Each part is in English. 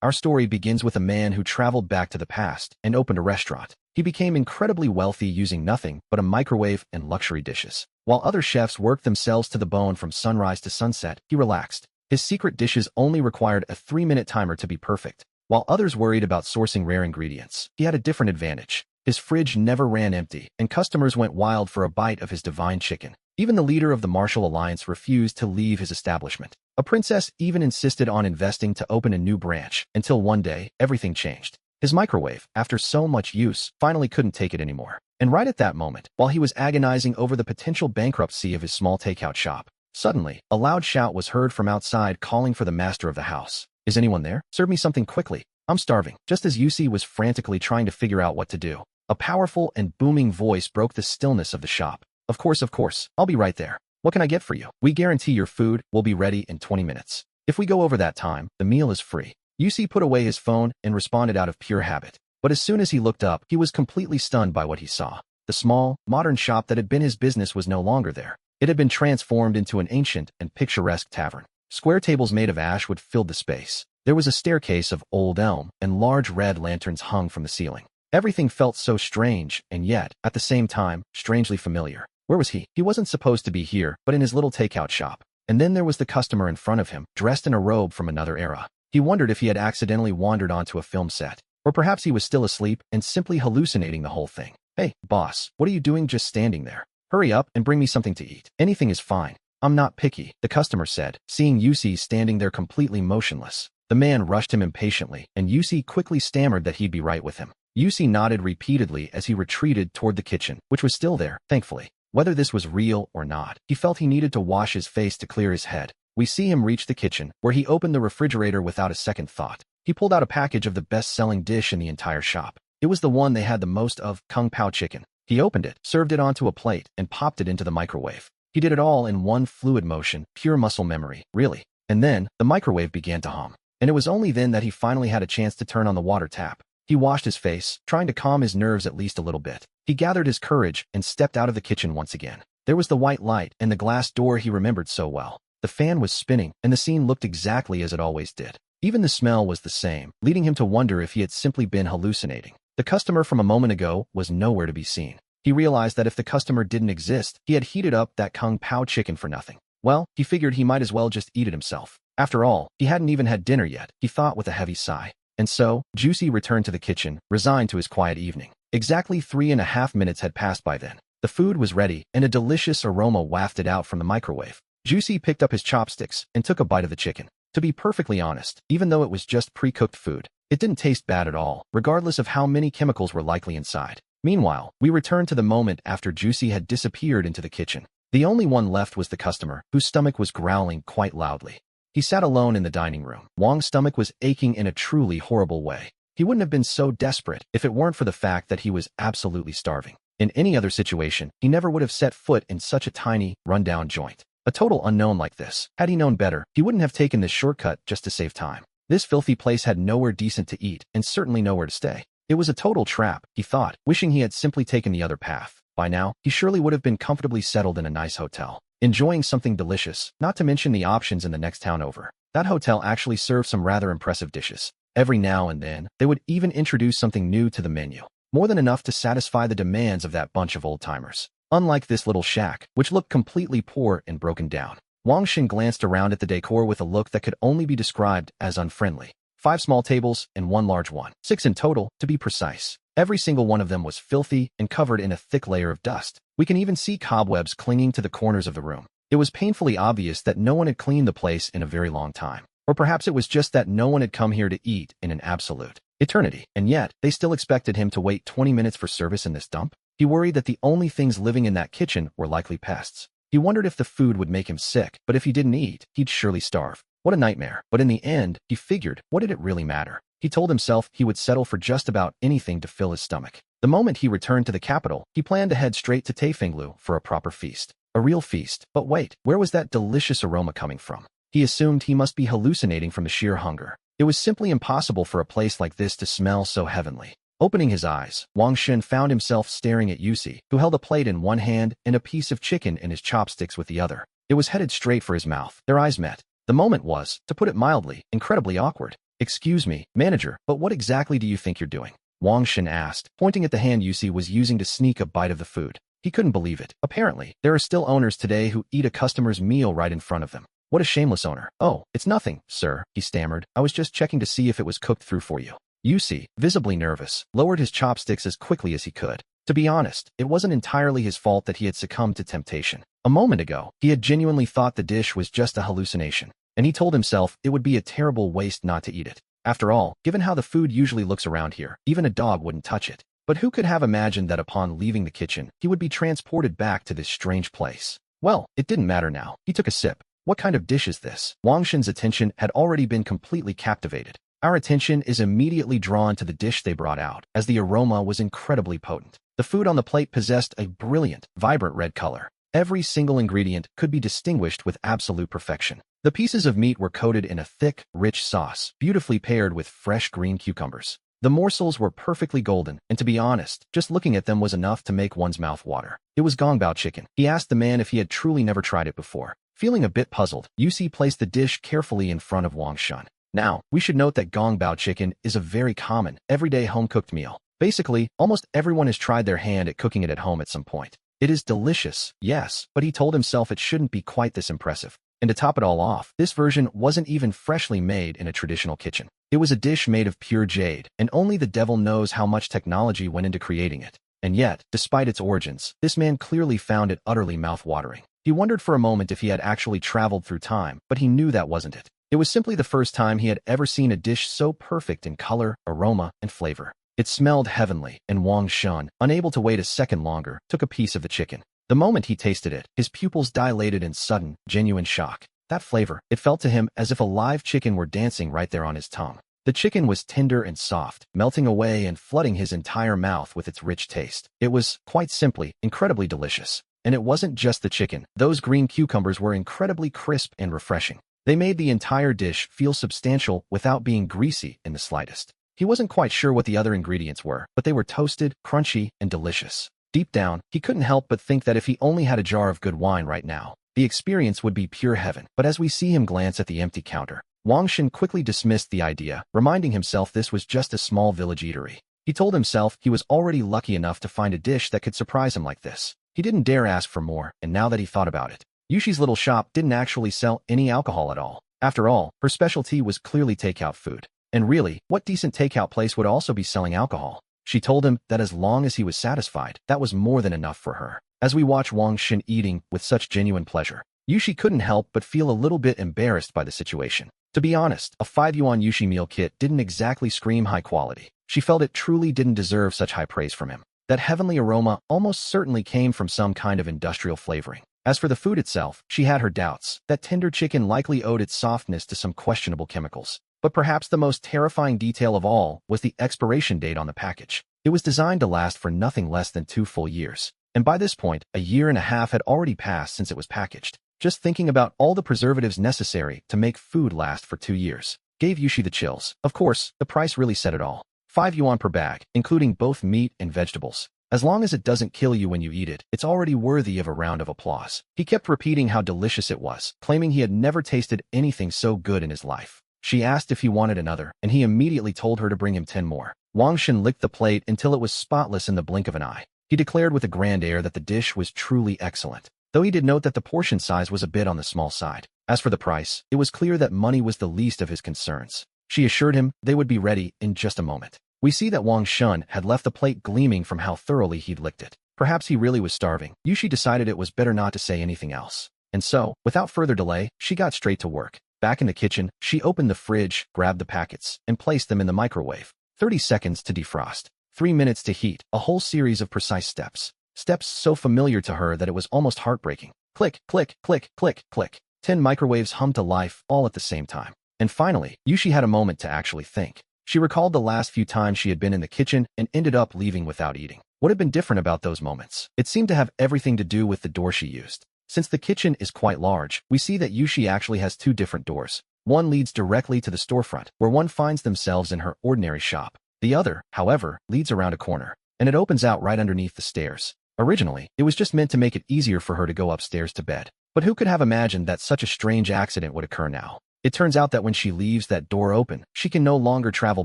Our story begins with a man who traveled back to the past and opened a restaurant. He became incredibly wealthy using nothing but a microwave and luxury dishes. While other chefs worked themselves to the bone from sunrise to sunset, he relaxed. His secret dishes only required a 3-minute timer to be perfect. While others worried about sourcing rare ingredients, he had a different advantage. His fridge never ran empty, and customers went wild for a bite of his divine chicken. Even the leader of the Martial Alliance refused to leave his establishment. A princess even insisted on investing to open a new branch, until one day, everything changed. His microwave, after so much use, finally couldn't take it anymore. And right at that moment, while he was agonizing over the potential bankruptcy of his small takeout shop, suddenly, a loud shout was heard from outside calling for the master of the house. "Is anyone there? Serve me something quickly. I'm starving." Just as Yusi was frantically trying to figure out what to do, a powerful and booming voice broke the stillness of the shop. Of course, I'll be right there. What can I get for you? We guarantee your food will be ready in 20 minutes. If we go over that time, the meal is free." Yusi put away his phone and responded out of pure habit. But as soon as he looked up, he was completely stunned by what he saw. The small, modern shop that had been his business was no longer there. It had been transformed into an ancient and picturesque tavern. Square tables made of ash would fill the space. There was a staircase of old elm, and large red lanterns hung from the ceiling. Everything felt so strange, and yet, at the same time, strangely familiar. Where was he? He wasn't supposed to be here, but in his little takeout shop. And then there was the customer in front of him, dressed in a robe from another era. He wondered if he had accidentally wandered onto a film set. Or perhaps he was still asleep and simply hallucinating the whole thing. "Hey, boss, what are you doing just standing there? Hurry up and bring me something to eat. Anything is fine. I'm not picky," the customer said, seeing Yusi standing there completely motionless. The man rushed him impatiently, and Yusi quickly stammered that he'd be right with him. Yusi nodded repeatedly as he retreated toward the kitchen, which was still there, thankfully. Whether this was real or not, he felt he needed to wash his face to clear his head. We see him reach the kitchen, where he opened the refrigerator without a second thought. He pulled out a package of the best-selling dish in the entire shop. It was the one they had the most of, Kung Pao chicken. He opened it, served it onto a plate, and popped it into the microwave. He did it all in one fluid motion, pure muscle memory, really. And then, the microwave began to hum. And it was only then that he finally had a chance to turn on the water tap. He washed his face, trying to calm his nerves at least a little bit. He gathered his courage and stepped out of the kitchen once again. There was the white light and the glass door he remembered so well. The fan was spinning, and the scene looked exactly as it always did. Even the smell was the same, leading him to wonder if he had simply been hallucinating. The customer from a moment ago was nowhere to be seen. He realized that if the customer didn't exist, he had heated up that Kung Pao chicken for nothing. Well, he figured he might as well just eat it himself. After all, he hadn't even had dinner yet, he thought with a heavy sigh. And so, Juicy returned to the kitchen, resigned to his quiet evening. Exactly 3.5 minutes had passed by then. The food was ready, and a delicious aroma wafted out from the microwave. Juicy picked up his chopsticks and took a bite of the chicken. To be perfectly honest, even though it was just pre-cooked food, it didn't taste bad at all, regardless of how many chemicals were likely inside. Meanwhile, we returned to the moment after Juicy had disappeared into the kitchen. The only one left was the customer, whose stomach was growling quite loudly. He sat alone in the dining room. Wang's stomach was aching in a truly horrible way. He wouldn't have been so desperate if it weren't for the fact that he was absolutely starving. In any other situation, he never would have set foot in such a tiny, run-down joint. A total unknown like this. Had he known better, he wouldn't have taken this shortcut just to save time. This filthy place had nowhere decent to eat, and certainly nowhere to stay. It was a total trap, he thought, wishing he had simply taken the other path. By now, he surely would have been comfortably settled in a nice hotel, enjoying something delicious, not to mention the options in the next town over. That hotel actually served some rather impressive dishes. Every now and then, they would even introduce something new to the menu. More than enough to satisfy the demands of that bunch of old-timers. Unlike this little shack, which looked completely poor and broken down. Wang Xin glanced around at the decor with a look that could only be described as unfriendly. 5 small tables and 1 large one. 6 in total, to be precise. Every single one of them was filthy and covered in a thick layer of dust. We can even see cobwebs clinging to the corners of the room. It was painfully obvious that no one had cleaned the place in a very long time. Or perhaps it was just that no one had come here to eat in an absolute eternity. And yet, they still expected him to wait 20 minutes for service in this dump? He worried that the only things living in that kitchen were likely pests. He wondered if the food would make him sick, but if he didn't eat, he'd surely starve. What a nightmare. But in the end, he figured, what did it really matter? He told himself he would settle for just about anything to fill his stomach. The moment he returned to the capital, he planned to head straight to Taifenglu for a proper feast. A real feast. But wait, where was that delicious aroma coming from? He assumed he must be hallucinating from the sheer hunger. It was simply impossible for a place like this to smell so heavenly. Opening his eyes, Wang Xin found himself staring at Yusi, who held a plate in one hand and a piece of chicken in his chopsticks with the other. It was headed straight for his mouth. Their eyes met. The moment was, to put it mildly, incredibly awkward. Excuse me, manager, but what exactly do you think you're doing? Wang Shen asked, pointing at the hand Yusi was using to sneak a bite of the food. He couldn't believe it. Apparently, there are still owners today who eat a customer's meal right in front of them. What a shameless owner. Oh, it's nothing, sir, he stammered. I was just checking to see if it was cooked through for you. Yusi, visibly nervous, lowered his chopsticks as quickly as he could. To be honest, it wasn't entirely his fault that he had succumbed to temptation. A moment ago, he had genuinely thought the dish was just a hallucination, and he told himself it would be a terrible waste not to eat it. After all, given how the food usually looks around here, even a dog wouldn't touch it. But who could have imagined that upon leaving the kitchen, he would be transported back to this strange place? Well, it didn't matter now. He took a sip. What kind of dish is this? Wang Shen's attention had already been completely captivated. Our attention is immediately drawn to the dish they brought out, as the aroma was incredibly potent. The food on the plate possessed a brilliant, vibrant red color. Every single ingredient could be distinguished with absolute perfection. The pieces of meat were coated in a thick, rich sauce, beautifully paired with fresh green cucumbers. The morsels were perfectly golden, and to be honest, just looking at them was enough to make one's mouth water. It was gongbao chicken. He asked the man if he had truly never tried it before. Feeling a bit puzzled, Yusi placed the dish carefully in front of Wang Shen. Now, we should note that gongbao chicken is a very common, everyday home-cooked meal. Basically, almost everyone has tried their hand at cooking it at home at some point. It is delicious, yes, but he told himself it shouldn't be quite this impressive. And to top it all off, this version wasn't even freshly made in a traditional kitchen. It was a dish made of pure jade, and only the devil knows how much technology went into creating it. And yet, despite its origins, this man clearly found it utterly mouth-watering. He wondered for a moment if he had actually traveled through time, but he knew that wasn't it. It was simply the first time he had ever seen a dish so perfect in color, aroma, and flavor. It smelled heavenly, and Wang Shen, unable to wait a second longer, took a piece of the chicken. The moment he tasted it, his pupils dilated in sudden, genuine shock. That flavor, it felt to him as if a live chicken were dancing right there on his tongue. The chicken was tender and soft, melting away and flooding his entire mouth with its rich taste. It was, quite simply, incredibly delicious. And it wasn't just the chicken. Those green cucumbers were incredibly crisp and refreshing. They made the entire dish feel substantial without being greasy in the slightest. He wasn't quite sure what the other ingredients were, but they were toasted, crunchy, and delicious. Deep down, he couldn't help but think that if he only had a jar of good wine right now, the experience would be pure heaven. But as we see him glance at the empty counter, Wang Shen quickly dismissed the idea, reminding himself this was just a small village eatery. He told himself he was already lucky enough to find a dish that could surprise him like this. He didn't dare ask for more, and now that he thought about it, Yushi's little shop didn't actually sell any alcohol at all. After all, her specialty was clearly takeout food. And really, what decent takeout place would also be selling alcohol? She told him that as long as he was satisfied, that was more than enough for her. As we watch Wang Shen eating with such genuine pleasure, Yushi couldn't help but feel a little bit embarrassed by the situation. To be honest, a 5 yuan Yushi meal kit didn't exactly scream high quality. She felt it truly didn't deserve such high praise from him. That heavenly aroma almost certainly came from some kind of industrial flavoring. As for the food itself, she had her doubts. That tender chicken likely owed its softness to some questionable chemicals. But perhaps the most terrifying detail of all was the expiration date on the package. It was designed to last for nothing less than 2 full years. And by this point, a year and a half had already passed since it was packaged. Just thinking about all the preservatives necessary to make food last for 2 years gave Yushi the chills. Of course, the price really said it all. 5 yuan per bag, including both meat and vegetables. As long as it doesn't kill you when you eat it, it's already worthy of a round of applause. He kept repeating how delicious it was, claiming he had never tasted anything so good in his life. She asked if he wanted another, and he immediately told her to bring him 10 more. Wang Shen licked the plate until it was spotless in the blink of an eye. He declared with a grand air that the dish was truly excellent, though he did note that the portion size was a bit on the small side. As for the price, it was clear that money was the least of his concerns. She assured him they would be ready in just a moment. We see that Wang Shen had left the plate gleaming from how thoroughly he'd licked it. Perhaps he really was starving. Yushi decided it was better not to say anything else. And so, without further delay, she got straight to work. Back in the kitchen, she opened the fridge, grabbed the packets, and placed them in the microwave. 30 seconds to defrost. 3 minutes to heat. A whole series of precise steps. Steps so familiar to her that it was almost heartbreaking. Click, click, click, click, click. 10 microwaves hummed to life, all at the same time. And finally, Yushi had a moment to actually think. She recalled the last few times she had been in the kitchen and ended up leaving without eating. What had been different about those moments? It seemed to have everything to do with the door she used. Since the kitchen is quite large, we see that Yushi actually has 2 different doors. One leads directly to the storefront, where one finds themselves in her ordinary shop. The other, however, leads around a corner, and it opens out right underneath the stairs. Originally, it was just meant to make it easier for her to go upstairs to bed. But who could have imagined that such a strange accident would occur now? It turns out that when she leaves that door open, she can no longer travel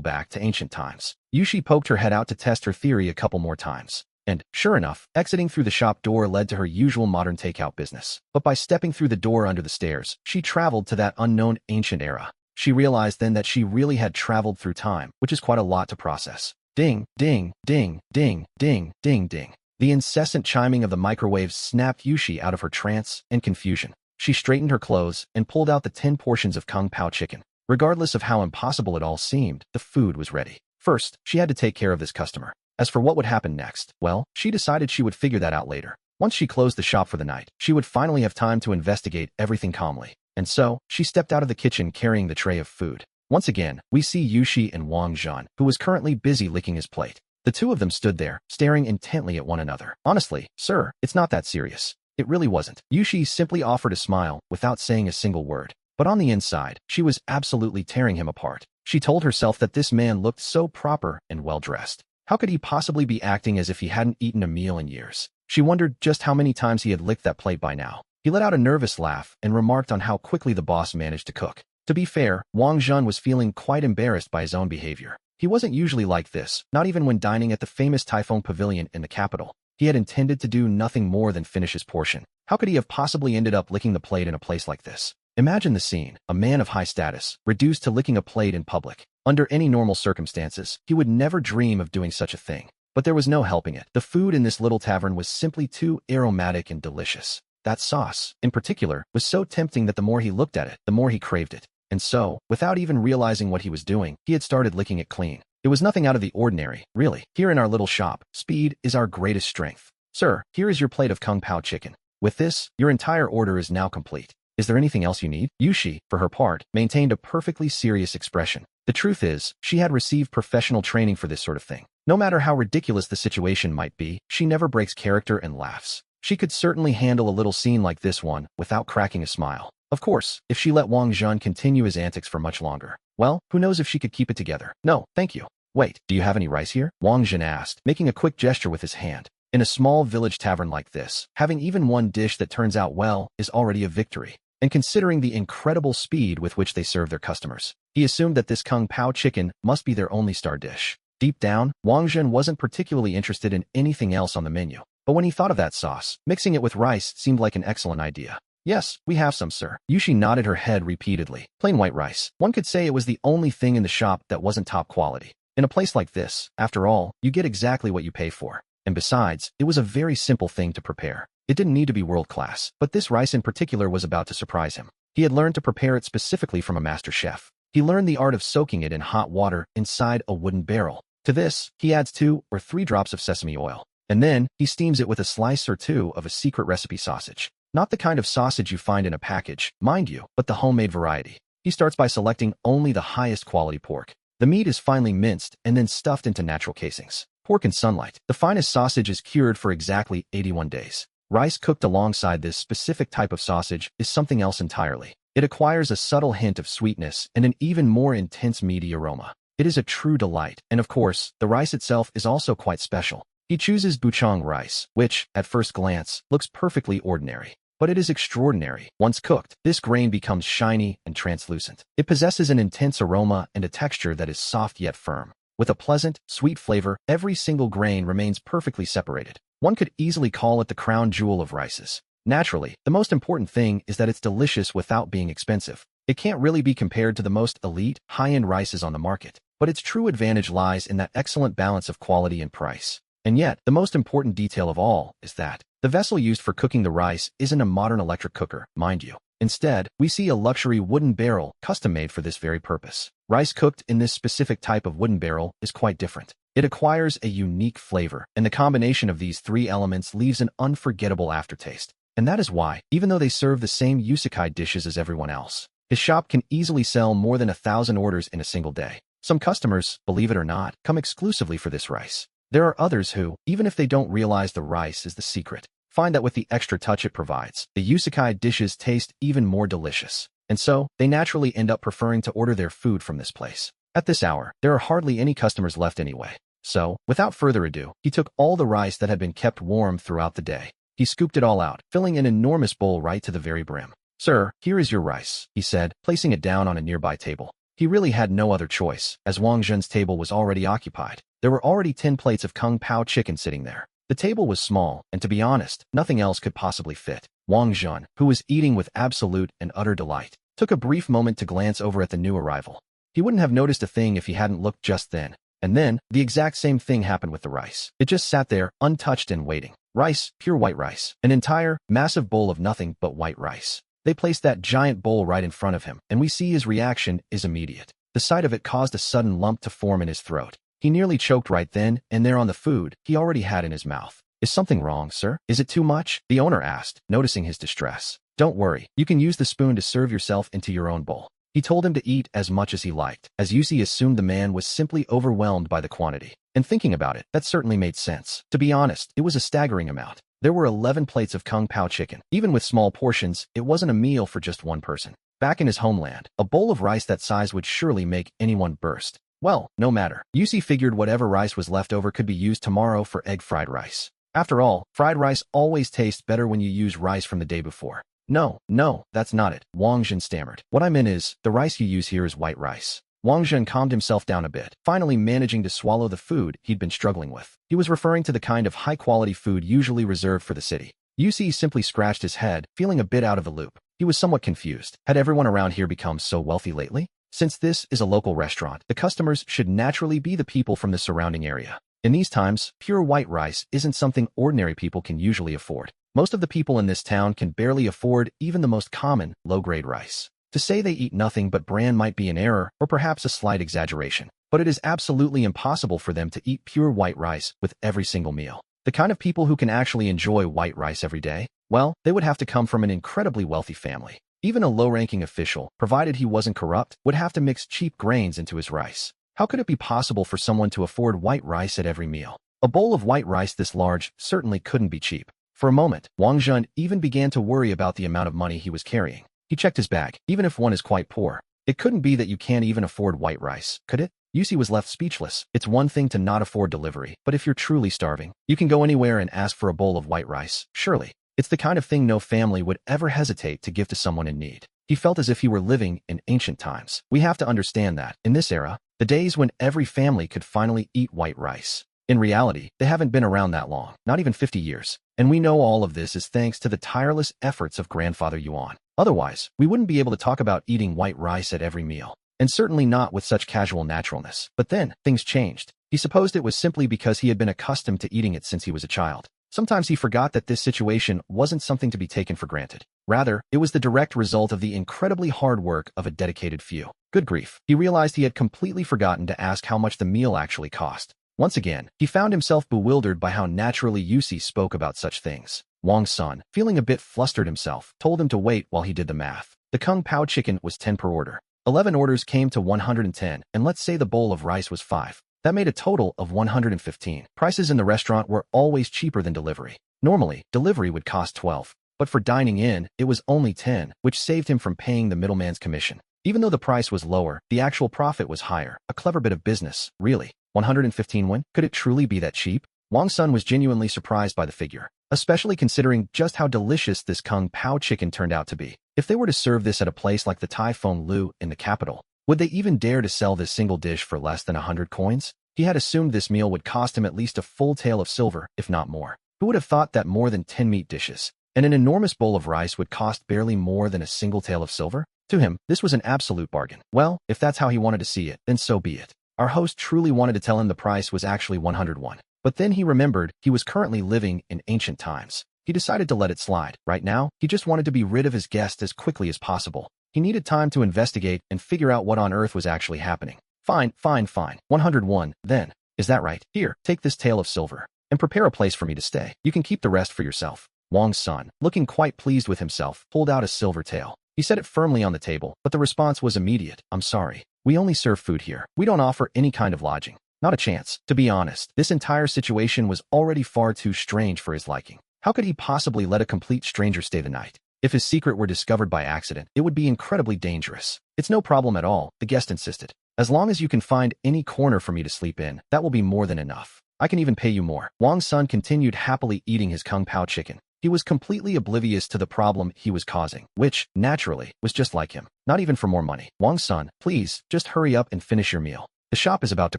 back to ancient times. Yushi poked her head out to test her theory a couple more times. And, sure enough, exiting through the shop door led to her usual modern takeout business. But by stepping through the door under the stairs, she traveled to that unknown ancient era. She realized then that she really had traveled through time, which is quite a lot to process. Ding, ding, ding, ding, ding, ding, ding. The incessant chiming of the microwaves snapped Yushi out of her trance and confusion. She straightened her clothes and pulled out the 10 portions of Kung Pao chicken. Regardless of how impossible it all seemed, the food was ready. First, she had to take care of this customer. As for what would happen next, well, she decided she would figure that out later. Once she closed the shop for the night, she would finally have time to investigate everything calmly. And so, she stepped out of the kitchen carrying the tray of food. Once again, we see Yushi and Wang Zhan, who was currently busy licking his plate. The two of them stood there, staring intently at one another. Honestly, sir, it's not that serious. It really wasn't. Yushi simply offered a smile, without saying a single word. But on the inside, she was absolutely tearing him apart. She told herself that this man looked so proper and well-dressed. How could he possibly be acting as if he hadn't eaten a meal in years? She wondered just how many times he had licked that plate by now. He let out a nervous laugh and remarked on how quickly the boss managed to cook. To be fair, Wang Zhan was feeling quite embarrassed by his own behavior. He wasn't usually like this, not even when dining at the famous Typhoon Pavilion in the capital. He had intended to do nothing more than finish his portion. How could he have possibly ended up licking the plate in a place like this? Imagine the scene, a man of high status, reduced to licking a plate in public. Under any normal circumstances, he would never dream of doing such a thing. But there was no helping it. The food in this little tavern was simply too aromatic and delicious. That sauce, in particular, was so tempting that the more he looked at it, the more he craved it. And so, without even realizing what he was doing, he had started licking it clean. It was nothing out of the ordinary, really. Here in our little shop, speed is our greatest strength. Sir, here is your plate of Kung Pao chicken. With this, your entire order is now complete. Is there anything else you need? Yushi, for her part, maintained a perfectly serious expression. The truth is, she had received professional training for this sort of thing. No matter how ridiculous the situation might be, she never breaks character and laughs. She could certainly handle a little scene like this one without cracking a smile. Of course, if she let Wang Zhan continue his antics for much longer. Well, who knows if she could keep it together. No, thank you. Wait, do you have any rice here? Wang Zhan asked, making a quick gesture with his hand. In a small village tavern like this, having even one dish that turns out well is already a victory. And considering the incredible speed with which they serve their customers, he assumed that this Kung Pao chicken must be their only star dish. Deep down, Wang Zhen wasn't particularly interested in anything else on the menu. But when he thought of that sauce, mixing it with rice seemed like an excellent idea. Yes, we have some, sir. Yushi nodded her head repeatedly. Plain white rice. One could say it was the only thing in the shop that wasn't top quality. In a place like this, after all, you get exactly what you pay for. And besides, it was a very simple thing to prepare. It didn't need to be world-class, but this rice in particular was about to surprise him. He had learned to prepare it specifically from a master chef. He learned the art of soaking it in hot water inside a wooden barrel. To this, he adds 2 or 3 drops of sesame oil. And then, he steams it with a slice or 2 of a secret recipe sausage. Not the kind of sausage you find in a package, mind you, but the homemade variety. He starts by selecting only the highest quality pork. The meat is finely minced and then stuffed into natural casings. Pork in sunlight. The finest sausage is cured for exactly 81 days. Rice cooked alongside this specific type of sausage is something else entirely. It acquires a subtle hint of sweetness and an even more intense meaty aroma. It is a true delight, and of course, the rice itself is also quite special. He chooses buchang rice, which, at first glance, looks perfectly ordinary. But it is extraordinary. Once cooked, this grain becomes shiny and translucent. It possesses an intense aroma and a texture that is soft yet firm. With a pleasant, sweet flavor, every single grain remains perfectly separated. One could easily call it the crown jewel of rices. Naturally, the most important thing is that it's delicious without being expensive. It can't really be compared to the most elite, high-end rices on the market, but its true advantage lies in that excellent balance of quality and price. And yet, the most important detail of all is that the vessel used for cooking the rice isn't a modern electric cooker, mind you. Instead, we see a luxury wooden barrel custom-made for this very purpose. Rice cooked in this specific type of wooden barrel is quite different. It acquires a unique flavor, and the combination of these 3 elements leaves an unforgettable aftertaste. And that is why, even though they serve the same yusukai dishes as everyone else, his shop can easily sell more than 1,000 orders in a single day. Some customers, believe it or not, come exclusively for this rice. There are others who, even if they don't realize the rice is the secret, find that with the extra touch it provides, the yusukai dishes taste even more delicious. And so, they naturally end up preferring to order their food from this place. At this hour, there are hardly any customers left anyway. So, without further ado, he took all the rice that had been kept warm throughout the day. He scooped it all out, filling an enormous bowl right to the very brim. "Sir, here is your rice," he said, placing it down on a nearby table. He really had no other choice, as Wang Zhen's table was already occupied. There were already 10 plates of Kung Pao chicken sitting there. The table was small, and to be honest, nothing else could possibly fit. Wang Zhen, who was eating with absolute and utter delight, took a brief moment to glance over at the new arrival. He wouldn't have noticed a thing if he hadn't looked just then. And then, the exact same thing happened with the rice. It just sat there, untouched and waiting. Rice, pure white rice. An entire, massive bowl of nothing but white rice. They placed that giant bowl right in front of him, and we see his reaction is immediate. The sight of it caused a sudden lump to form in his throat. He nearly choked right then and there on the food he already had in his mouth. "Is something wrong, sir? Is it too much?" the owner asked, noticing his distress. "Don't worry, you can use the spoon to serve yourself into your own bowl." He told him to eat as much as he liked, as Yusi assumed the man was simply overwhelmed by the quantity. And thinking about it, that certainly made sense. To be honest, it was a staggering amount. There were 11 plates of Kung Pao chicken. Even with small portions, it wasn't a meal for just one person. Back in his homeland, a bowl of rice that size would surely make anyone burst. Well, no matter. Yusi figured whatever rice was left over could be used tomorrow for egg fried rice. After all, fried rice always tastes better when you use rice from the day before. No, that's not it," Wang Zhen stammered. "What I meant is, the rice you use here is white rice." Wang Zhen calmed himself down a bit, finally managing to swallow the food he'd been struggling with. He was referring to the kind of high-quality food usually reserved for the city. Yusi simply scratched his head, feeling a bit out of the loop. He was somewhat confused. Had everyone around here become so wealthy lately? Since this is a local restaurant, the customers should naturally be the people from the surrounding area. In these times, pure white rice isn't something ordinary people can usually afford. Most of the people in this town can barely afford even the most common, low-grade rice. To say they eat nothing but bran might be an error, or perhaps a slight exaggeration, but it is absolutely impossible for them to eat pure white rice with every single meal. The kind of people who can actually enjoy white rice every day, well, they would have to come from an incredibly wealthy family. Even a low-ranking official, provided he wasn't corrupt, would have to mix cheap grains into his rice. How could it be possible for someone to afford white rice at every meal? A bowl of white rice this large certainly couldn't be cheap. For a moment, Wang Zhen even began to worry about the amount of money he was carrying. He checked his bag. Even if one is quite poor, it couldn't be that you can't even afford white rice, could it? Yusi was left speechless. It's one thing to not afford delivery, but if you're truly starving, you can go anywhere and ask for a bowl of white rice, surely. It's the kind of thing no family would ever hesitate to give to someone in need. He felt as if he were living in ancient times. We have to understand that, in this era, the days when every family could finally eat white rice. In reality, they haven't been around that long, not even 50 years. And we know all of this is thanks to the tireless efforts of Grandfather Yuan. Otherwise, we wouldn't be able to talk about eating white rice at every meal. And certainly not with such casual naturalness. But then, things changed. He supposed it was simply because he had been accustomed to eating it since he was a child. Sometimes he forgot that this situation wasn't something to be taken for granted. Rather, it was the direct result of the incredibly hard work of a dedicated few. Good grief. He realized he had completely forgotten to ask how much the meal actually cost. Once again, he found himself bewildered by how naturally Yusi spoke about such things. Wang's son, feeling a bit flustered himself, told him to wait while he did the math. The Kung Pao chicken was 10 per order. 11 orders came to 110, and let's say the bowl of rice was 5. That made a total of 115. Prices in the restaurant were always cheaper than delivery. Normally, delivery would cost 12, but for dining in, it was only 10, which saved him from paying the middleman's commission. Even though the price was lower, the actual profit was higher. A clever bit of business, really. 115 won? Could it truly be that cheap? Wang's son was genuinely surprised by the figure, especially considering just how delicious this Kung Pao chicken turned out to be. If they were to serve this at a place like the Typhoon Lu in the capital, would they even dare to sell this single dish for less than 100 coins? He had assumed this meal would cost him at least a full tael of silver, if not more. Who would have thought that more than 10 meat dishes and an enormous bowl of rice would cost barely more than a single tael of silver? To him, this was an absolute bargain. Well, if that's how he wanted to see it, then so be it. Our host truly wanted to tell him the price was actually 101. But then he remembered he was currently living in ancient times. He decided to let it slide. Right now, he just wanted to be rid of his guest as quickly as possible. He needed time to investigate and figure out what on earth was actually happening. Fine. 101, then. Is that right? Here, take this tael of silver, and prepare a place for me to stay. You can keep the rest for yourself. Wang's son, looking quite pleased with himself, pulled out a silver tael. He set it firmly on the table, but the response was immediate. I'm sorry. We only serve food here. We don't offer any kind of lodging. Not a chance. To be honest, this entire situation was already far too strange for his liking. How could he possibly let a complete stranger stay the night? If his secret were discovered by accident, it would be incredibly dangerous. It's no problem at all, the guest insisted. As long as you can find any corner for me to sleep in, that will be more than enough. I can even pay you more. Wang's son continued happily eating his Kung Pao chicken. He was completely oblivious to the problem he was causing, which, naturally, was just like him. Not even for more money. Wang-san, please, just hurry up and finish your meal. The shop is about to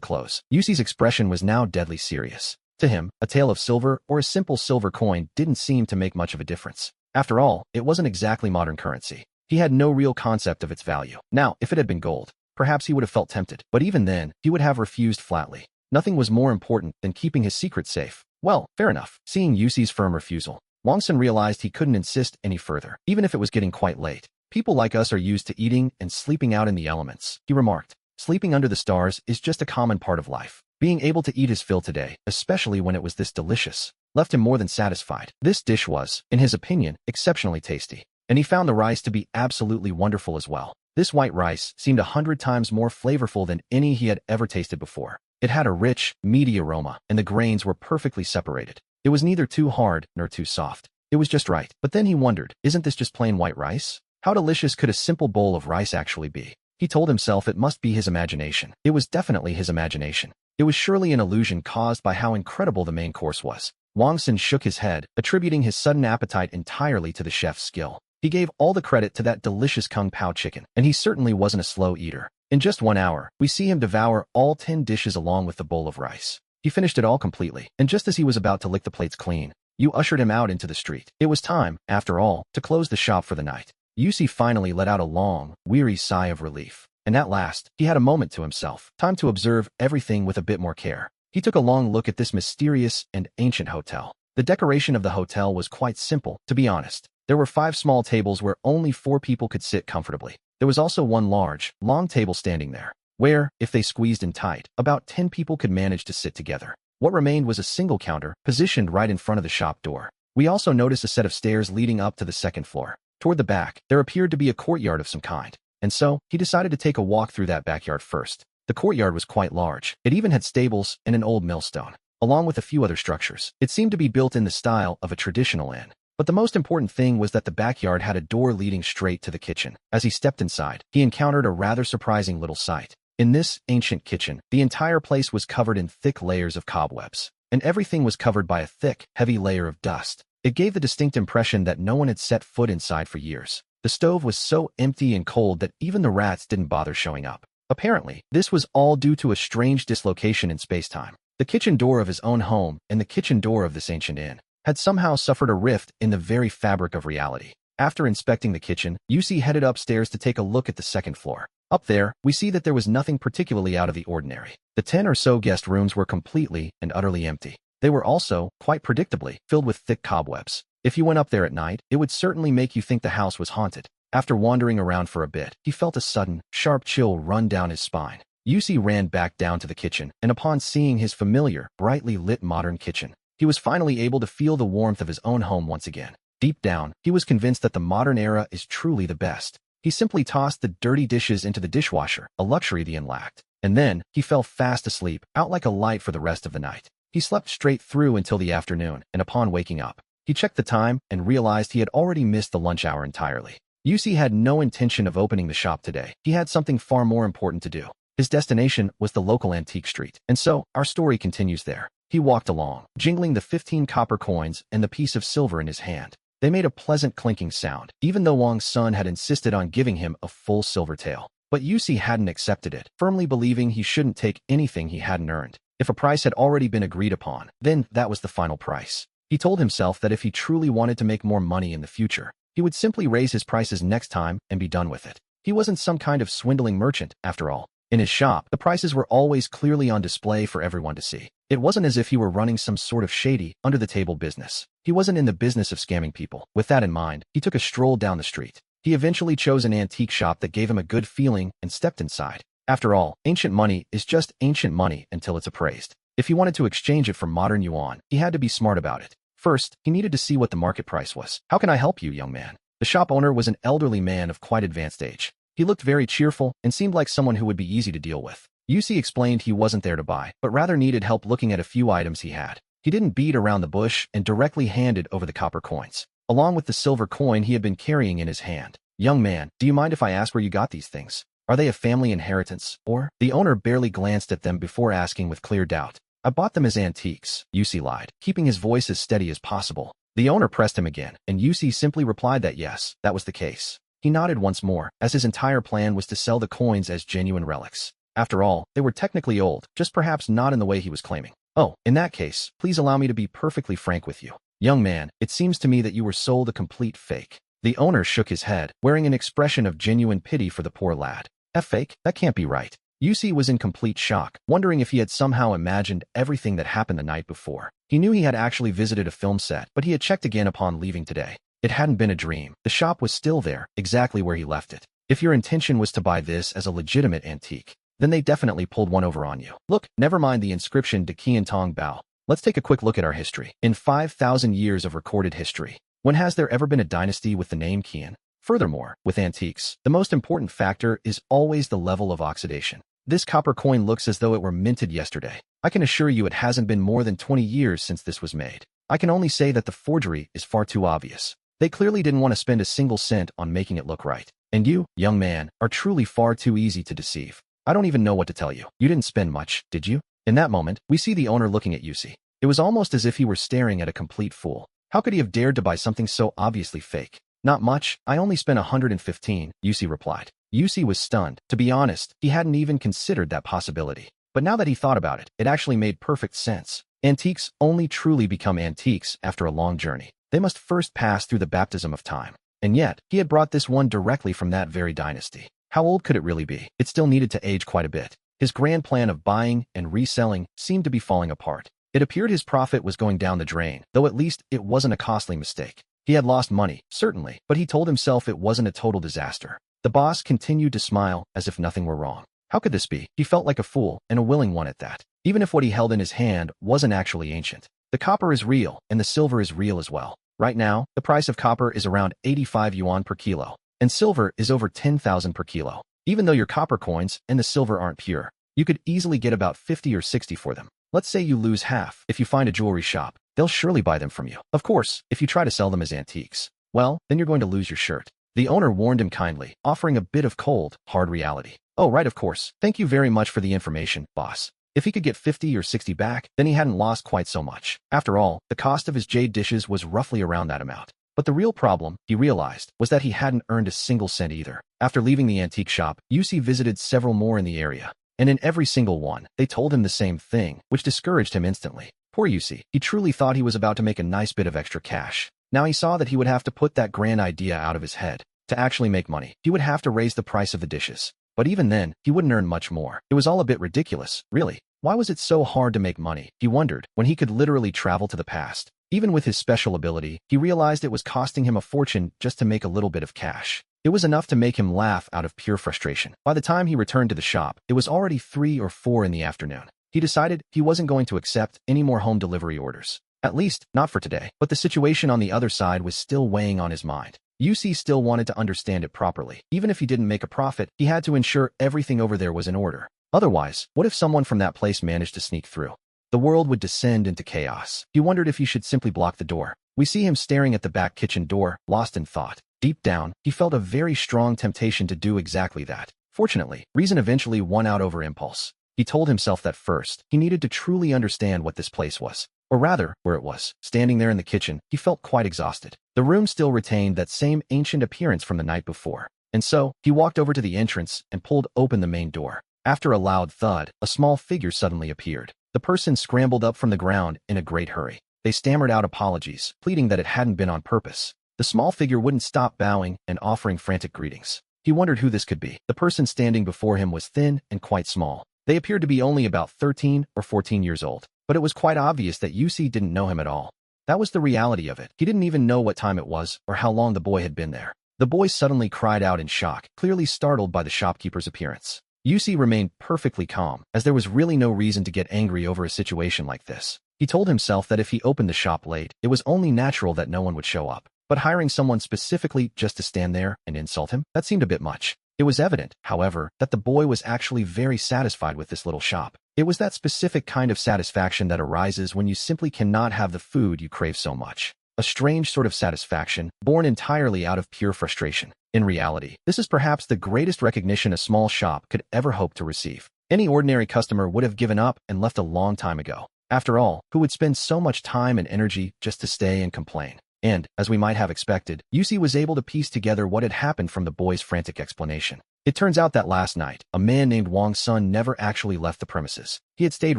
close. Yusi's expression was now deadly serious. To him, a tale of silver or a simple silver coin didn't seem to make much of a difference. After all, it wasn't exactly modern currency. He had no real concept of its value. Now, if it had been gold, perhaps he would have felt tempted, but even then, he would have refused flatly. Nothing was more important than keeping his secret safe. Well, fair enough. Seeing Yusi's firm refusal, Wang-san realized he couldn't insist any further, even if it was getting quite late. People like us are used to eating and sleeping out in the elements, he remarked. Sleeping under the stars is just a common part of life. Being able to eat his fill today, especially when it was this delicious, left him more than satisfied. This dish was, in his opinion, exceptionally tasty, and he found the rice to be absolutely wonderful as well. This white rice seemed 100 times more flavorful than any he had ever tasted before. It had a rich, meaty aroma, and the grains were perfectly separated. It was neither too hard nor too soft. It was just right. But then he wondered, isn't this just plain white rice? How delicious could a simple bowl of rice actually be? He told himself it must be his imagination. It was definitely his imagination. It was surely an illusion caused by how incredible the main course was. Wang-san shook his head, attributing his sudden appetite entirely to the chef's skill. He gave all the credit to that delicious Kung Pao chicken, and he certainly wasn't a slow eater. In just 1 hour, we see him devour all 10 dishes along with the bowl of rice. He finished it all completely, and just as he was about to lick the plates clean, Yu ushered him out into the street. It was time, after all, to close the shop for the night. Yusi finally let out a long, weary sigh of relief. And at last, he had a moment to himself. Time to observe everything with a bit more care. He took a long look at this mysterious and ancient hotel. The decoration of the hotel was quite simple, to be honest. There were 5 small tables where only 4 people could sit comfortably. There was also one large, long table standing there, where, if they squeezed in tight, about 10 people could manage to sit together. What remained was a single counter, positioned right in front of the shop door. We also noticed a set of stairs leading up to the second floor. Toward the back, there appeared to be a courtyard of some kind. And so, he decided to take a walk through that backyard first. The courtyard was quite large. It even had stables and an old millstone, along with a few other structures. It seemed to be built in the style of a traditional inn. But the most important thing was that the backyard had a door leading straight to the kitchen. As he stepped inside, he encountered a rather surprising little sight. In this ancient kitchen, the entire place was covered in thick layers of cobwebs, and everything was covered by a thick, heavy layer of dust. It gave the distinct impression that no one had set foot inside for years. The stove was so empty and cold that even the rats didn't bother showing up. Apparently, this was all due to a strange dislocation in space-time. The kitchen door of his own home and the kitchen door of this ancient inn had somehow suffered a rift in the very fabric of reality. After inspecting the kitchen, Yusi headed upstairs to take a look at the second floor. Up there, we see that there was nothing particularly out of the ordinary. The 10 or so guest rooms were completely and utterly empty. They were also, quite predictably, filled with thick cobwebs. If you went up there at night, it would certainly make you think the house was haunted. After wandering around for a bit, he felt a sudden, sharp chill run down his spine. Yusi ran back down to the kitchen, and upon seeing his familiar, brightly lit modern kitchen, he was finally able to feel the warmth of his own home once again. Deep down, he was convinced that the modern era is truly the best. He simply tossed the dirty dishes into the dishwasher, a luxury the inn lacked. And then, he fell fast asleep, out like a light for the rest of the night. He slept straight through until the afternoon, and upon waking up, he checked the time and realized he had already missed the lunch hour entirely. Yusi had no intention of opening the shop today. He had something far more important to do. His destination was the local antique street. And so, our story continues there. He walked along, jingling the 15 copper coins and the piece of silver in his hand. They made a pleasant clinking sound, even though Wang's son had insisted on giving him a full silver tael. But Yusi hadn't accepted it, firmly believing he shouldn't take anything he hadn't earned. If a price had already been agreed upon, then that was the final price. He told himself that if he truly wanted to make more money in the future, he would simply raise his prices next time and be done with it. He wasn't some kind of swindling merchant, after all. In his shop, the prices were always clearly on display for everyone to see. It wasn't as if he were running some sort of shady, under-the-table business. He wasn't in the business of scamming people. With that in mind, he took a stroll down the street. He eventually chose an antique shop that gave him a good feeling and stepped inside. After all, ancient money is just ancient money until it's appraised. If he wanted to exchange it for modern yuan, he had to be smart about it. First, he needed to see what the market price was. "How can I help you, young man?" The shop owner was an elderly man of quite advanced age. He looked very cheerful and seemed like someone who would be easy to deal with. Yusi explained he wasn't there to buy, but rather needed help looking at a few items he had. He didn't beat around the bush and directly handed over the copper coins, along with the silver coin he had been carrying in his hand. "Young man, do you mind if I ask where you got these things? Are they a family inheritance, or?" The owner barely glanced at them before asking with clear doubt. "I bought them as antiques," Yusi lied, keeping his voice as steady as possible. The owner pressed him again, and Yusi simply replied that yes, that was the case. He nodded once more, as his entire plan was to sell the coins as genuine relics. After all, they were technically old, just perhaps not in the way he was claiming. Oh, in that case, please allow me to be perfectly frank with you. Young man, it seems to me that you were sold a complete fake. The owner shook his head, wearing an expression of genuine pity for the poor lad. A fake? That can't be right. Yusi was in complete shock, wondering if he had somehow imagined everything that happened the night before. He knew he had actually visited a film set, but he had checked again upon leaving today. It hadn't been a dream. The shop was still there, exactly where he left it. If your intention was to buy this as a legitimate antique, then they definitely pulled one over on you. Look, never mind the inscription De Qian Tong Bao. Let's take a quick look at our history. In 5,000 years of recorded history, when has there ever been a dynasty with the name Qian? Furthermore, with antiques, the most important factor is always the level of oxidation. This copper coin looks as though it were minted yesterday. I can assure you it hasn't been more than 20 years since this was made. I can only say that the forgery is far too obvious. They clearly didn't want to spend a single cent on making it look right. And you, young man, are truly far too easy to deceive. I don't even know what to tell you. You didn't spend much, did you? In that moment, we see the owner looking at Yusi. It was almost as if he were staring at a complete fool. How could he have dared to buy something so obviously fake? Not much, I only spent 115, Yusi replied. Yusi was stunned. To be honest, he hadn't even considered that possibility. But now that he thought about it, it actually made perfect sense. Antiques only truly become antiques after a long journey. They must first pass through the baptism of time. And yet, he had brought this one directly from that very dynasty. How old could it really be? It still needed to age quite a bit. His grand plan of buying and reselling seemed to be falling apart. It appeared his profit was going down the drain, though at least it wasn't a costly mistake. He had lost money, certainly, but he told himself it wasn't a total disaster. The boss continued to smile as if nothing were wrong. How could this be? He felt like a fool, and a willing one at that, even if what he held in his hand wasn't actually ancient. The copper is real, and the silver is real as well. Right now, the price of copper is around 85 yuan per kilo, and silver is over 10,000 per kilo. Even though your copper coins and the silver aren't pure, you could easily get about 50 or 60 for them. Let's say you lose half. If you find a jewelry shop, they'll surely buy them from you. Of course, if you try to sell them as antiques, well, then you're going to lose your shirt. The owner warned him kindly, offering a bit of cold, hard reality. Oh, right, of course. Thank you very much for the information, boss. If he could get 50 or 60 back, then he hadn't lost quite so much. After all, the cost of his jade dishes was roughly around that amount. But the real problem, he realized, was that he hadn't earned a single cent either. After leaving the antique shop, Yusi visited several more in the area. And in every single one, they told him the same thing, which discouraged him instantly. Poor Yusi, he truly thought he was about to make a nice bit of extra cash. Now he saw that he would have to put that grand idea out of his head. To actually make money, he would have to raise the price of the dishes. But even then, he wouldn't earn much more. It was all a bit ridiculous, really. Why was it so hard to make money, he wondered, when he could literally travel to the past? Even with his special ability, he realized it was costing him a fortune just to make a little bit of cash. It was enough to make him laugh out of pure frustration. By the time he returned to the shop, it was already 3 or 4 in the afternoon. He decided he wasn't going to accept any more home delivery orders. At least, not for today. But the situation on the other side was still weighing on his mind. Yusi still wanted to understand it properly. Even if he didn't make a profit, he had to ensure everything over there was in order. Otherwise, what if someone from that place managed to sneak through? The world would descend into chaos. He wondered if he should simply block the door. We see him staring at the back kitchen door, lost in thought. Deep down, he felt a very strong temptation to do exactly that. Fortunately, reason eventually won out over impulse. He told himself that first, he needed to truly understand what this place was. Or rather, where it was. Standing there in the kitchen, he felt quite exhausted. The room still retained that same ancient appearance from the night before. And so, he walked over to the entrance and pulled open the main door. After a loud thud, a small figure suddenly appeared. The person scrambled up from the ground in a great hurry. They stammered out apologies, pleading that it hadn't been on purpose. The small figure wouldn't stop bowing and offering frantic greetings. He wondered who this could be. The person standing before him was thin and quite small. They appeared to be only about 13 or 14 years old. But it was quite obvious that Yusi didn't know him at all. That was the reality of it. He didn't even know what time it was or how long the boy had been there. The boy suddenly cried out in shock, clearly startled by the shopkeeper's appearance. Yusi remained perfectly calm, as there was really no reason to get angry over a situation like this. He told himself that if he opened the shop late, it was only natural that no one would show up. But hiring someone specifically just to stand there and insult him, that seemed a bit much. It was evident, however, that the boy was actually very satisfied with this little shop. It was that specific kind of satisfaction that arises when you simply cannot have the food you crave so much. A strange sort of satisfaction, born entirely out of pure frustration. In reality, this is perhaps the greatest recognition a small shop could ever hope to receive. Any ordinary customer would have given up and left a long time ago. After all, who would spend so much time and energy just to stay and complain? And, as we might have expected, Yusi was able to piece together what had happened from the boy's frantic explanation. It turns out that last night, a man named Wang's son never actually left the premises. He had stayed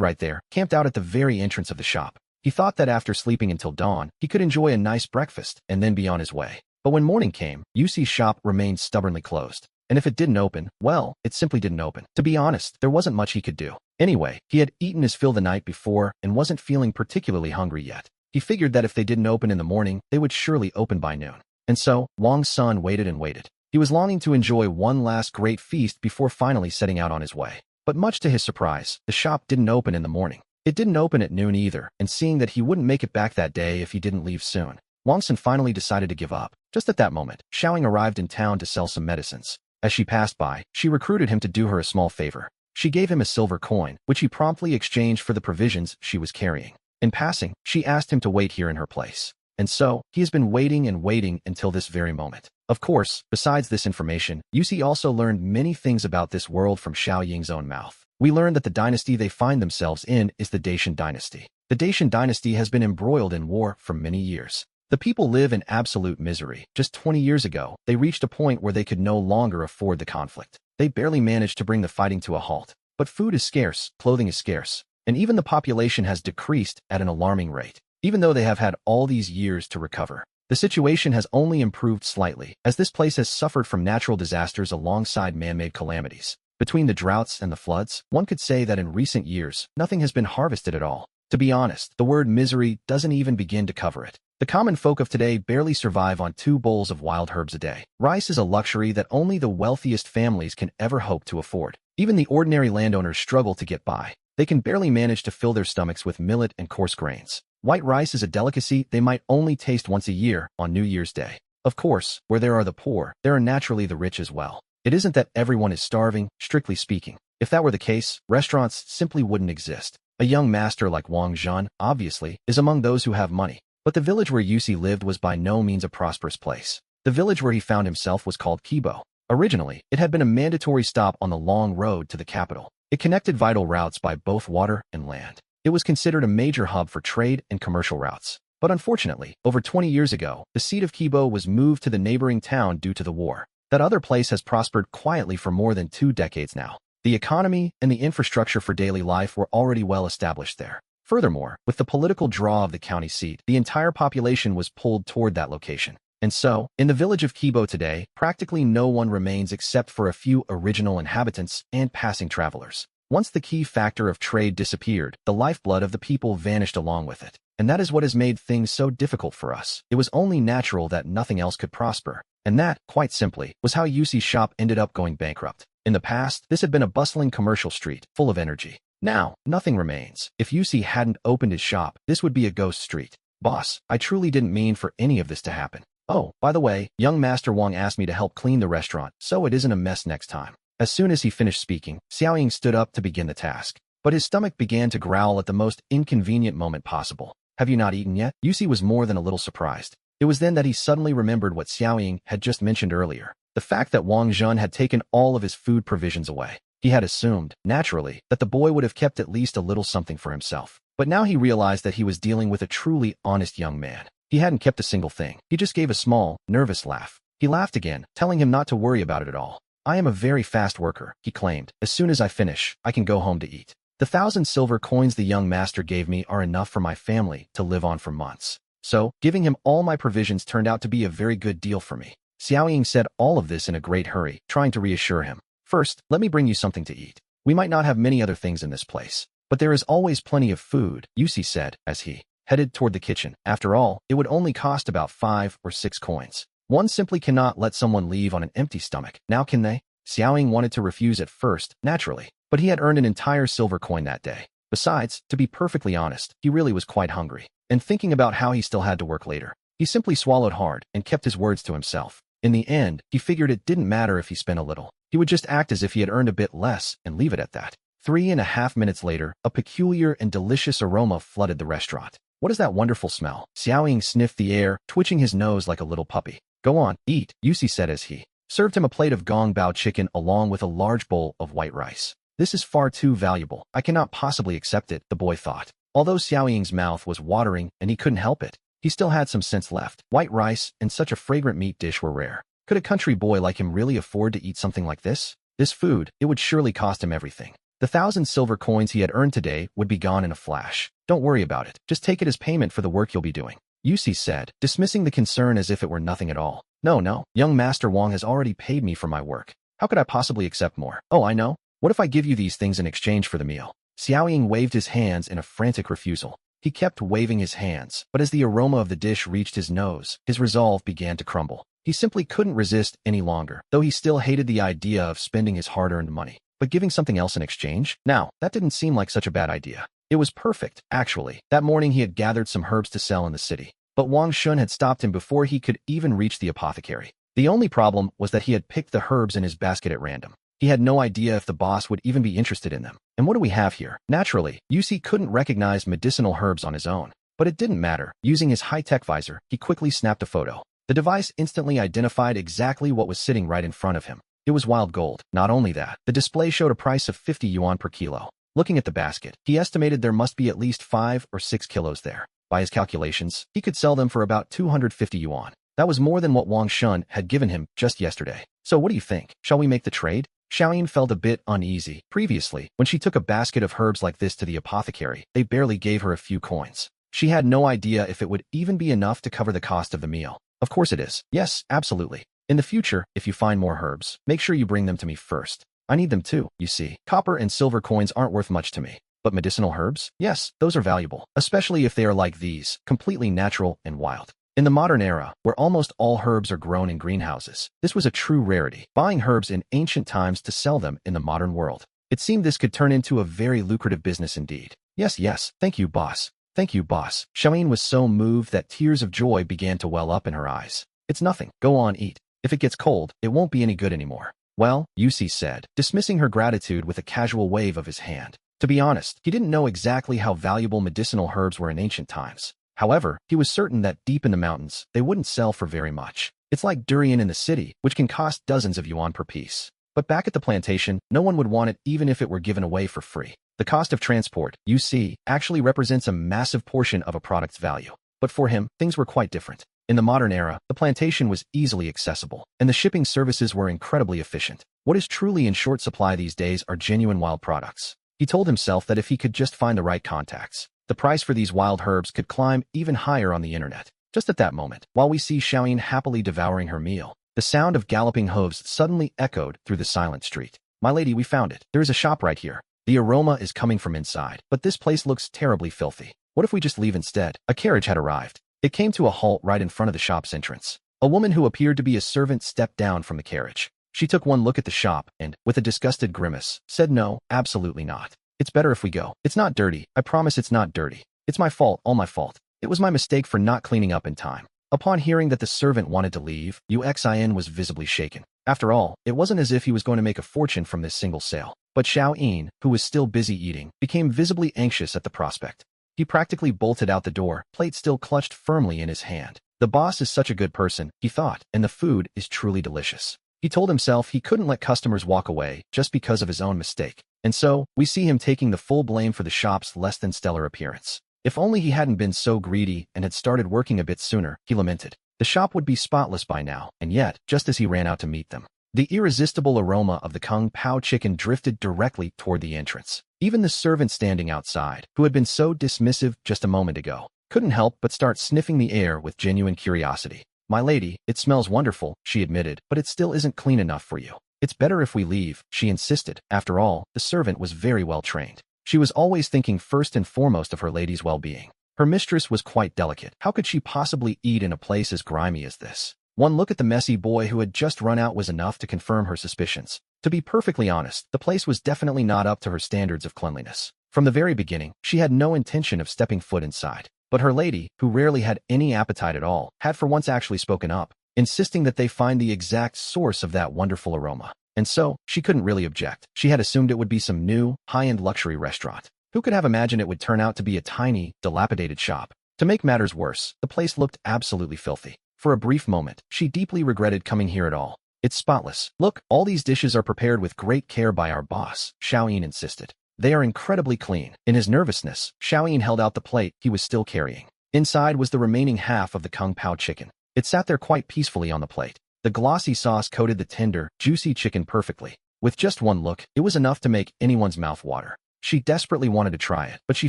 right there, camped out at the very entrance of the shop. He thought that after sleeping until dawn, he could enjoy a nice breakfast and then be on his way. But when morning came, Yusi's shop remained stubbornly closed. And if it didn't open, well, it simply didn't open. To be honest, there wasn't much he could do. Anyway, he had eaten his fill the night before and wasn't feeling particularly hungry yet. He figured that if they didn't open in the morning, they would surely open by noon. And so, Wang's son waited and waited. He was longing to enjoy one last great feast before finally setting out on his way. But much to his surprise, the shop didn't open in the morning. It didn't open at noon either, and seeing that he wouldn't make it back that day if he didn't leave soon, Wang's son finally decided to give up. Just at that moment, Xiaoying arrived in town to sell some medicines. As she passed by, she recruited him to do her a small favor. She gave him a silver coin, which he promptly exchanged for the provisions she was carrying. In passing, she asked him to wait here in her place. And so, he has been waiting and waiting until this very moment. Of course, besides this information, Yusi also learned many things about this world from Xiaoying's own mouth. We learned that the dynasty they find themselves in is the Dacian dynasty. The Dacian dynasty has been embroiled in war for many years. The people live in absolute misery. Just 20 years ago, they reached a point where they could no longer afford the conflict. They barely managed to bring the fighting to a halt. But food is scarce, clothing is scarce, and even the population has decreased at an alarming rate. Even though they have had all these years to recover, the situation has only improved slightly, as this place has suffered from natural disasters alongside man-made calamities. Between the droughts and the floods, one could say that in recent years, nothing has been harvested at all. To be honest, the word misery doesn't even begin to cover it. The common folk of today barely survive on 2 bowls of wild herbs a day. Rice is a luxury that only the wealthiest families can ever hope to afford. Even the ordinary landowners struggle to get by. They can barely manage to fill their stomachs with millet and coarse grains. White rice is a delicacy they might only taste once a year, on New Year's Day. Of course, where there are the poor, there are naturally the rich as well. It isn't that everyone is starving, strictly speaking. If that were the case, restaurants simply wouldn't exist. A young master like Wang Zhan, obviously, is among those who have money. But the village where Yusi lived was by no means a prosperous place. The village where he found himself was called Kibo. Originally, it had been a mandatory stop on the long road to the capital. It connected vital routes by both water and land. It was considered a major hub for trade and commercial routes. But unfortunately, over 20 years ago, the seat of Kibo was moved to the neighboring town due to the war. That other place has prospered quietly for more than 2 decades now. The economy and the infrastructure for daily life were already well established there. Furthermore, with the political draw of the county seat, the entire population was pulled toward that location. And so, in the village of Kibo today, practically no one remains except for a few original inhabitants and passing travelers. Once the key factor of trade disappeared, the lifeblood of the people vanished along with it. And that is what has made things so difficult for us. It was only natural that nothing else could prosper. And that, quite simply, was how Yusi's shop ended up going bankrupt. In the past, this had been a bustling commercial street, full of energy. Now, nothing remains. If Yusi hadn't opened his shop, this would be a ghost street. Boss, I truly didn't mean for any of this to happen. Oh, by the way, young Master Wang asked me to help clean the restaurant, so it isn't a mess next time. As soon as he finished speaking, Xiaoying stood up to begin the task. But his stomach began to growl at the most inconvenient moment possible. Have you not eaten yet? Yusi was more than a little surprised. It was then that he suddenly remembered what Xiaoying had just mentioned earlier. The fact that Wang Zhan had taken all of his food provisions away. He had assumed, naturally, that the boy would have kept at least a little something for himself. But now he realized that he was dealing with a truly honest young man. He hadn't kept a single thing. He just gave a small, nervous laugh. He laughed again, telling him not to worry about it at all. I am a very fast worker, he claimed. As soon as I finish, I can go home to eat. The 1,000 silver coins the young master gave me are enough for my family to live on for months. So, giving him all my provisions turned out to be a very good deal for me. Xiaoying said all of this in a great hurry, trying to reassure him. First, let me bring you something to eat. We might not have many other things in this place, but there is always plenty of food, Yusi said, as he headed toward the kitchen. After all, it would only cost about 5 or 6 coins. One simply cannot let someone leave on an empty stomach, now can they? Xiaoying wanted to refuse at first, naturally, but he had earned an entire silver coin that day. Besides, to be perfectly honest, he really was quite hungry. And thinking about how he still had to work later, he simply swallowed hard and kept his words to himself. In the end, he figured it didn't matter if he spent a little. He would just act as if he had earned a bit less and leave it at that. 3.5 minutes later, a peculiar and delicious aroma flooded the restaurant. What is that wonderful smell? Xiaoying sniffed the air, twitching his nose like a little puppy. Go on, eat, Yusi said as he served him a plate of gong bao chicken along with a large bowl of white rice. This is far too valuable. I cannot possibly accept it, the boy thought. Although Xiaoying's mouth was watering and he couldn't help it, He still had some sense left. White rice and such a fragrant meat dish were rare. Could a country boy like him really afford to eat something like this? This food, it would surely cost him everything. The 1,000 silver coins he had earned today would be gone in a flash. Don't worry about it. Just take it as payment for the work you'll be doing, Yusi said, dismissing the concern as if it were nothing at all. No, young Master Wang has already paid me for my work. How could I possibly accept more? Oh, I know. What if I give you these things in exchange for the meal? Xiaoying waved his hands in a frantic refusal. He kept waving his hands, but as the aroma of the dish reached his nose, his resolve began to crumble. He simply couldn't resist any longer, though he still hated the idea of spending his hard-earned money. But giving something else in exchange? Now, that didn't seem like such a bad idea. It was perfect, actually. That morning he had gathered some herbs to sell in the city, but Wang Shun had stopped him before he could even reach the apothecary. The only problem was that he had picked the herbs in his basket at random. He had no idea if the boss would even be interested in them. And what do we have here? Naturally, Yusi couldn't recognize medicinal herbs on his own. But it didn't matter. Using his high-tech visor, he quickly snapped a photo. The device instantly identified exactly what was sitting right in front of him. It was wild gold. Not only that, the display showed a price of 50 yuan per kilo. Looking at the basket, he estimated there must be at least 5 or 6 kilos there. By his calculations, he could sell them for about 250 yuan. That was more than what Wang Shun had given him just yesterday. So what do you think? Shall we make the trade? Xiaoyin felt a bit uneasy. Previously, when she took a basket of herbs like this to the apothecary, they barely gave her a few coins. She had no idea if it would even be enough to cover the cost of the meal. Of course it is. Yes, absolutely. In the future, if you find more herbs, make sure you bring them to me first. I need them too, you see. Copper and silver coins aren't worth much to me. But medicinal herbs? Yes, those are valuable, especially if they are like these, completely natural and wild. In the modern era, where almost all herbs are grown in greenhouses, this was a true rarity, buying herbs in ancient times to sell them in the modern world. It seemed this could turn into a very lucrative business indeed. Yes, thank you, boss. Thank you, boss. Xiaoyin was so moved that tears of joy began to well up in her eyes. It's nothing. Go on, eat. If it gets cold, it won't be any good anymore. Well, Yusi said, dismissing her gratitude with a casual wave of his hand. To be honest, he didn't know exactly how valuable medicinal herbs were in ancient times. However, he was certain that deep in the mountains, they wouldn't sell for very much. It's like durian in the city, which can cost dozens of yuan per piece. But back at the plantation, no one would want it even if it were given away for free. The cost of transport, you see, actually represents a massive portion of a product's value. But for him, things were quite different. In the modern era, the plantation was easily accessible, and the shipping services were incredibly efficient. What is truly in short supply these days are genuine wild products. He told himself that if he could just find the right contacts, the price for these wild herbs could climb even higher on the internet. Just at that moment, while we see Xiaoyin happily devouring her meal, the sound of galloping hooves suddenly echoed through the silent street. My lady, we found it. There is a shop right here. The aroma is coming from inside, but this place looks terribly filthy. What if we just leave instead? A carriage had arrived. It came to a halt right in front of the shop's entrance. A woman who appeared to be a servant stepped down from the carriage. She took one look at the shop and, with a disgusted grimace, said no, absolutely not. It's better if we go. It's not dirty. I promise it's not dirty. It's my fault, all my fault. It was my mistake for not cleaning up in time. Upon hearing that the servant wanted to leave, Uxin was visibly shaken. After all, it wasn't as if he was going to make a fortune from this single sale. But Xiaoyin, who was still busy eating, became visibly anxious at the prospect. He practically bolted out the door, plate still clutched firmly in his hand. The boss is such a good person, he thought, and the food is truly delicious. He told himself he couldn't let customers walk away just because of his own mistake. And so, we see him taking the full blame for the shop's less than stellar appearance. If only he hadn't been so greedy and had started working a bit sooner, he lamented. The shop would be spotless by now, and yet, just as he ran out to meet them, the irresistible aroma of the Kung Pao chicken drifted directly toward the entrance. Even the servant standing outside, who had been so dismissive just a moment ago, couldn't help but start sniffing the air with genuine curiosity. My lady, it smells wonderful, she admitted, but it still isn't clean enough for you. It's better if we leave, she insisted. After all, the servant was very well trained. She was always thinking first and foremost of her lady's well-being. Her mistress was quite delicate. How could she possibly eat in a place as grimy as this? One look at the messy boy who had just run out was enough to confirm her suspicions. To be perfectly honest, the place was definitely not up to her standards of cleanliness. From the very beginning, she had no intention of stepping foot inside. But her lady, who rarely had any appetite at all, had for once actually spoken up, insisting that they find the exact source of that wonderful aroma. And so, she couldn't really object. She had assumed it would be some new, high-end luxury restaurant. Who could have imagined it would turn out to be a tiny, dilapidated shop? To make matters worse, the place looked absolutely filthy. For a brief moment, she deeply regretted coming here at all. It's spotless. Look, all these dishes are prepared with great care by our boss, Xiaoyin insisted. They are incredibly clean. In his nervousness, Xiaoyin held out the plate he was still carrying. Inside was the remaining half of the kung pao chicken. It sat there quite peacefully on the plate. The glossy sauce coated the tender, juicy chicken perfectly. With just one look, it was enough to make anyone's mouth water. She desperately wanted to try it, but she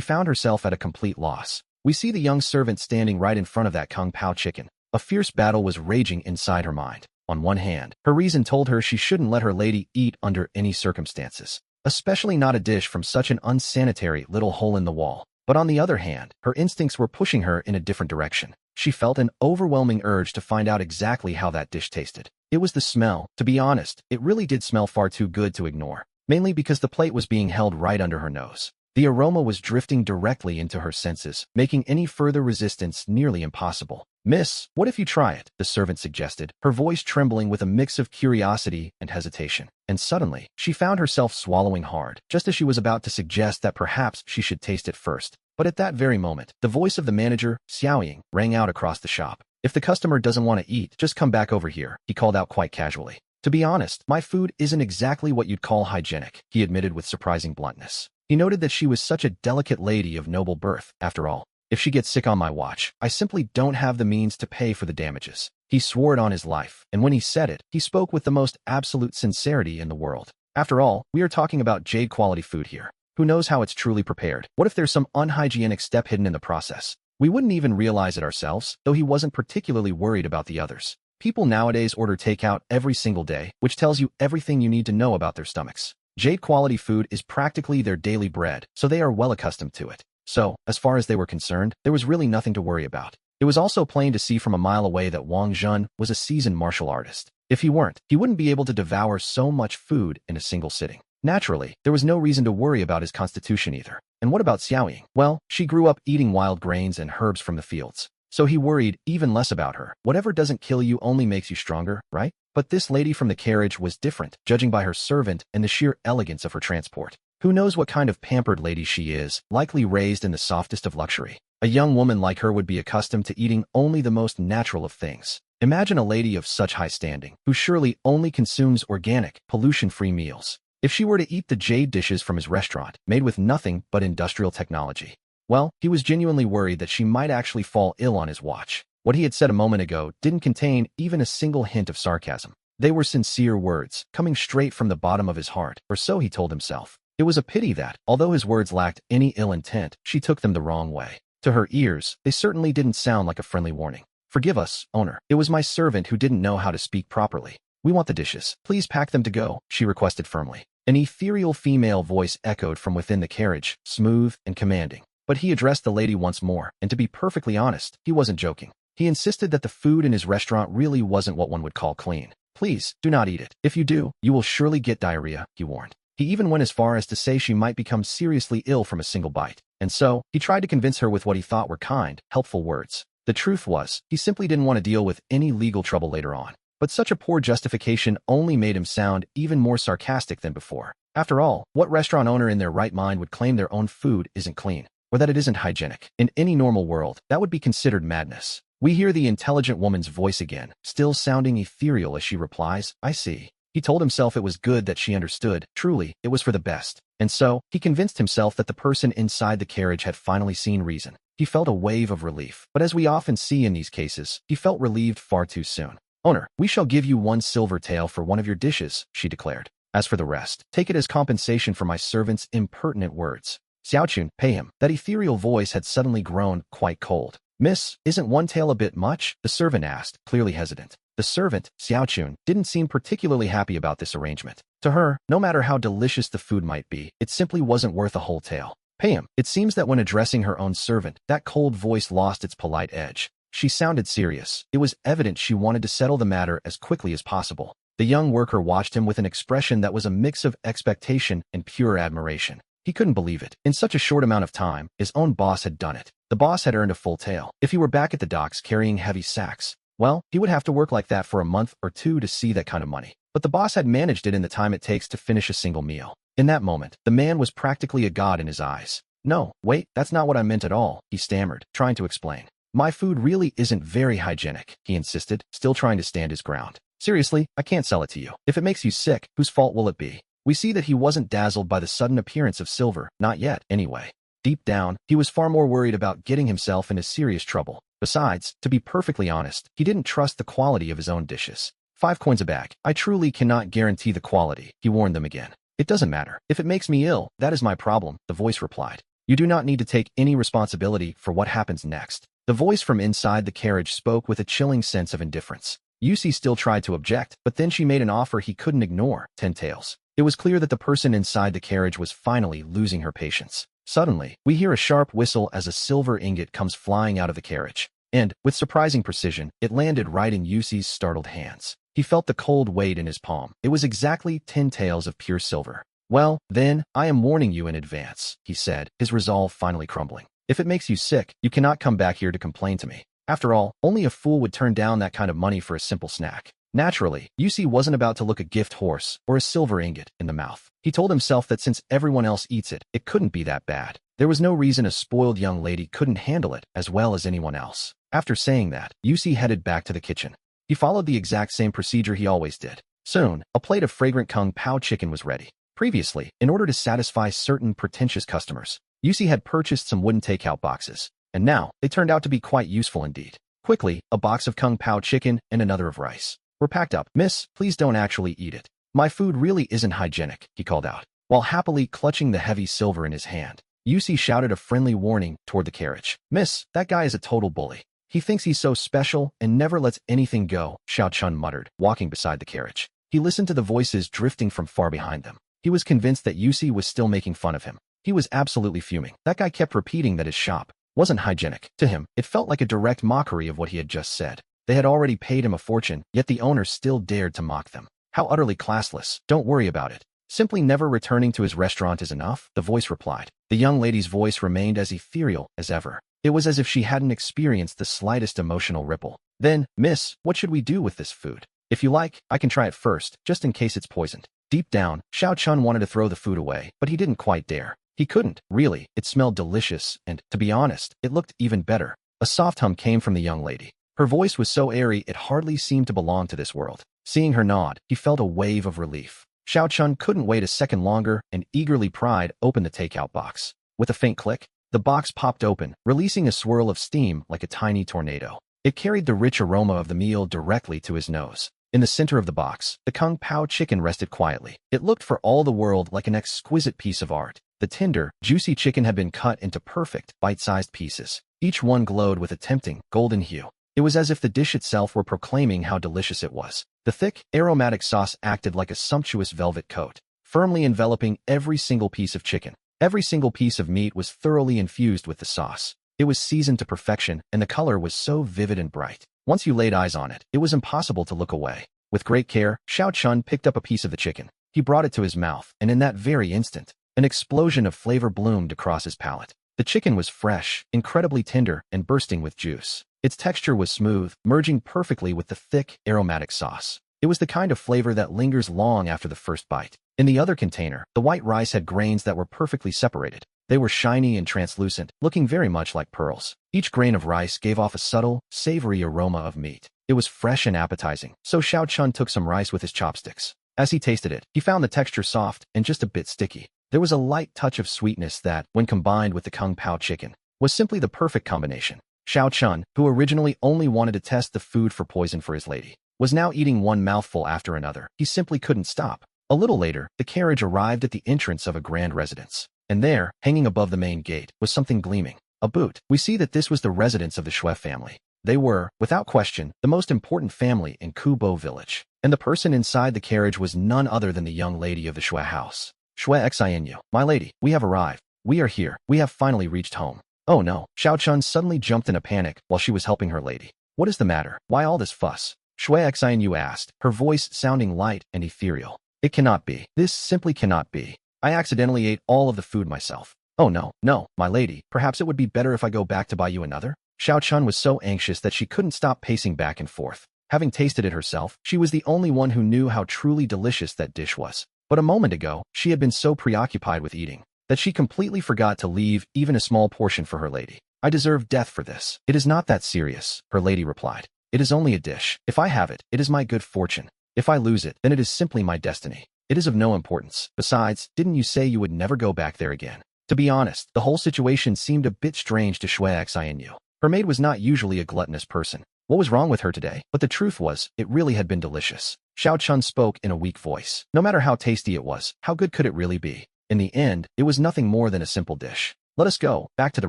found herself at a complete loss. We see the young servant standing right in front of that kung pao chicken. A fierce battle was raging inside her mind. On one hand, her reason told her she shouldn't let her lady eat under any circumstances, especially not a dish from such an unsanitary little hole in the wall. But on the other hand, her instincts were pushing her in a different direction. She felt an overwhelming urge to find out exactly how that dish tasted. It was the smell. To be honest, it really did smell far too good to ignore, mainly because the plate was being held right under her nose. The aroma was drifting directly into her senses, making any further resistance nearly impossible. "Miss, what if you try it?" the servant suggested, her voice trembling with a mix of curiosity and hesitation. And suddenly, she found herself swallowing hard, just as she was about to suggest that perhaps she should taste it first. But at that very moment, the voice of the manager, Xiaoying, rang out across the shop. "If the customer doesn't want to eat, just come back over here," he called out quite casually. "To be honest, my food isn't exactly what you'd call hygienic," he admitted with surprising bluntness. He noted that she was such a delicate lady of noble birth, after all. "If she gets sick on my watch, I simply don't have the means to pay for the damages." He swore it on his life, and when he said it, he spoke with the most absolute sincerity in the world. After all, we are talking about jade-quality food here. Who knows how it's truly prepared? What if there's some unhygienic step hidden in the process? We wouldn't even realize it ourselves, though he wasn't particularly worried about the others. People nowadays order takeout every single day, which tells you everything you need to know about their stomachs. Jade-quality food is practically their daily bread, so they are well accustomed to it. So, as far as they were concerned, there was really nothing to worry about. It was also plain to see from a mile away that Wang Zhen was a seasoned martial artist. If he weren't, he wouldn't be able to devour so much food in a single sitting. Naturally, there was no reason to worry about his constitution either. And what about Xiaoying? Well, she grew up eating wild grains and herbs from the fields. So he worried even less about her. Whatever doesn't kill you only makes you stronger, right? But this lady from the carriage was different, judging by her servant and the sheer elegance of her transport. Who knows what kind of pampered lady she is, likely raised in the softest of luxury. A young woman like her would be accustomed to eating only the most natural of things. Imagine a lady of such high standing, who surely only consumes organic, pollution-free meals. If she were to eat the jade dishes from his restaurant, made with nothing but industrial technology. Well, he was genuinely worried that she might actually fall ill on his watch. What he had said a moment ago didn't contain even a single hint of sarcasm. They were sincere words, coming straight from the bottom of his heart, or so he told himself. It was a pity that, although his words lacked any ill intent, she took them the wrong way. To her ears, they certainly didn't sound like a friendly warning. "Forgive us, owner. It was my servant who didn't know how to speak properly. We want the dishes. Please pack them to go," she requested firmly. An ethereal female voice echoed from within the carriage, smooth and commanding. But he addressed the lady once more, and to be perfectly honest, he wasn't joking. He insisted that the food in his restaurant really wasn't what one would call clean. "Please, do not eat it. If you do, you will surely get diarrhea," he warned. He even went as far as to say she might become seriously ill from a single bite. And so, he tried to convince her with what he thought were kind, helpful words. The truth was, he simply didn't want to deal with any legal trouble later on. But such a poor justification only made him sound even more sarcastic than before. After all, what restaurant owner in their right mind would claim their own food isn't clean, or that it isn't hygienic? In any normal world, that would be considered madness. We hear the intelligent woman's voice again, still sounding ethereal as she replies, "I see." He told himself it was good that she understood. Truly, it was for the best. And so, he convinced himself that the person inside the carriage had finally seen reason. He felt a wave of relief, but as we often see in these cases, he felt relieved far too soon. "Owner, we shall give you 1 silver tael for one of your dishes," she declared. "As for the rest, take it as compensation for my servant's impertinent words." "Xiaochun, pay him." That ethereal voice had suddenly grown quite cold. "Miss, isn't 1 tael a bit much?" the servant asked, clearly hesitant. The servant, Xiaochun, didn't seem particularly happy about this arrangement. To her, no matter how delicious the food might be, it simply wasn't worth a whole tael. "Pay him." It seems that when addressing her own servant, that cold voice lost its polite edge. She sounded serious. It was evident she wanted to settle the matter as quickly as possible. The young worker watched him with an expression that was a mix of expectation and pure admiration. He couldn't believe it. In such a short amount of time, his own boss had done it. The boss had earned a full tael. If he were back at the docks carrying heavy sacks, well, he would have to work like that for a month or two to see that kind of money. But the boss had managed it in the time it takes to finish a single meal. In that moment, the man was practically a god in his eyes. "No, wait, that's not what I meant at all," he stammered, trying to explain. "My food really isn't very hygienic," he insisted, still trying to stand his ground. "Seriously, I can't sell it to you. If it makes you sick, whose fault will it be?" We see that he wasn't dazzled by the sudden appearance of silver, not yet, anyway. Deep down, he was far more worried about getting himself into serious trouble. Besides, to be perfectly honest, he didn't trust the quality of his own dishes. 5 coins a bag. I truly cannot guarantee the quality, he warned them again. It doesn't matter. If it makes me ill, that is my problem, the voice replied. You do not need to take any responsibility for what happens next. The voice from inside the carriage spoke with a chilling sense of indifference. Yusi still tried to object, but then she made an offer he couldn't ignore. 10 taels. It was clear that the person inside the carriage was finally losing her patience. Suddenly, we hear a sharp whistle as a silver ingot comes flying out of the carriage. And, with surprising precision, it landed right in Yusi's startled hands. He felt the cold weight in his palm. It was exactly 10 taels of pure silver. Well, then, I am warning you in advance, he said, his resolve finally crumbling. If it makes you sick, you cannot come back here to complain to me. After all, only a fool would turn down that kind of money for a simple snack. Naturally, Yusi wasn't about to look a gift horse or a silver ingot in the mouth. He told himself that since everyone else eats it, it couldn't be that bad. There was no reason a spoiled young lady couldn't handle it as well as anyone else. After saying that, Yusi headed back to the kitchen. He followed the exact same procedure he always did. Soon, a plate of fragrant kung pao chicken was ready. Previously, in order to satisfy certain pretentious customers, Yusi had purchased some wooden takeout boxes, and now they turned out to be quite useful indeed. Quickly, a box of kung pao chicken and another of rice were packed up. Miss, please don't actually eat it. My food really isn't hygienic, he called out, while happily clutching the heavy silver in his hand. Yusi shouted a friendly warning toward the carriage. Miss, that guy is a total bully. He thinks he's so special and never lets anything go, Xiao Chun muttered, walking beside the carriage. He listened to the voices drifting from far behind them. He was convinced that Yusi was still making fun of him. He was absolutely fuming. That guy kept repeating that his shop wasn't hygienic. To him, it felt like a direct mockery of what he had just said. They had already paid him a fortune, yet the owner still dared to mock them. How utterly classless. Don't worry about it. Simply never returning to his restaurant is enough, the voice replied. The young lady's voice remained as ethereal as ever. It was as if she hadn't experienced the slightest emotional ripple. Then, miss, what should we do with this food? If you like, I can try it first, just in case it's poisoned. Deep down, Xiao Chun wanted to throw the food away, but he didn't quite dare. He couldn't, really. It smelled delicious, and, to be honest, it looked even better. A soft hum came from the young lady. Her voice was so airy it hardly seemed to belong to this world. Seeing her nod, he felt a wave of relief. Xiao Chun couldn't wait a second longer and eagerly pried open the takeout box. With a faint click, the box popped open, releasing a swirl of steam like a tiny tornado. It carried the rich aroma of the meal directly to his nose. In the center of the box, the kung pao chicken rested quietly. It looked for all the world like an exquisite piece of art. The tender, juicy chicken had been cut into perfect, bite-sized pieces. Each one glowed with a tempting, golden hue. It was as if the dish itself were proclaiming how delicious it was. The thick, aromatic sauce acted like a sumptuous velvet coat, firmly enveloping every single piece of chicken. Every single piece of meat was thoroughly infused with the sauce. It was seasoned to perfection, and the color was so vivid and bright. Once you laid eyes on it, it was impossible to look away. With great care, Xiao Chun picked up a piece of the chicken. He brought it to his mouth, and in that very instant, an explosion of flavor bloomed across his palate. The chicken was fresh, incredibly tender, and bursting with juice. Its texture was smooth, merging perfectly with the thick, aromatic sauce. It was the kind of flavor that lingers long after the first bite. In the other container, the white rice had grains that were perfectly separated. They were shiny and translucent, looking very much like pearls. Each grain of rice gave off a subtle, savory aroma of meat. It was fresh and appetizing, so Xiao Chun took some rice with his chopsticks. As he tasted it, he found the texture soft and just a bit sticky. There was a light touch of sweetness that, when combined with the kung pao chicken, was simply the perfect combination. Xiao Chun, who originally only wanted to test the food for poison for his lady, was now eating one mouthful after another. He simply couldn't stop. A little later, the carriage arrived at the entrance of a grand residence. And there, hanging above the main gate, was something gleaming. A boot. We see that this was the residence of the Shui family. They were, without question, the most important family in Kubo village. And the person inside the carriage was none other than the young lady of the Shui house. Shui Xinu, my lady, we have arrived. We are here. We have finally reached home. Oh no, Xiao Chun suddenly jumped in a panic while she was helping her lady. What is the matter? Why all this fuss? Shui Xinu asked, her voice sounding light and ethereal. It cannot be. This simply cannot be. I accidentally ate all of the food myself. Oh no, my lady, perhaps it would be better if I go back to buy you another? Xiao Chun was so anxious that she couldn't stop pacing back and forth. Having tasted it herself, she was the only one who knew how truly delicious that dish was. But a moment ago, she had been so preoccupied with eating that she completely forgot to leave even a small portion for her lady. I deserve death for this. It is not that serious, her lady replied. It is only a dish. If I have it, it is my good fortune. If I lose it, then it is simply my destiny. It is of no importance. Besides, didn't you say you would never go back there again? To be honest, the whole situation seemed a bit strange to Shui Xianyu. Her maid was not usually a gluttonous person. What was wrong with her today? But the truth was, it really had been delicious. Xiao Chun spoke in a weak voice. No matter how tasty it was, how good could it really be? In the end, it was nothing more than a simple dish. Let us go, back to the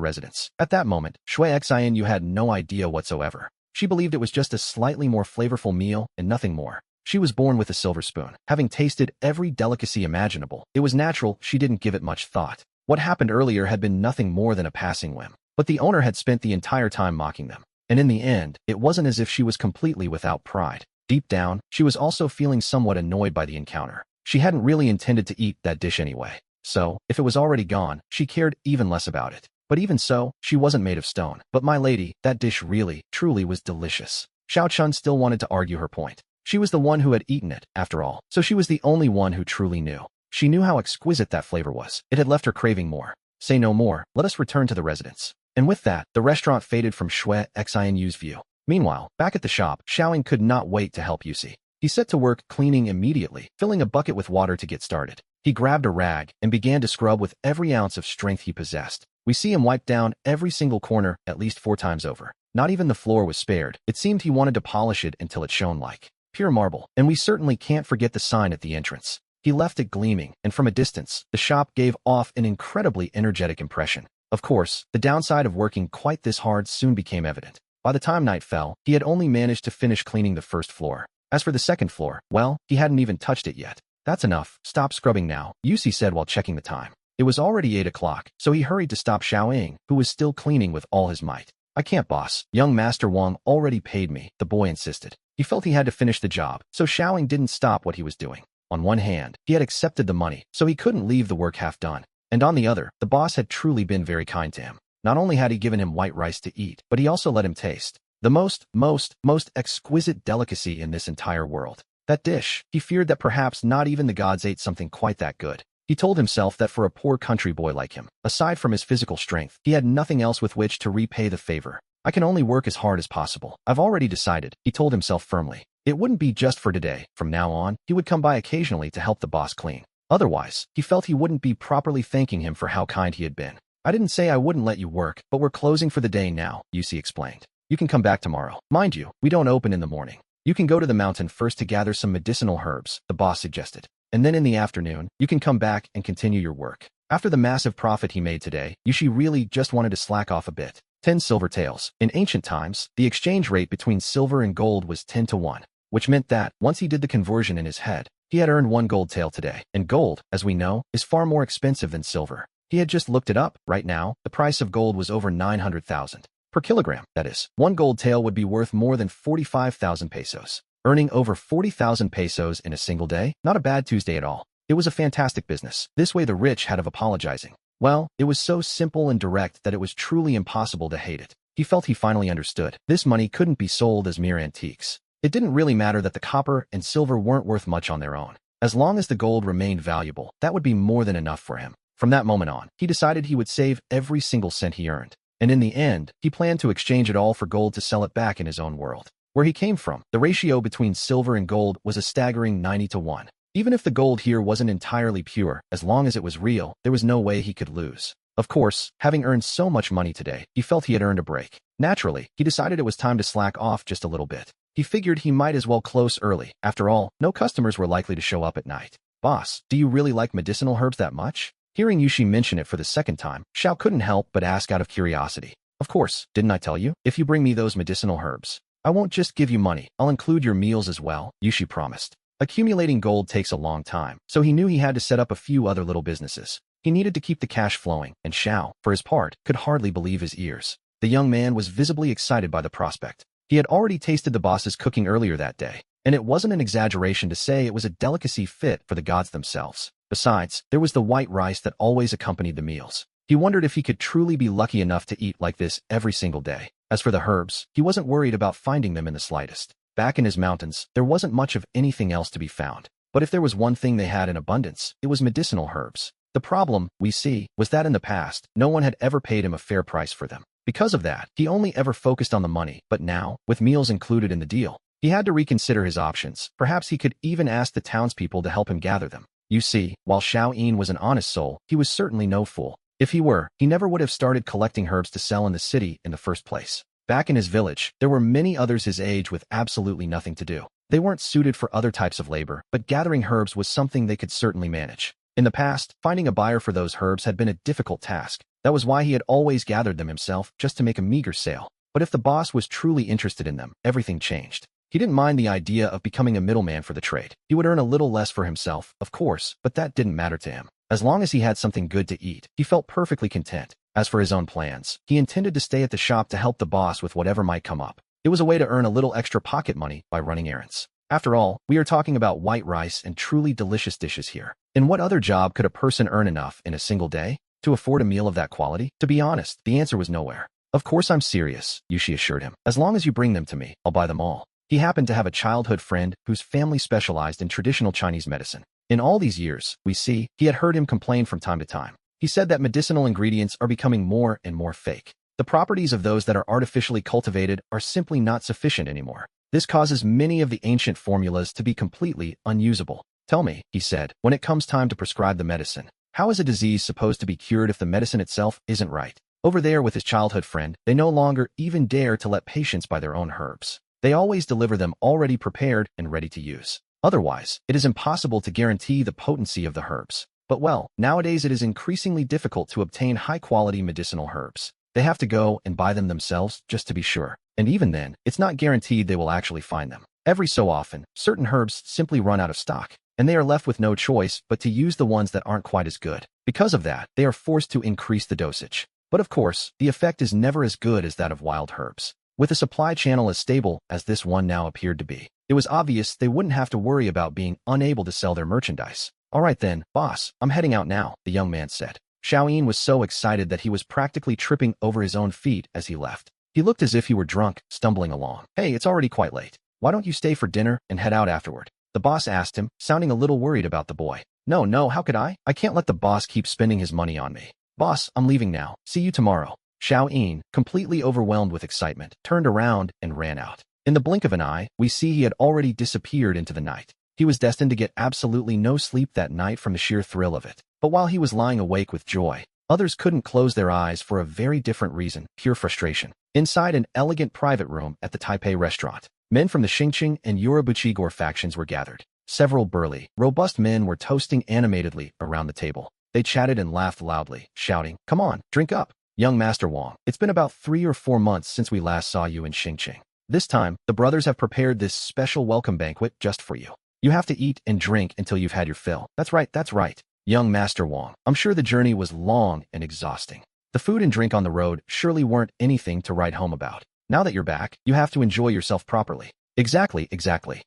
residence. At that moment, Shui Xianyu had no idea whatsoever. She believed it was just a slightly more flavorful meal and nothing more. She was born with a silver spoon. Having tasted every delicacy imaginable, it was natural she didn't give it much thought. What happened earlier had been nothing more than a passing whim. But the owner had spent the entire time mocking them. And in the end, it wasn't as if she was completely without pride. Deep down, she was also feeling somewhat annoyed by the encounter. She hadn't really intended to eat that dish anyway. So, if it was already gone, she cared even less about it. But even so, she wasn't made of stone. But my lady, that dish really, truly was delicious. Xiao Chun still wanted to argue her point. She was the one who had eaten it, after all, so she was the only one who truly knew. She knew how exquisite that flavor was. It had left her craving more. Say no more, let us return to the residence. And with that, the restaurant faded from Shui Xianyu's view. Meanwhile, back at the shop, Xiaoying could not wait to help Yusi. He set to work cleaning immediately, filling a bucket with water to get started. He grabbed a rag and began to scrub with every ounce of strength he possessed. We see him wipe down every single corner at least 4 times over. Not even the floor was spared. It seemed he wanted to polish it until it shone like pure marble. And we certainly can't forget the sign at the entrance. He left it gleaming, and from a distance, the shop gave off an incredibly energetic impression. Of course, the downside of working quite this hard soon became evident. By the time night fell, he had only managed to finish cleaning the first floor. As for the second floor, well, he hadn't even touched it yet. That's enough, stop scrubbing now, Yusi said while checking the time. It was already 8 o'clock, so he hurried to stop Xiaoying, who was still cleaning with all his might. I can't, boss. Young Master Wang already paid me, the boy insisted. He felt he had to finish the job, so Xiaoying didn't stop what he was doing. On one hand, he had accepted the money, so he couldn't leave the work half done. And on the other, the boss had truly been very kind to him. Not only had he given him white rice to eat, but he also let him taste the most exquisite delicacy in this entire world. That dish, he feared that perhaps not even the gods ate something quite that good. He told himself that for a poor country boy like him, aside from his physical strength, he had nothing else with which to repay the favor. I can only work as hard as possible. I've already decided, he told himself firmly. It wouldn't be just for today. From now on, he would come by occasionally to help the boss clean. Otherwise, he felt he wouldn't be properly thanking him for how kind he had been. I didn't say I wouldn't let you work, but we're closing for the day now, Yusi explained. You can come back tomorrow. Mind you, we don't open in the morning. You can go to the mountain first to gather some medicinal herbs, the boss suggested. And then in the afternoon, you can come back and continue your work. After the massive profit he made today, Yushi really just wanted to slack off a bit. 10 silver taels. In ancient times, the exchange rate between silver and gold was 10 to 1, which meant that, once he did the conversion in his head, he had earned 1 gold tael today. And gold, as we know, is far more expensive than silver. He had just looked it up. Right now, the price of gold was over 900,000. Per kilogram, that is. 1 gold tael would be worth more than 45,000 pesos. Earning over 40,000 pesos in a single day? Not a bad Tuesday at all. It was a fantastic business. This way the rich had of apologizing. Well, it was so simple and direct that it was truly impossible to hate it. He felt he finally understood. This money couldn't be sold as mere antiques. It didn't really matter that the copper and silver weren't worth much on their own. As long as the gold remained valuable, that would be more than enough for him. From that moment on, he decided he would save every single cent he earned. And in the end, he planned to exchange it all for gold to sell it back in his own world. Where he came from, the ratio between silver and gold was a staggering 90 to 1. Even if the gold here wasn't entirely pure, as long as it was real, there was no way he could lose. Of course, having earned so much money today, he felt he had earned a break. Naturally, he decided it was time to slack off just a little bit. He figured he might as well close early. After all, no customers were likely to show up at night. Boss, do you really like medicinal herbs that much? Hearing Yushi mention it for the second time, Xiao couldn't help but ask out of curiosity. Of course, didn't I tell you? If you bring me those medicinal herbs, I won't just give you money, I'll include your meals as well, Yushi promised. Accumulating gold takes a long time, so he knew he had to set up a few other little businesses. He needed to keep the cash flowing, and Xiao, for his part, could hardly believe his ears. The young man was visibly excited by the prospect. He had already tasted the boss's cooking earlier that day, and it wasn't an exaggeration to say it was a delicacy fit for the gods themselves. Besides, there was the white rice that always accompanied the meals. He wondered if he could truly be lucky enough to eat like this every single day. As for the herbs, he wasn't worried about finding them in the slightest. Back in his mountains, there wasn't much of anything else to be found. But if there was one thing they had in abundance, it was medicinal herbs. The problem, we see, was that in the past, no one had ever paid him a fair price for them. Because of that, he only ever focused on the money, but now, with meals included in the deal, he had to reconsider his options. Perhaps he could even ask the townspeople to help him gather them. You see, while Xiao Yin was an honest soul, he was certainly no fool. If he were, he never would have started collecting herbs to sell in the city in the first place. Back in his village, there were many others his age with absolutely nothing to do. They weren't suited for other types of labor, but gathering herbs was something they could certainly manage. In the past, finding a buyer for those herbs had been a difficult task. That was why he had always gathered them himself, just to make a meager sale. But if the boss was truly interested in them, everything changed. He didn't mind the idea of becoming a middleman for the trade. He would earn a little less for himself, of course, but that didn't matter to him. As long as he had something good to eat, he felt perfectly content. As for his own plans, he intended to stay at the shop to help the boss with whatever might come up. It was a way to earn a little extra pocket money by running errands. After all, we are talking about white rice and truly delicious dishes here. In what other job could a person earn enough in a single day to afford a meal of that quality? To be honest, the answer was nowhere. Of course I'm serious, Yushi assured him. As long as you bring them to me, I'll buy them all. He happened to have a childhood friend whose family specialized in traditional Chinese medicine. In all these years, we see, he had heard him complain from time to time. He said that medicinal ingredients are becoming more and more fake. The properties of those that are artificially cultivated are simply not sufficient anymore. This causes many of the ancient formulas to be completely unusable. Tell me, he said, when it comes time to prescribe the medicine, how is a disease supposed to be cured if the medicine itself isn't right? Over there with his childhood friend, they no longer even dare to let patients buy their own herbs. They always deliver them already prepared and ready to use. Otherwise, it is impossible to guarantee the potency of the herbs. But well, nowadays it is increasingly difficult to obtain high-quality medicinal herbs. They have to go and buy them themselves just to be sure. And even then, it's not guaranteed they will actually find them. Every so often, certain herbs simply run out of stock, and they are left with no choice but to use the ones that aren't quite as good. Because of that, they are forced to increase the dosage. But of course, the effect is never as good as that of wild herbs. With a supply channel as stable as this one now appeared to be, it was obvious they wouldn't have to worry about being unable to sell their merchandise. All right then, boss, I'm heading out now, the young man said. Xiaoyin was so excited that he was practically tripping over his own feet as he left. He looked as if he were drunk, stumbling along. Hey, it's already quite late. Why don't you stay for dinner and head out afterward? The boss asked him, sounding a little worried about the boy. No, how could I? I can't let the boss keep spending his money on me. Boss, I'm leaving now. See you tomorrow. Xiaoyin, completely overwhelmed with excitement, turned around and ran out. In the blink of an eye, we see he had already disappeared into the night. He was destined to get absolutely no sleep that night from the sheer thrill of it. But while he was lying awake with joy, others couldn't close their eyes for a very different reason, pure frustration. Inside an elegant private room at the Taipei restaurant, men from the Xingqing and Urobuchi-Gor factions were gathered. Several burly, robust men were toasting animatedly around the table. They chatted and laughed loudly, shouting, "Come on, drink up. Young Master Wang, it's been about 3 or 4 months since we last saw you in Xingqing. This time, the brothers have prepared this special welcome banquet just for you. You have to eat and drink until you've had your fill." That's right. Young Master Wang, I'm sure the journey was long and exhausting. The food and drink on the road surely weren't anything to write home about. Now that you're back, you have to enjoy yourself properly. Exactly.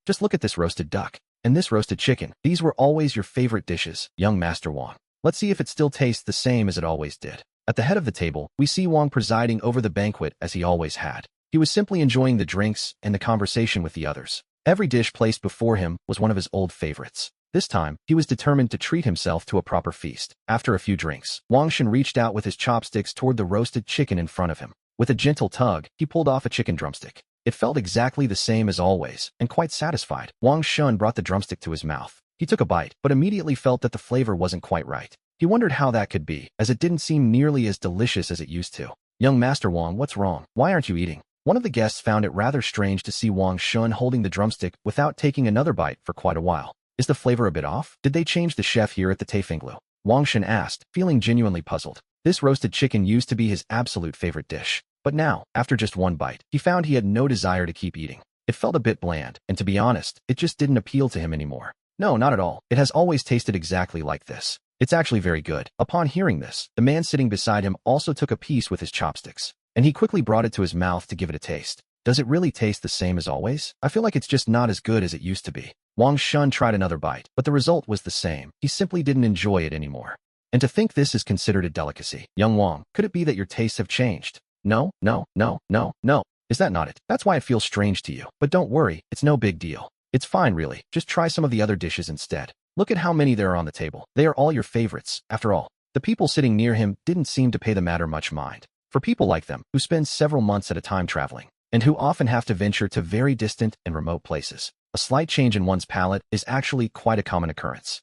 Just look at this roasted duck. And this roasted chicken. These were always your favorite dishes, young Master Wang. Let's see if it still tastes the same as it always did. At the head of the table, we see Wang presiding over the banquet as he always had. He was simply enjoying the drinks and the conversation with the others. Every dish placed before him was one of his old favorites. This time, he was determined to treat himself to a proper feast. After a few drinks, Wang Shen reached out with his chopsticks toward the roasted chicken in front of him. With a gentle tug, he pulled off a chicken drumstick. It felt exactly the same as always, and quite satisfied. Wang Shen brought the drumstick to his mouth. He took a bite, but immediately felt that the flavor wasn't quite right. He wondered how that could be, as it didn't seem nearly as delicious as it used to. Young Master Wang, what's wrong? Why aren't you eating? One of the guests found it rather strange to see Wang Shen holding the drumstick without taking another bite for quite a while. Is the flavor a bit off? Did they change the chef here at the Taifenglu? Wang Shen asked, feeling genuinely puzzled. This roasted chicken used to be his absolute favorite dish. But now, after just one bite, he found he had no desire to keep eating. It felt a bit bland, and to be honest, it just didn't appeal to him anymore. No, not at all. It has always tasted exactly like this. It's actually very good. Upon hearing this, the man sitting beside him also took a piece with his chopsticks, and he quickly brought it to his mouth to give it a taste. Does it really taste the same as always? I feel like it's just not as good as it used to be. Wang Shen tried another bite, but the result was the same. He simply didn't enjoy it anymore. And to think this is considered a delicacy. Young Wang, could it be that your tastes have changed? No. Is that not it? That's why it feels strange to you. But don't worry, it's no big deal. It's fine really. Just try some of the other dishes instead. Look at how many there are on the table. They are all your favorites, after all. The people sitting near him didn't seem to pay the matter much mind. For people like them, who spend several months at a time traveling, and who often have to venture to very distant and remote places, a slight change in one's palate is actually quite a common occurrence.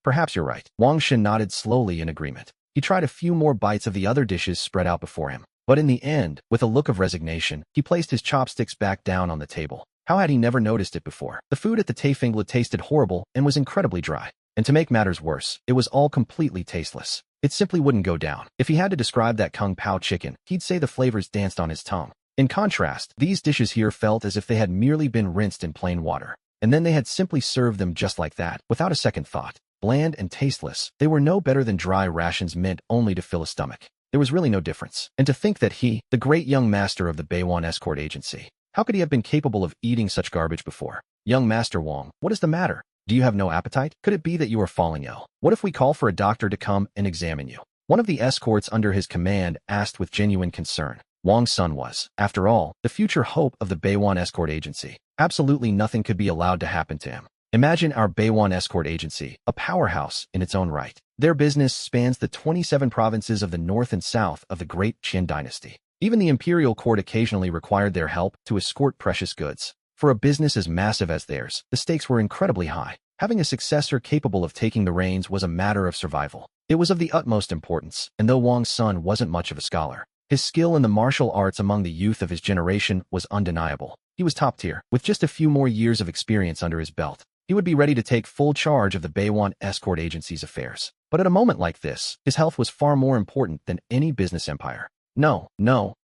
Perhaps you're right. Wang Shen nodded slowly in agreement. He tried a few more bites of the other dishes spread out before him. But in the end, with a look of resignation, he placed his chopsticks back down on the table. How had he never noticed it before? The food at the Taefingla tasted horrible and was incredibly dry. And to make matters worse, it was all completely tasteless. It simply wouldn't go down. If he had to describe that Kung Pao chicken, he'd say the flavors danced on his tongue. In contrast, these dishes here felt as if they had merely been rinsed in plain water. And then they had simply served them just like that, without a second thought. Bland and tasteless, they were no better than dry rations meant only to fill a stomach. There was really no difference. And to think that he, the great young master of the Baewon escort agency, how could he have been capable of eating such garbage before? Young Master Wong, what is the matter? Do you have no appetite? Could it be that you are falling ill? What if we call for a doctor to come and examine you? One of the escorts under his command asked with genuine concern. Wong's son was, after all, the future hope of the Baewon escort agency. Absolutely nothing could be allowed to happen to him. Imagine our Baewon escort agency, a powerhouse in its own right. Their business spans the 27 provinces of the north and south of the Great Qin dynasty. Even the imperial court occasionally required their help to escort precious goods. For a business as massive as theirs, the stakes were incredibly high. Having a successor capable of taking the reins was a matter of survival. It was of the utmost importance, and though Wong's son wasn't much of a scholar, his skill in the martial arts among the youth of his generation was undeniable. He was top tier. With just a few more years of experience under his belt, he would be ready to take full charge of the Baewon escort agency's affairs. But at a moment like this, his health was far more important than any business empire. No,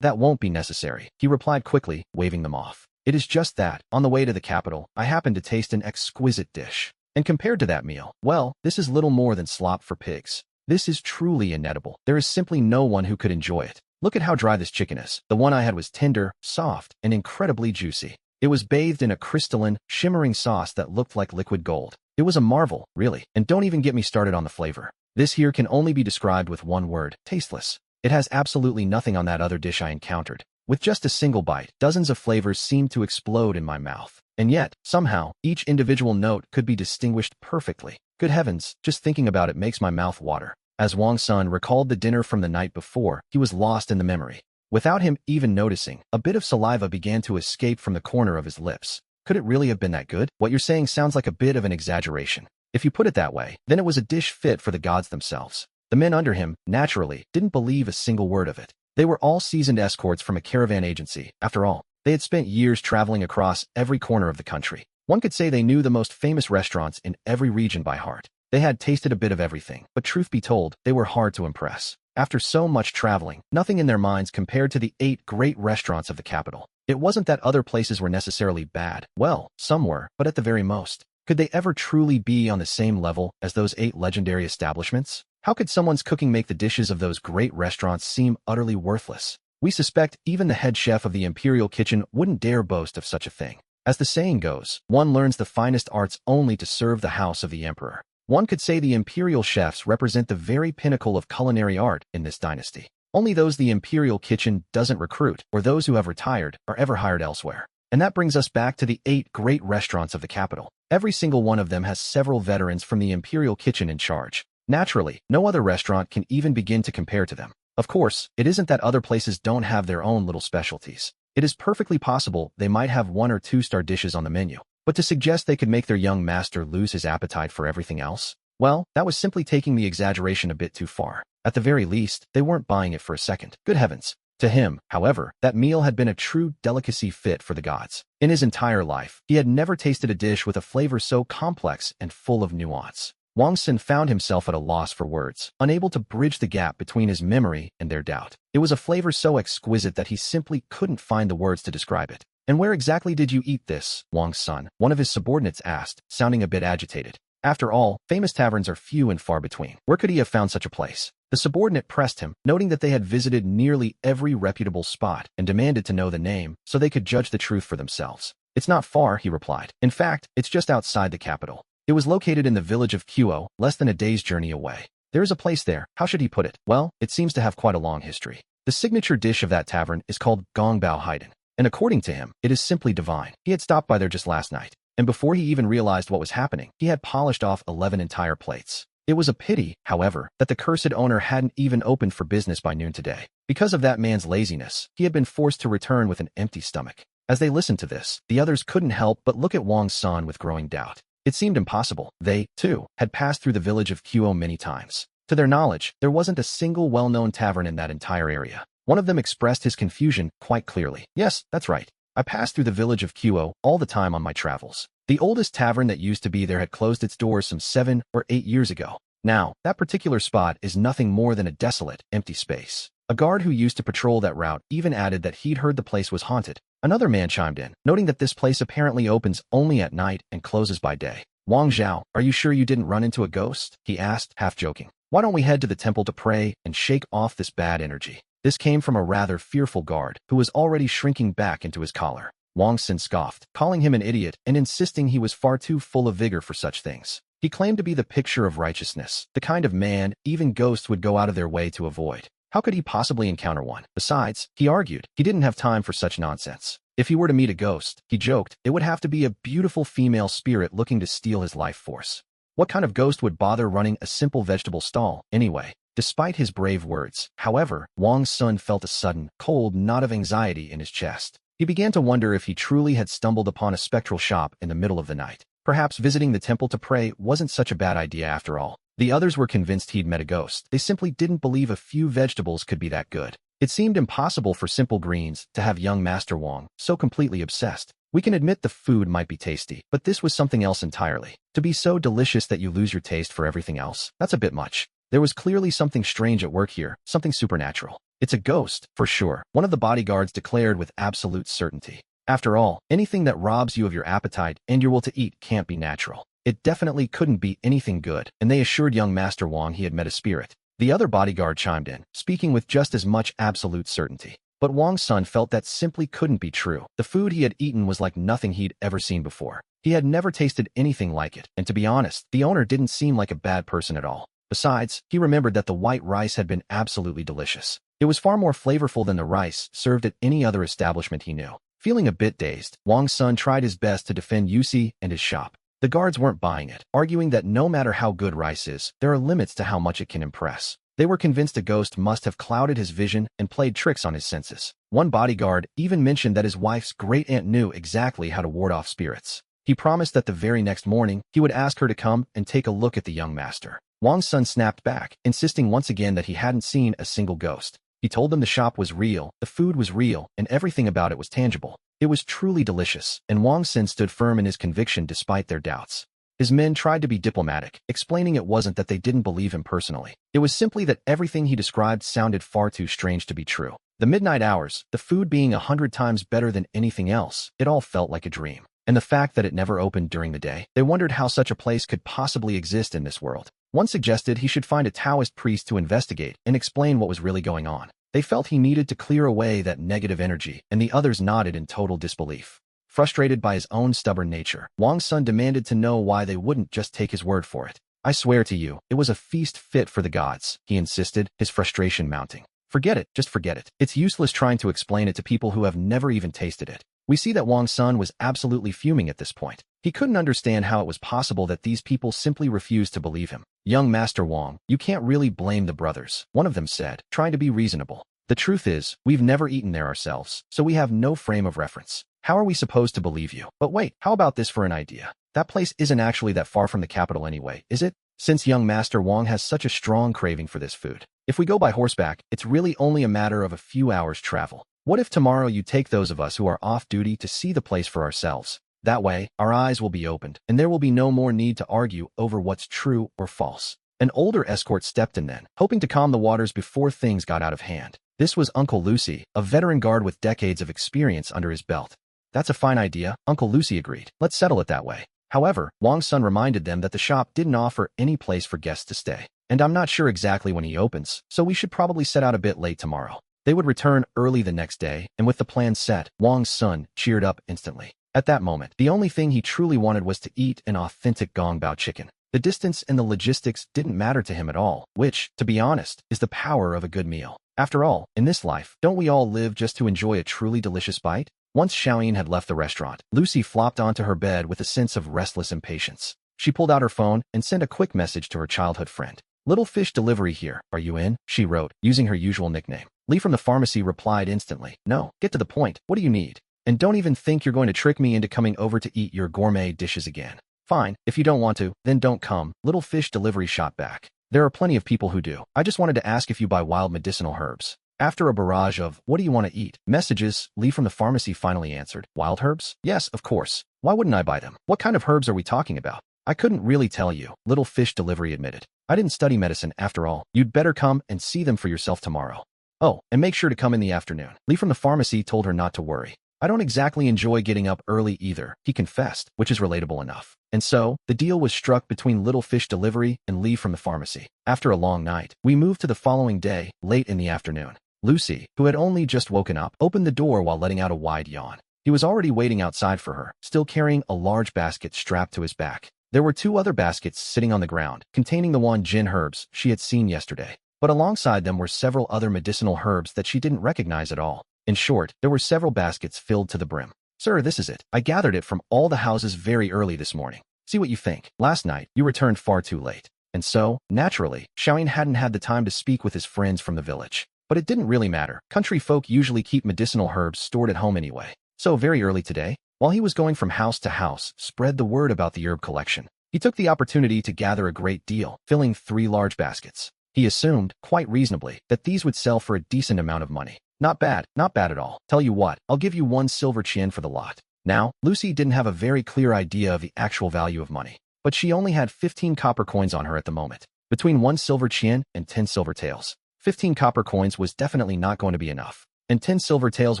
that won't be necessary, he replied quickly, waving them off. It is just that, on the way to the capital, I happened to taste an exquisite dish. And compared to that meal, well, this is little more than slop for pigs. This is truly inedible. There is simply no one who could enjoy it. Look at how dry this chicken is. The one I had was tender, soft, and incredibly juicy. It was bathed in a crystalline, shimmering sauce that looked like liquid gold. It was a marvel, really. And don't even get me started on the flavor. This here can only be described with one word: tasteless. It has absolutely nothing on that other dish I encountered. With just a single bite, dozens of flavors seemed to explode in my mouth. And yet, somehow, each individual note could be distinguished perfectly. Good heavens, just thinking about it makes my mouth water. As Wong's son recalled the dinner from the night before, he was lost in the memory. Without him even noticing, a bit of saliva began to escape from the corner of his lips. Could it really have been that good? What you're saying sounds like a bit of an exaggeration. If you put it that way, then it was a dish fit for the gods themselves. The men under him, naturally, didn't believe a single word of it. They were all seasoned escorts from a caravan agency. After all, they had spent years traveling across every corner of the country. One could say they knew the most famous restaurants in every region by heart. They had tasted a bit of everything, but truth be told, they were hard to impress. After so much traveling, nothing in their minds compared to the 8 great restaurants of the capital. It wasn't that other places were necessarily bad. Well, some were, but at the very most, could they ever truly be on the same level as those 8 legendary establishments? How could someone's cooking make the dishes of those great restaurants seem utterly worthless? We suspect even the head chef of the imperial kitchen wouldn't dare boast of such a thing. As the saying goes, one learns the finest arts only to serve the house of the emperor. One could say the imperial chefs represent the very pinnacle of culinary art in this dynasty. Only those the imperial kitchen doesn't recruit, or those who have retired, are ever hired elsewhere. And that brings us back to the 8 great restaurants of the capital. Every single one of them has several veterans from the imperial kitchen in charge. Naturally, no other restaurant can even begin to compare to them. Of course, it isn't that other places don't have their own little specialties. It is perfectly possible they might have 1- or 2-star dishes on the menu. But to suggest they could make their young master lose his appetite for everything else? Well, that was simply taking the exaggeration a bit too far. At the very least, they weren't buying it for a second. Good heavens. To him, however, that meal had been a true delicacy fit for the gods. In his entire life, he had never tasted a dish with a flavor so complex and full of nuance. Wang Xin found himself at a loss for words, unable to bridge the gap between his memory and their doubt. It was a flavor so exquisite that he simply couldn't find the words to describe it. And where exactly did you eat this, Wang's son? One of his subordinates asked, sounding a bit agitated. After all, famous taverns are few and far between. Where could he have found such a place? The subordinate pressed him, noting that they had visited nearly every reputable spot, and demanded to know the name, so they could judge the truth for themselves. It's not far, he replied. In fact, it's just outside the capital. It was located in the village of Quo, less than a day's journey away. There is a place there. How should he put it? Well, it seems to have quite a long history. The signature dish of that tavern is called Gongbao Haiden, and according to him, it is simply divine. He had stopped by there just last night, and before he even realized what was happening, he had polished off 11 entire plates. It was a pity, however, that the cursed owner hadn't even opened for business by noon today. Because of that man's laziness, he had been forced to return with an empty stomach. As they listened to this, the others couldn't help but look at Wang's son with growing doubt. It seemed impossible. They, too, had passed through the village of Quo many times. To their knowledge, there wasn't a single well-known tavern in that entire area. One of them expressed his confusion quite clearly. Yes, that's right. I passed through the village of Kuo all the time on my travels. The oldest tavern that used to be there had closed its doors some 7 or 8 years ago. Now, that particular spot is nothing more than a desolate, empty space. A guard who used to patrol that route even added that he'd heard the place was haunted. Another man chimed in, noting that this place apparently opens only at night and closes by day. Wang Zhao, are you sure you didn't run into a ghost? He asked, half joking. Why don't we head to the temple to pray and shake off this bad energy? This came from a rather fearful guard, who was already shrinking back into his collar. Wang Xin scoffed, calling him an idiot and insisting he was far too full of vigor for such things. He claimed to be the picture of righteousness, the kind of man even ghosts would go out of their way to avoid. How could he possibly encounter one? Besides, he argued, he didn't have time for such nonsense. If he were to meet a ghost, he joked, it would have to be a beautiful female spirit looking to steal his life force. What kind of ghost would bother running a simple vegetable stall, anyway? Despite his brave words, however, Wang Sun felt a sudden, cold knot of anxiety in his chest. He began to wonder if he truly had stumbled upon a spectral shop in the middle of the night. Perhaps visiting the temple to pray wasn't such a bad idea after all. The others were convinced he'd met a ghost. They simply didn't believe a few vegetables could be that good. It seemed impossible for simple greens to have young Master Wang so completely obsessed. We can admit the food might be tasty, but this was something else entirely. To be so delicious that you lose your taste for everything else, that's a bit much. There was clearly something strange at work here, something supernatural. It's a ghost, for sure, one of the bodyguards declared with absolute certainty. After all, anything that robs you of your appetite and your will to eat can't be natural. It definitely couldn't be anything good, and they assured young Master Wang he had met a spirit. The other bodyguard chimed in, speaking with just as much absolute certainty. But Wang Sun felt that simply couldn't be true. The food he had eaten was like nothing he'd ever seen before. He had never tasted anything like it, and to be honest, the owner didn't seem like a bad person at all. Besides, he remembered that the white rice had been absolutely delicious. It was far more flavorful than the rice served at any other establishment he knew. Feeling a bit dazed, Wang Sun tried his best to defend Yusi and his shop. The guards weren't buying it, arguing that no matter how good rice is, there are limits to how much it can impress. They were convinced a ghost must have clouded his vision and played tricks on his senses. One bodyguard even mentioned that his wife's great-aunt knew exactly how to ward off spirits. He promised that the very next morning, he would ask her to come and take a look at the young master. Wang Sun snapped back, insisting once again that he hadn't seen a single ghost. He told them the shop was real, the food was real, and everything about it was tangible. It was truly delicious, and Wang Xin stood firm in his conviction despite their doubts. His men tried to be diplomatic, explaining it wasn't that they didn't believe him personally. It was simply that everything he described sounded far too strange to be true. The midnight hours, the food being 100 times better than anything else, it all felt like a dream. And the fact that it never opened during the day, they wondered how such a place could possibly exist in this world. One suggested he should find a Taoist priest to investigate and explain what was really going on. They felt he needed to clear away that negative energy, and the others nodded in total disbelief. Frustrated by his own stubborn nature, Wang Sun demanded to know why they wouldn't just take his word for it. I swear to you, it was a feast fit for the gods, he insisted, his frustration mounting. Forget it, just forget it. It's useless trying to explain it to people who have never even tasted it. We see that Wang Sun was absolutely fuming at this point. He couldn't understand how it was possible that these people simply refused to believe him. Young Master Wang, you can't really blame the brothers, one of them said, trying to be reasonable. The truth is, we've never eaten there ourselves, so we have no frame of reference. How are we supposed to believe you? But wait, how about this for an idea? That place isn't actually that far from the capital anyway, is it? Since young Master Wang has such a strong craving for this food. If we go by horseback, it's really only a matter of a few hours' travel. What if tomorrow you take those of us who are off duty to see the place for ourselves? That way, our eyes will be opened, and there will be no more need to argue over what's true or false. An older escort stepped in then, hoping to calm the waters before things got out of hand. This was Uncle Lucy, a veteran guard with decades of experience under his belt. That's a fine idea, Uncle Lucy agreed. Let's settle it that way. However, Wang Sun reminded them that the shop didn't offer any place for guests to stay. And I'm not sure exactly when he opens, so we should probably set out a bit late tomorrow. They would return early the next day, and with the plan set, Wang Sun cheered up instantly. At that moment, the only thing he truly wanted was to eat an authentic gongbao chicken. The distance and the logistics didn't matter to him at all, which, to be honest, is the power of a good meal. After all, in this life, don't we all live just to enjoy a truly delicious bite? Once Xiaoyin had left the restaurant, Lucy flopped onto her bed with a sense of restless impatience. She pulled out her phone and sent a quick message to her childhood friend. Little fish delivery here, are you in? She wrote, using her usual nickname. Lee from the pharmacy replied instantly. No, get to the point, what do you need? And don't even think you're going to trick me into coming over to eat your gourmet dishes again. Fine, if you don't want to, then don't come, Little Fish Delivery shot back. There are plenty of people who do. I just wanted to ask if you buy wild medicinal herbs. After a barrage of, what do you want to eat? Messages, Lee from the pharmacy finally answered. Wild herbs? Yes, of course. Why wouldn't I buy them? What kind of herbs are we talking about? I couldn't really tell you, Little Fish Delivery admitted. I didn't study medicine after all. You'd better come and see them for yourself tomorrow. Oh, and make sure to come in the afternoon. Lee from the pharmacy told her not to worry. I don't exactly enjoy getting up early either, he confessed, which is relatable enough. And so, the deal was struck between Little Fish Delivery and Lee from the pharmacy. After a long night, we moved to the following day, late in the afternoon. Lucy, who had only just woken up, opened the door while letting out a wide yawn. He was already waiting outside for her, still carrying a large basket strapped to his back. There were two other baskets sitting on the ground, containing the one gin herbs she had seen yesterday. But alongside them were several other medicinal herbs that she didn't recognize at all. In short, there were several baskets filled to the brim. Sir, this is it. I gathered it from all the houses very early this morning. See what you think. Last night, you returned far too late. And so, naturally, Xiaoyin hadn't had the time to speak with his friends from the village. But it didn't really matter. Country folk usually keep medicinal herbs stored at home anyway. So very early today, while he was going from house to house, spread the word about the herb collection. He took the opportunity to gather a great deal, filling 3 large baskets. He assumed, quite reasonably, that these would sell for a decent amount of money. Not bad at all. Tell you what, I'll give you 1 silver qian for the lot. Now, Lucy didn't have a very clear idea of the actual value of money, but she only had 15 copper coins on her at the moment. Between 1 silver qian and 10 silver taels, 15 copper coins was definitely not going to be enough. And 10 silver taels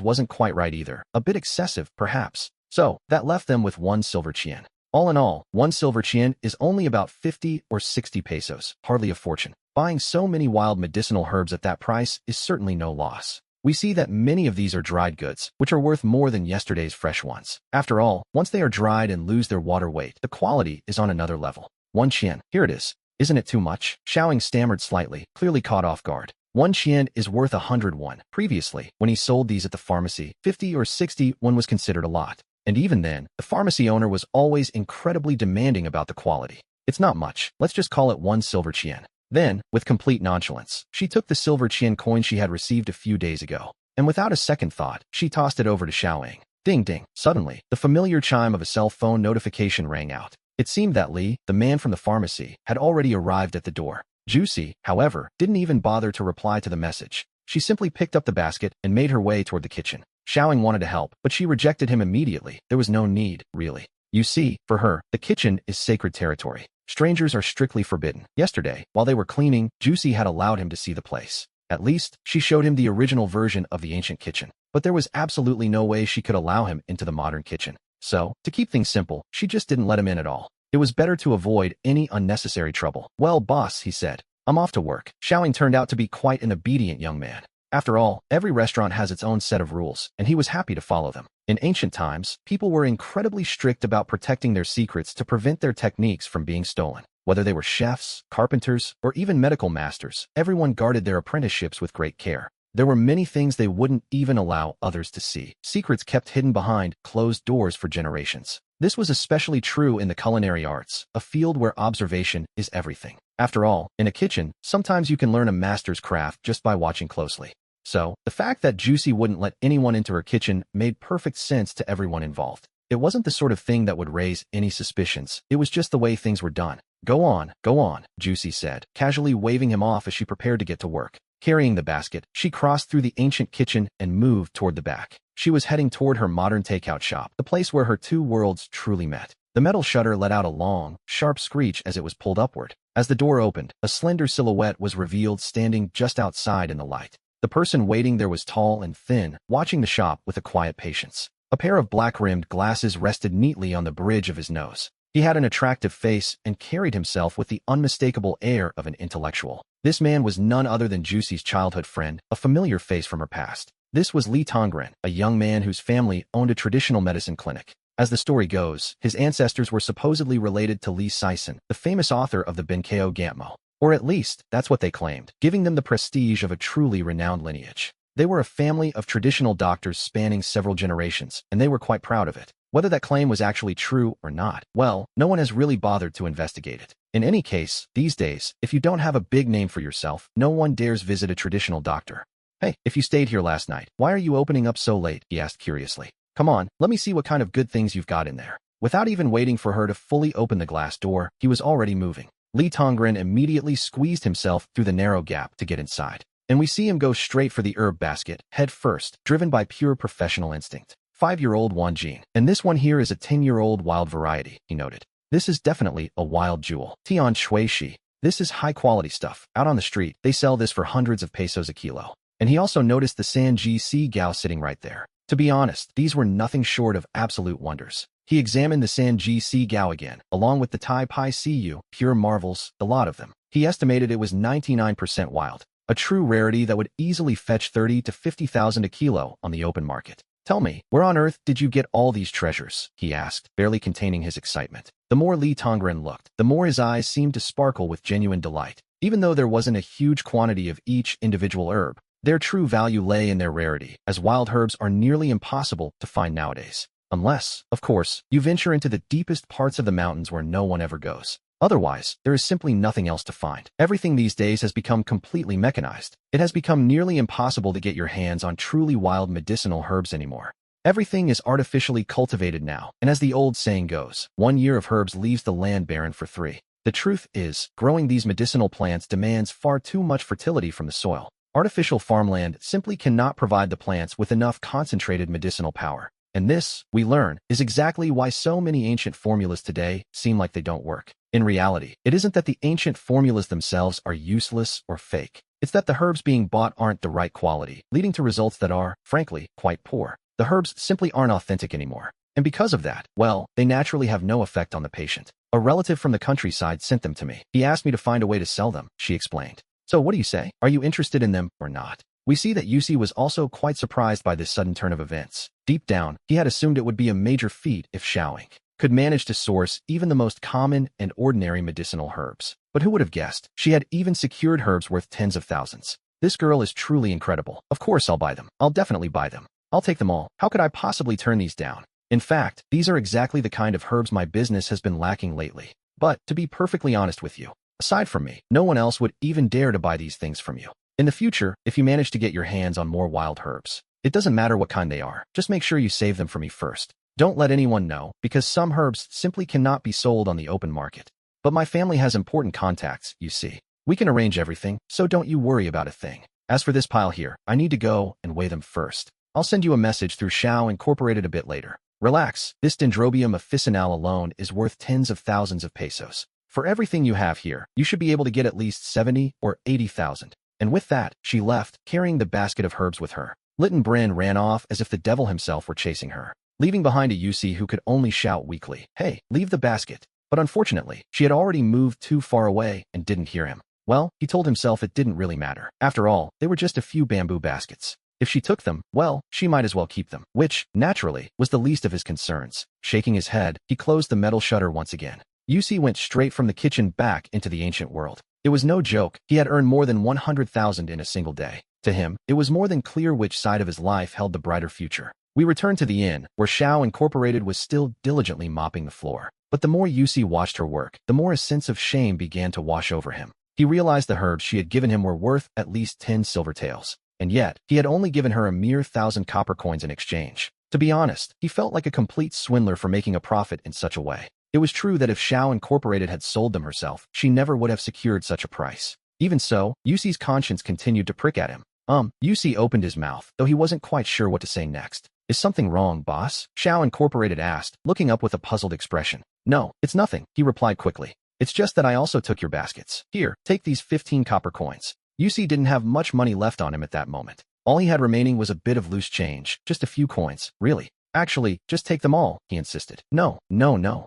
wasn't quite right either, a bit excessive, perhaps. So, that left them with 1 silver qian. All in all, 1 silver qian is only about 50 or 60 pesos, hardly a fortune. Buying so many wild medicinal herbs at that price is certainly no loss. We see that many of these are dried goods, which are worth more than yesterday's fresh ones. After all, once they are dried and lose their water weight, the quality is on another level. 1 qian, here it is. Isn't it too much? Xiaoying stammered slightly, clearly caught off guard. 1 qian is worth 101. Previously, when he sold these at the pharmacy, 50 or 60 was considered a lot. And even then, the pharmacy owner was always incredibly demanding about the quality. It's not much, let's just call it 1 silver qian. Then, with complete nonchalance, she took the silver qian coin she had received a few days ago, and without a second thought, she tossed it over to Xiaoying. Ding ding. Suddenly, the familiar chime of a cell phone notification rang out. It seemed that Lee, the man from the pharmacy, had already arrived at the door. Juicy, however, didn't even bother to reply to the message. She simply picked up the basket and made her way toward the kitchen. Xiaoying wanted to help, but she rejected him immediately. There was no need, really. You see, for her, the kitchen is sacred territory. Strangers are strictly forbidden. Yesterday, while they were cleaning, Juicy had allowed him to see the place. At least, she showed him the original version of the ancient kitchen. But there was absolutely no way she could allow him into the modern kitchen. So, to keep things simple, she just didn't let him in at all. It was better to avoid any unnecessary trouble. Well, boss, he said, I'm off to work. Xiaoying turned out to be quite an obedient young man. After all, every restaurant has its own set of rules, and he was happy to follow them. In ancient times, people were incredibly strict about protecting their secrets to prevent their techniques from being stolen. Whether they were chefs, carpenters, or even medical masters, everyone guarded their apprenticeships with great care. There were many things they wouldn't even allow others to see. Secrets kept hidden behind closed doors for generations. This was especially true in the culinary arts, a field where observation is everything. After all, in a kitchen, sometimes you can learn a master's craft just by watching closely. So, the fact that Juicy wouldn't let anyone into her kitchen made perfect sense to everyone involved. It wasn't the sort of thing that would raise any suspicions, it was just the way things were done. Go on, Juicy said, casually waving him off as she prepared to get to work. Carrying the basket, she crossed through the ancient kitchen and moved toward the back. She was heading toward her modern takeout shop, the place where her two worlds truly met. The metal shutter let out a long, sharp screech as it was pulled upward. As the door opened, a slender silhouette was revealed standing just outside in the light. The person waiting there was tall and thin, watching the shop with a quiet patience. A pair of black-rimmed glasses rested neatly on the bridge of his nose. He had an attractive face and carried himself with the unmistakable air of an intellectual. This man was none other than Juicy's childhood friend, a familiar face from her past. This was Li Tongren, a young man whose family owned a traditional medicine clinic. As the story goes, his ancestors were supposedly related to Li Sison, the famous author of the Benkeo Gantmo. Or at least, that's what they claimed, giving them the prestige of a truly renowned lineage. They were a family of traditional doctors spanning several generations, and they were quite proud of it. Whether that claim was actually true or not, well, no one has really bothered to investigate it. In any case, these days, if you don't have a big name for yourself, no one dares visit a traditional doctor. Hey, if you stayed here last night, why are you opening up so late? He asked curiously. Come on, let me see what kind of good things you've got in there. Without even waiting for her to fully open the glass door, he was already moving. Li Tongren immediately squeezed himself through the narrow gap to get inside. And we see him go straight for the herb basket, head first, driven by pure professional instinct. 5-year-old Wan Jing. And this one here is a 10-year-old wild variety, he noted. This is definitely a wild jewel. Tian Shui Shi. This is high-quality stuff. Out on the street, they sell this for hundreds of pesos a kilo. And he also noticed the Sanji Si Gao sitting right there. To be honest, these were nothing short of absolute wonders. He examined the Sanji Si Gao again, along with the Tai Pai Cu, pure marvels, the lot of them. He estimated it was 99% wild, a true rarity that would easily fetch 30 to 50,000 a kilo on the open market. Tell me, where on earth did you get all these treasures? He asked, barely containing his excitement. The more Li Tongren looked, the more his eyes seemed to sparkle with genuine delight. Even though there wasn't a huge quantity of each individual herb, their true value lay in their rarity, as wild herbs are nearly impossible to find nowadays. Unless, of course, you venture into the deepest parts of the mountains where no one ever goes. Otherwise, there is simply nothing else to find. Everything these days has become completely mechanized. It has become nearly impossible to get your hands on truly wild medicinal herbs anymore. Everything is artificially cultivated now, and as the old saying goes, 1 year of herbs leaves the land barren for 3. The truth is, growing these medicinal plants demands far too much fertility from the soil. Artificial farmland simply cannot provide the plants with enough concentrated medicinal power. And this, we learn, is exactly why so many ancient formulas today seem like they don't work. In reality, it isn't that the ancient formulas themselves are useless or fake. It's that the herbs being bought aren't the right quality, leading to results that are, frankly, quite poor. The herbs simply aren't authentic anymore. And because of that, well, they naturally have no effect on the patient. A relative from the countryside sent them to me. He asked me to find a way to sell them, she explained. So what do you say? Are you interested in them or not? We see that Yusi was also quite surprised by this sudden turn of events. Deep down, he had assumed it would be a major feat if Xiaoing could manage to source even the most common and ordinary medicinal herbs. But who would have guessed? She had even secured herbs worth tens of thousands. This girl is truly incredible. Of course I'll buy them. I'll definitely buy them. I'll take them all. How could I possibly turn these down? In fact, these are exactly the kind of herbs my business has been lacking lately. But, to be perfectly honest with you, aside from me, no one else would even dare to buy these things from you. In the future, if you manage to get your hands on more wild herbs, it doesn't matter what kind they are, just make sure you save them for me first. Don't let anyone know, because some herbs simply cannot be sold on the open market. But my family has important contacts, you see. We can arrange everything, so don't you worry about a thing. As for this pile here, I need to go and weigh them first. I'll send you a message through Shao Incorporated a bit later. Relax, this Dendrobium officinale alone is worth tens of thousands of pesos. For everything you have here, you should be able to get at least 70 or 80,000. And with that, she left, carrying the basket of herbs with her. Litten Bryn ran off as if the devil himself were chasing her, leaving behind a Yusi who could only shout weakly, "Hey, leave the basket." But unfortunately, she had already moved too far away and didn't hear him. Well, he told himself it didn't really matter. After all, they were just a few bamboo baskets. If she took them, well, she might as well keep them, which, naturally, was the least of his concerns. Shaking his head, he closed the metal shutter once again. Yusi went straight from the kitchen back into the ancient world. It was no joke, he had earned more than 100,000 in a single day. To him, it was more than clear which side of his life held the brighter future. We returned to the inn, where Shao Incorporated was still diligently mopping the floor. But the more Yusi watched her work, the more a sense of shame began to wash over him. He realized the herbs she had given him were worth at least 10 silver taels. And yet, he had only given her a mere 1,000 copper coins in exchange. To be honest, he felt like a complete swindler for making a profit in such a way. It was true that if Shao Incorporated had sold them herself, she never would have secured such a price. Even so, Yusi's conscience continued to prick at him. Yusi opened his mouth, though he wasn't quite sure what to say next. Is something wrong, boss? Shao Incorporated asked, looking up with a puzzled expression. No, it's nothing, he replied quickly. It's just that I also took your baskets. Here, take these 15 copper coins. Yusi didn't have much money left on him at that moment. All he had remaining was a bit of loose change, just a few coins, really. Actually, just take them all, he insisted. No,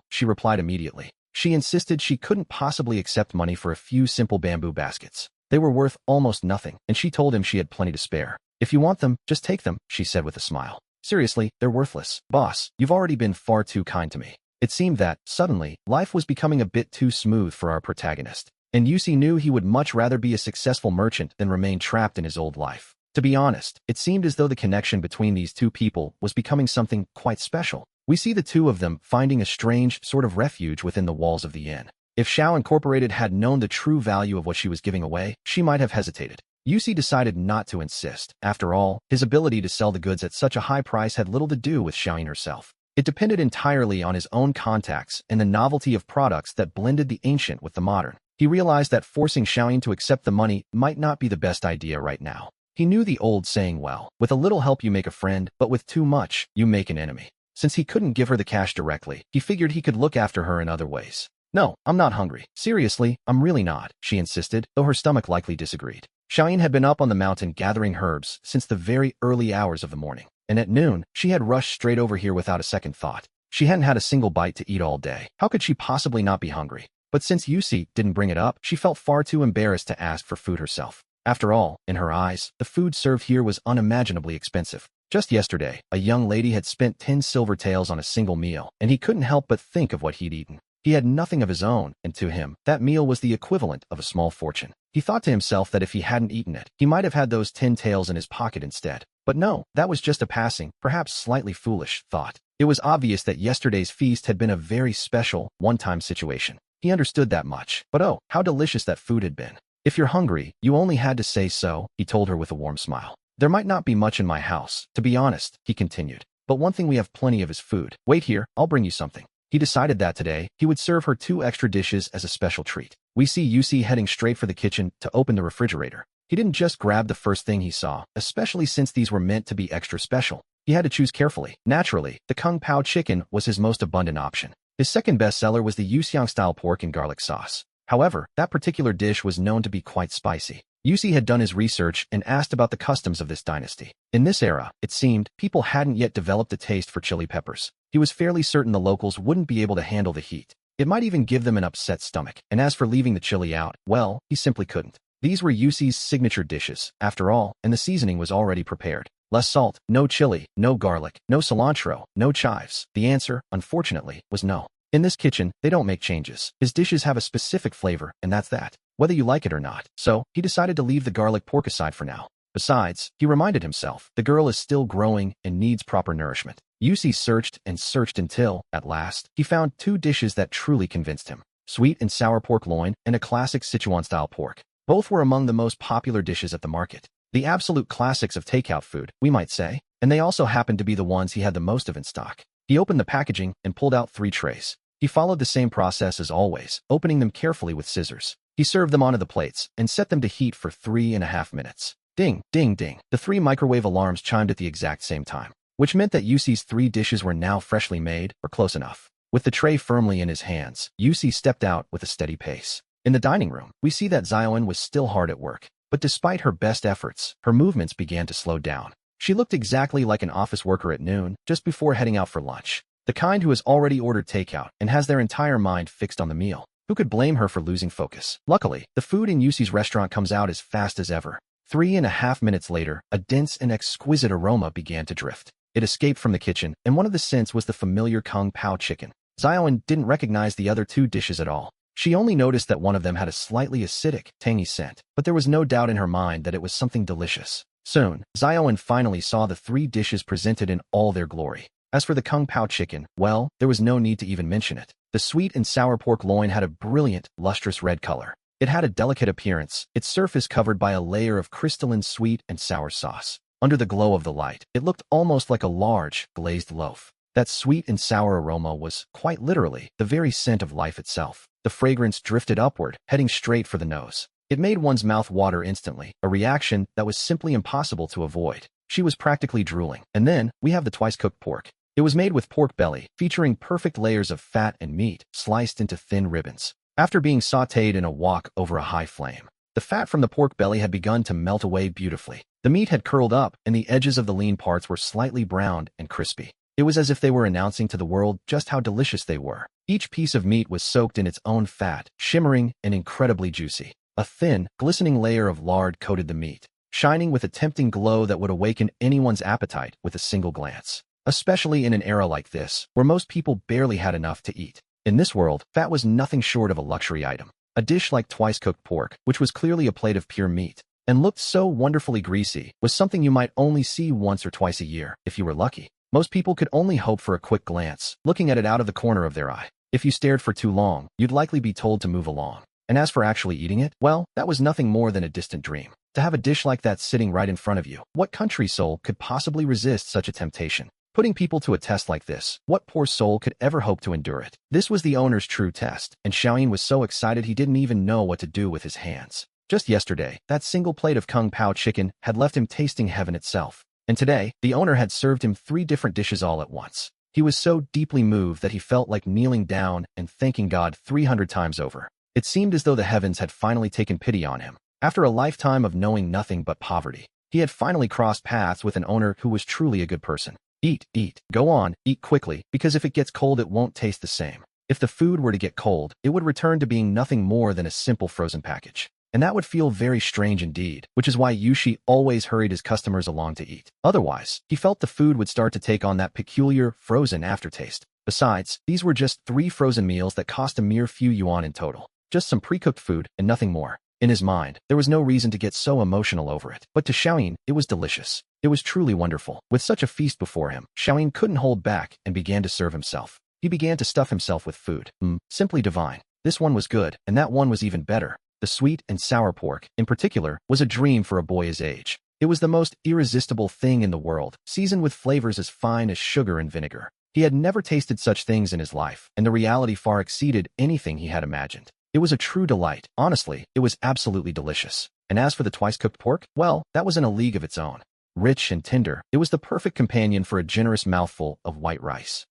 she replied immediately. She insisted she couldn't possibly accept money for a few simple bamboo baskets. They were worth almost nothing, and she told him she had plenty to spare. If you want them, just take them, she said with a smile. Seriously, they're worthless. Boss, you've already been far too kind to me. It seemed that, suddenly, life was becoming a bit too smooth for our protagonist. And Yusi knew he would much rather be a successful merchant than remain trapped in his old life. To be honest, it seemed as though the connection between these two people was becoming something quite special. We see the two of them finding a strange sort of refuge within the walls of the inn. If Shao Incorporated had known the true value of what she was giving away, she might have hesitated. Yusi decided not to insist. After all, his ability to sell the goods at such a high price had little to do with Xiaoyin herself. It depended entirely on his own contacts and the novelty of products that blended the ancient with the modern. He realized that forcing Xiaoyin to accept the money might not be the best idea right now. He knew the old saying well, with a little help you make a friend, but with too much, you make an enemy. Since he couldn't give her the cash directly, he figured he could look after her in other ways. No, I'm not hungry. Seriously, I'm really not, she insisted, though her stomach likely disagreed. Xiaoyin had been up on the mountain gathering herbs since the very early hours of the morning, and at noon, she had rushed straight over here without a second thought. She hadn't had a single bite to eat all day. How could she possibly not be hungry? But since Yusi didn't bring it up, she felt far too embarrassed to ask for food herself. After all, in her eyes, the food served here was unimaginably expensive. Just yesterday, a young lady had spent 10 silver taels on a single meal, and he couldn't help but think of what he'd eaten. He had nothing of his own, and to him, that meal was the equivalent of a small fortune. He thought to himself that if he hadn't eaten it, he might have had those 10 taels in his pocket instead. But no, that was just a passing, perhaps slightly foolish, thought. It was obvious that yesterday's feast had been a very special, one-time situation. He understood that much. But oh, how delicious that food had been. If you're hungry, you only had to say so, he told her with a warm smile. There might not be much in my house, to be honest, he continued. But one thing we have plenty of is food. Wait here, I'll bring you something. He decided that today, he would serve her 2 extra dishes as a special treat. We see Yusi heading straight for the kitchen to open the refrigerator. He didn't just grab the first thing he saw, especially since these were meant to be extra special. He had to choose carefully. Naturally, the Kung Pao chicken was his most abundant option. His second bestseller was the Yuxiang-style pork and garlic sauce. However, that particular dish was known to be quite spicy. Yusi had done his research and asked about the customs of this dynasty. In this era, it seemed, people hadn't yet developed a taste for chili peppers. He was fairly certain the locals wouldn't be able to handle the heat. It might even give them an upset stomach. And as for leaving the chili out, well, he simply couldn't. These were Yusi's signature dishes, after all, and the seasoning was already prepared. Less salt, no chili, no garlic, no cilantro, no chives. The answer, unfortunately, was no. In this kitchen, they don't make changes. His dishes have a specific flavor, and that's that, whether you like it or not. So, he decided to leave the garlic pork aside for now. Besides, he reminded himself, the girl is still growing and needs proper nourishment. Yusi searched and searched until, at last, he found 2 dishes that truly convinced him. Sweet and sour pork loin and a classic Sichuan-style pork. Both were among the most popular dishes at the market. The absolute classics of takeout food, we might say, and they also happened to be the ones he had the most of in stock. He opened the packaging and pulled out 3 trays. He followed the same process as always, opening them carefully with scissors. He served them onto the plates and set them to heat for 3.5 minutes. Ding, ding, ding. The 3 microwave alarms chimed at the exact same time, which meant that Yusi's 3 dishes were now freshly made, or close enough. With the tray firmly in his hands, Yusi stepped out with a steady pace. In the dining room, we see that Xiaoyin was still hard at work, but despite her best efforts, her movements began to slow down. She looked exactly like an office worker at noon, just before heading out for lunch. The kind who has already ordered takeout and has their entire mind fixed on the meal. Who could blame her for losing focus? Luckily, the food in Yusi's restaurant comes out as fast as ever. 3.5 minutes later, a dense and exquisite aroma began to drift. It escaped from the kitchen, and one of the scents was the familiar Kung Pao chicken. Xiaoyin didn't recognize the other 2 dishes at all. She only noticed that one of them had a slightly acidic, tangy scent, but there was no doubt in her mind that it was something delicious. Soon, Xiaoyin finally saw the 3 dishes presented in all their glory. As for the Kung Pao chicken, well, there was no need to even mention it. The sweet and sour pork loin had a brilliant, lustrous red color. It had a delicate appearance, its surface covered by a layer of crystalline sweet and sour sauce. Under the glow of the light, it looked almost like a large, glazed loaf. That sweet and sour aroma was, quite literally, the very scent of life itself. The fragrance drifted upward, heading straight for the nose. It made one's mouth water instantly, a reaction that was simply impossible to avoid. She was practically drooling. And then, we have the twice-cooked pork. It was made with pork belly, featuring perfect layers of fat and meat, sliced into thin ribbons. After being sautéed in a wok over a high flame, the fat from the pork belly had begun to melt away beautifully. The meat had curled up, and the edges of the lean parts were slightly browned and crispy. It was as if they were announcing to the world just how delicious they were. Each piece of meat was soaked in its own fat, shimmering and incredibly juicy. A thin, glistening layer of lard coated the meat, shining with a tempting glow that would awaken anyone's appetite with a single glance. Especially in an era like this, where most people barely had enough to eat. In this world, fat was nothing short of a luxury item. A dish like twice-cooked pork, which was clearly a plate of pure meat, and looked so wonderfully greasy, was something you might only see once or twice a year, if you were lucky. Most people could only hope for a quick glance, looking at it out of the corner of their eye. If you stared for too long, you'd likely be told to move along. And as for actually eating it, well, that was nothing more than a distant dream. To have a dish like that sitting right in front of you, what country soul could possibly resist such a temptation? Putting people to a test like this, what poor soul could ever hope to endure it? This was the owner's true test, and Xiaoyin was so excited he didn't even know what to do with his hands. Just yesterday, that single plate of Kung Pao chicken had left him tasting heaven itself. And today, the owner had served him 3 different dishes all at once. He was so deeply moved that he felt like kneeling down and thanking God 300 times over. It seemed as though the heavens had finally taken pity on him. After a lifetime of knowing nothing but poverty, he had finally crossed paths with an owner who was truly a good person. Eat, eat. Go on, eat quickly, because if it gets cold it won't taste the same. If the food were to get cold, it would return to being nothing more than a simple frozen package. And that would feel very strange indeed, which is why Yushi always hurried his customers along to eat. Otherwise, he felt the food would start to take on that peculiar, frozen aftertaste. Besides, these were just 3 frozen meals that cost a mere few yuan in total. Just some pre-cooked food and nothing more. In his mind, there was no reason to get so emotional over it. But to Xiaoyin, it was delicious. It was truly wonderful. With such a feast before him, Xiaoyin couldn't hold back and began to serve himself. He began to stuff himself with food. Simply divine. This one was good, and that one was even better. The sweet and sour pork, in particular, was a dream for a boy his age. It was the most irresistible thing in the world, seasoned with flavors as fine as sugar and vinegar. He had never tasted such things in his life, and the reality far exceeded anything he had imagined. It was a true delight. Honestly, it was absolutely delicious. And as for the twice-cooked pork, well, that was in a league of its own. Rich and tender, it was the perfect companion for a generous mouthful of white rice.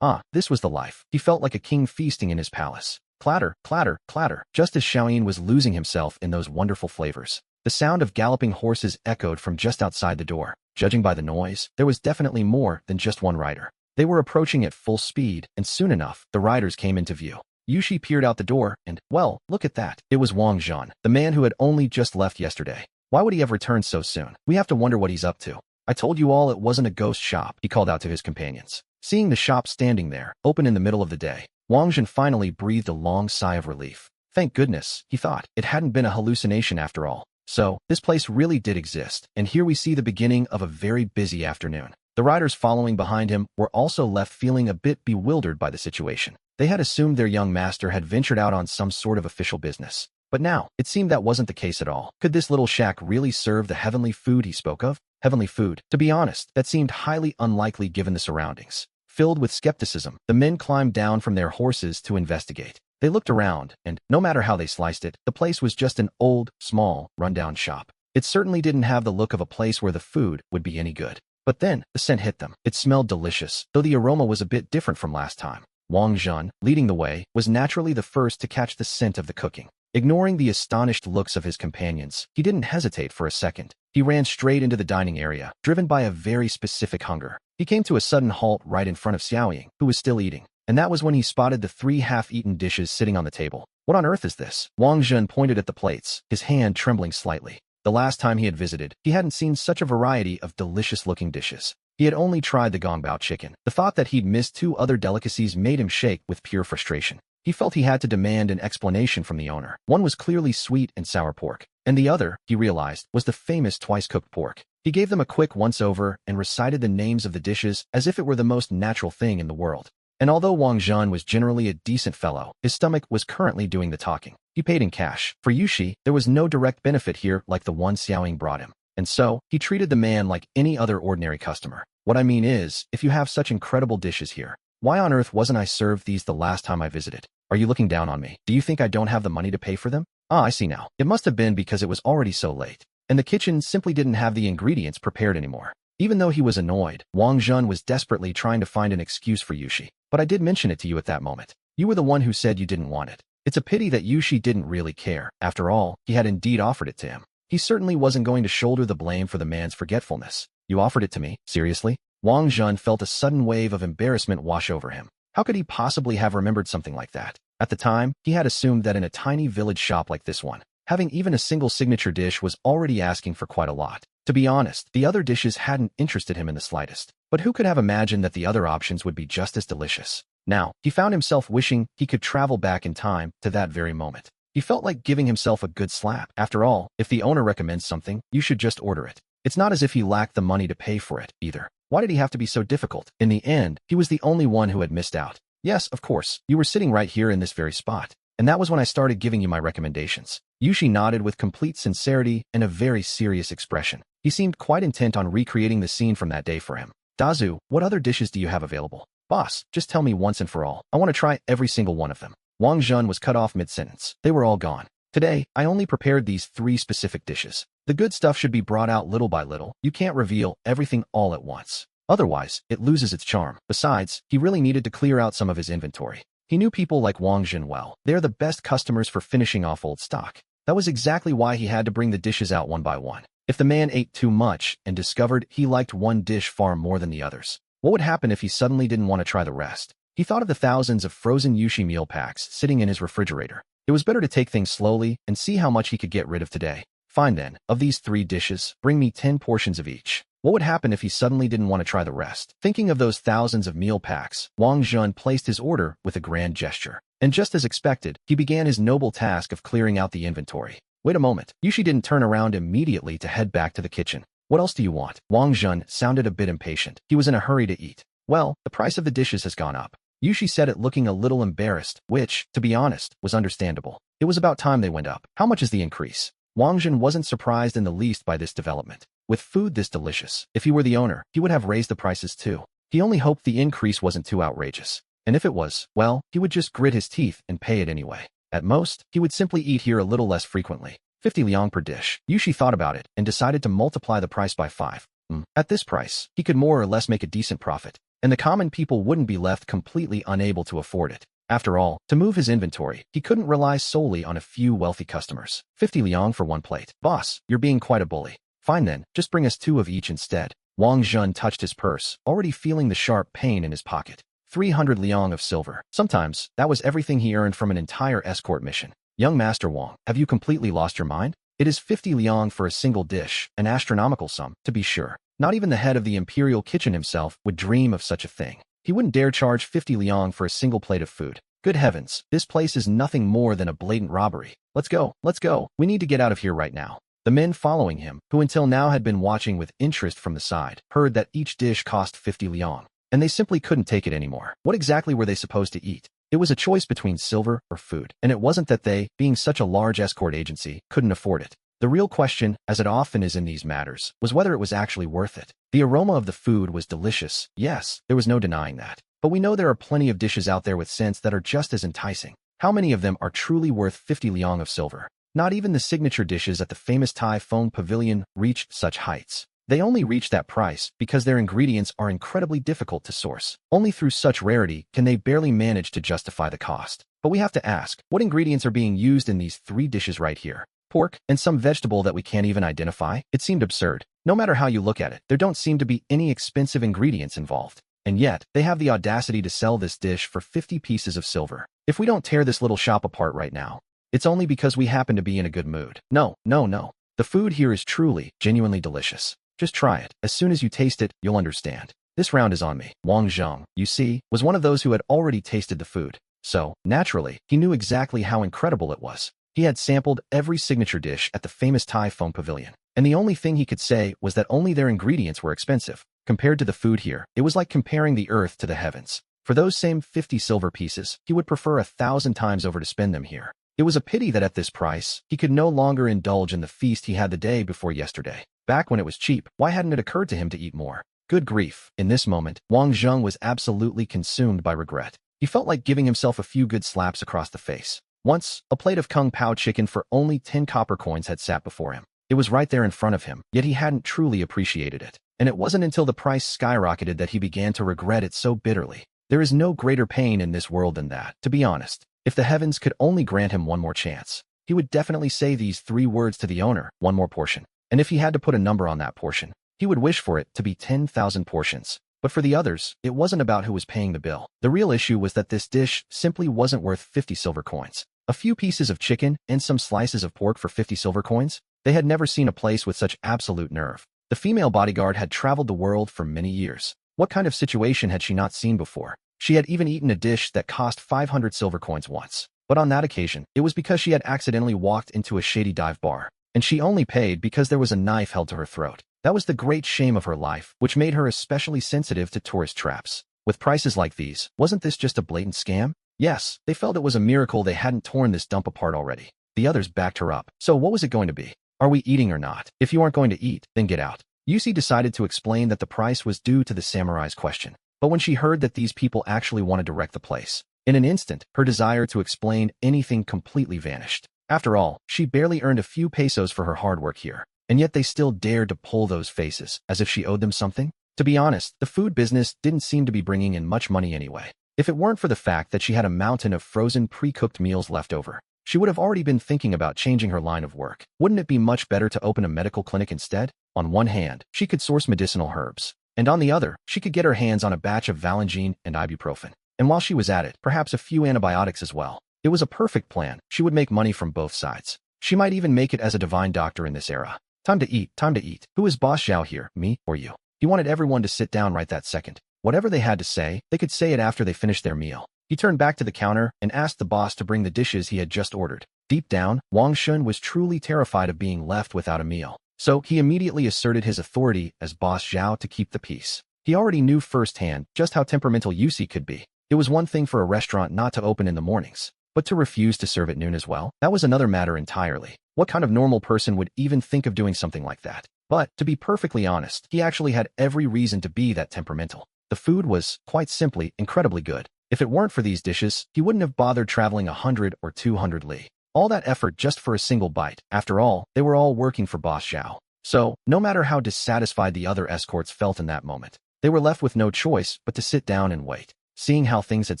This was the life. He felt like a king feasting in his palace. Clatter, clatter, clatter, just as Xiaoyin was losing himself in those wonderful flavors. The sound of galloping horses echoed from just outside the door. Judging by the noise, there was definitely more than just one rider. They were approaching at full speed, and soon enough, the riders came into view. Yushi peered out the door, and, well, look at that. It was Wang Zhan, the man who had only just left yesterday. Why would he have returned so soon? We have to wonder what he's up to. I told you all it wasn't a ghost shop, he called out to his companions. Seeing the shop standing there, open in the middle of the day, Wang Zhan finally breathed a long sigh of relief. Thank goodness, he thought. It hadn't been a hallucination after all. So, this place really did exist, and here we see the beginning of a very busy afternoon. The riders following behind him were also left feeling a bit bewildered by the situation. They had assumed their young master had ventured out on some sort of official business. But now, it seemed that wasn't the case at all. Could this little shack really serve the heavenly food he spoke of? Heavenly food? To be honest, that seemed highly unlikely given the surroundings. Filled with skepticism, the men climbed down from their horses to investigate. They looked around, and, no matter how they sliced it, the place was just an old, small, rundown shop. It certainly didn't have the look of a place where the food would be any good. But then, the scent hit them. It smelled delicious, though the aroma was a bit different from last time. Wang Zhan, leading the way, was naturally the first to catch the scent of the cooking. Ignoring the astonished looks of his companions, he didn't hesitate for a second. He ran straight into the dining area, driven by a very specific hunger. He came to a sudden halt right in front of Xiaoyin, who was still eating. And that was when he spotted the 3 half-eaten dishes sitting on the table. What on earth is this? Wang Zhan pointed at the plates, his hand trembling slightly. The last time he had visited, he hadn't seen such a variety of delicious-looking dishes. He had only tried the gongbao chicken. The thought that he'd missed 2 other delicacies made him shake with pure frustration. He felt he had to demand an explanation from the owner. One was clearly sweet and sour pork, and the other, he realized, was the famous twice-cooked pork. He gave them a quick once-over and recited the names of the dishes as if it were the most natural thing in the world. And although Wang Zhan was generally a decent fellow, his stomach was currently doing the talking. He paid in cash. For Yushi, there was no direct benefit here like the one Xiaoyin brought him. And so, he treated the man like any other ordinary customer. What I mean is, if you have such incredible dishes here, why on earth wasn't I served these the last time I visited? Are you looking down on me? Do you think I don't have the money to pay for them? I see now. It must have been because it was already so late, and the kitchen simply didn't have the ingredients prepared anymore. Even though he was annoyed, Wang Zhan was desperately trying to find an excuse for Yushi. But I did mention it to you at that moment. You were the one who said you didn't want it. It's a pity that Yushi didn't really care. After all, he had indeed offered it to him. He certainly wasn't going to shoulder the blame for the man's forgetfulness. You offered it to me? Seriously? Wang Zhan felt a sudden wave of embarrassment wash over him. How could he possibly have remembered something like that? At the time, he had assumed that in a tiny village shop like this one, having even a single signature dish was already asking for quite a lot. To be honest, the other dishes hadn't interested him in the slightest. But who could have imagined that the other options would be just as delicious? Now, he found himself wishing he could travel back in time to that very moment. He felt like giving himself a good slap. After all, if the owner recommends something, you should just order it. It's not as if he lacked the money to pay for it, either. Why did he have to be so difficult? In the end, he was the only one who had missed out. Yes, of course, you were sitting right here in this very spot. And that was when I started giving you my recommendations. Yushi nodded with complete sincerity and a very serious expression. He seemed quite intent on recreating the scene from that day for him. Dazu, what other dishes do you have available? Boss, just tell me once and for all. I want to try every single one of them. Wang Zhen was cut off mid-sentence. They were all gone. Today, I only prepared these 3 specific dishes. The good stuff should be brought out little by little. You can't reveal everything all at once. Otherwise, it loses its charm. Besides, he really needed to clear out some of his inventory. He knew people like Wang Zhen well. They're the best customers for finishing off old stock. That was exactly why he had to bring the dishes out one by one. If the man ate too much and discovered he liked one dish far more than the others, what would happen if he suddenly didn't want to try the rest? He thought of the thousands of frozen yushi meal packs sitting in his refrigerator. It was better to take things slowly and see how much he could get rid of today. Fine then, of these 3 dishes, bring me 10 portions of each. What would happen if he suddenly didn't want to try the rest? Thinking of those thousands of meal packs, Wang Zhen placed his order with a grand gesture. And just as expected, he began his noble task of clearing out the inventory. Wait a moment, Yushi didn't turn around immediately to head back to the kitchen. What else do you want? Wang Zhen sounded a bit impatient. He was in a hurry to eat. Well, the price of the dishes has gone up. Yushi said it looking a little embarrassed, which, to be honest, was understandable. It was about time they went up. How much is the increase? Wang Zhen wasn't surprised in the least by this development. With food this delicious, if he were the owner, he would have raised the prices too. He only hoped the increase wasn't too outrageous. And if it was, well, he would just grit his teeth and pay it anyway. At most, he would simply eat here a little less frequently. 50 liang per dish. Yushi thought about it and decided to multiply the price by 5. At this price, he could more or less make a decent profit, and the common people wouldn't be left completely unable to afford it. After all, to move his inventory, he couldn't rely solely on a few wealthy customers. 50 liang for 1 plate. Boss, you're being quite a bully. Fine then, just bring us 2 of each instead. Wang Zhen touched his purse, already feeling the sharp pain in his pocket. 300 liang of silver. Sometimes, that was everything he earned from an entire escort mission. Young Master Wang, have you completely lost your mind? It is 50 liang for a single dish, an astronomical sum, to be sure. Not even the head of the imperial kitchen himself would dream of such a thing. He wouldn't dare charge 50 liang for a single plate of food. Good heavens, this place is nothing more than a blatant robbery. Let's go, we need to get out of here right now. The men following him, who until now had been watching with interest from the side, heard that each dish cost 50 liang, and they simply couldn't take it anymore. What exactly were they supposed to eat? It was a choice between silver or food, and it wasn't that they, being such a large escort agency, couldn't afford it. The real question, as it often is in these matters, was whether it was actually worth it. The aroma of the food was delicious, yes, there was no denying that. But we know there are plenty of dishes out there with scents that are just as enticing. How many of them are truly worth 50 liang of silver? Not even the signature dishes at the famous Thai Phone Pavilion reached such heights. They only reach that price because their ingredients are incredibly difficult to source. Only through such rarity can they barely manage to justify the cost. But we have to ask, what ingredients are being used in these 3 dishes right here? Pork, and some vegetable that we can't even identify? It seemed absurd. No matter how you look at it, there don't seem to be any expensive ingredients involved. And yet, they have the audacity to sell this dish for 50 pieces of silver. If we don't tear this little shop apart right now, it's only because we happen to be in a good mood. No. The food here is truly, genuinely delicious. Just try it. As soon as you taste it, you'll understand. This round is on me. Wang Zheng, you see, was one of those who had already tasted the food. So, naturally, he knew exactly how incredible it was. He had sampled every signature dish at the famous Thai Phone Pavilion, and the only thing he could say was that only their ingredients were expensive. Compared to the food here, it was like comparing the earth to the heavens. For those same 50 silver pieces, he would prefer 1,000 times over to spend them here. It was a pity that at this price, he could no longer indulge in the feast he had the day before yesterday. Back when it was cheap, why hadn't it occurred to him to eat more? Good grief. In this moment, Wang Zheng was absolutely consumed by regret. He felt like giving himself a few good slaps across the face. Once, a plate of Kung Pao chicken for only 10 copper coins had sat before him. It was right there in front of him, yet he hadn't truly appreciated it. And it wasn't until the price skyrocketed that he began to regret it so bitterly. There is no greater pain in this world than that, to be honest. If the heavens could only grant him one more chance, he would definitely say these 3 words to the owner, one more portion. And if he had to put a number on that portion, he would wish for it to be 10,000 portions. But for the others, it wasn't about who was paying the bill. The real issue was that this dish simply wasn't worth 50 silver coins. A few pieces of chicken and some slices of pork for 50 silver coins? They had never seen a place with such absolute nerve. The female bodyguard had traveled the world for many years. What kind of situation had she not seen before? She had even eaten a dish that cost 500 silver coins once. But on that occasion, it was because she had accidentally walked into a shady dive bar, and she only paid because there was a knife held to her throat. That was the great shame of her life, which made her especially sensitive to tourist traps. With prices like these, wasn't this just a blatant scam? Yes, they felt it was a miracle they hadn't torn this dump apart already. The others backed her up. So what was it going to be? Are we eating or not? If you aren't going to eat, then get out. Yusi decided to explain that the price was due to the samurai's question. But when she heard that these people actually wanted to wreck the place, in an instant, her desire to explain anything completely vanished. After all, she barely earned a few pesos for her hard work here, and yet they still dared to pull those faces, as if she owed them something. To be honest, the food business didn't seem to be bringing in much money anyway. If it weren't for the fact that she had a mountain of frozen pre-cooked meals left over, she would have already been thinking about changing her line of work. Wouldn't it be much better to open a medical clinic instead? On one hand, she could source medicinal herbs, and on the other, she could get her hands on a batch of Valangine and ibuprofen. And while she was at it, perhaps a few antibiotics as well. It was a perfect plan. She would make money from both sides. She might even make it as a divine doctor in this era. Time to eat, time to eat. Who is Boss Zhao here, me or you? He wanted everyone to sit down right that second. Whatever they had to say, they could say it after they finished their meal. He turned back to the counter and asked the boss to bring the dishes he had just ordered. Deep down, Wang Shun was truly terrified of being left without a meal. So he immediately asserted his authority as Boss Zhao to keep the peace. He already knew firsthand just how temperamental Yusi could be. It was one thing for a restaurant not to open in the mornings, but to refuse to serve at noon as well, that was another matter entirely. What kind of normal person would even think of doing something like that? But, to be perfectly honest, he actually had every reason to be that temperamental. The food was, quite simply, incredibly good. If it weren't for these dishes, he wouldn't have bothered traveling 100 or 200 li. All that effort just for a single bite. After all, they were all working for Boss Zhao. So, no matter how dissatisfied the other escorts felt in that moment, they were left with no choice but to sit down and wait. Seeing how things had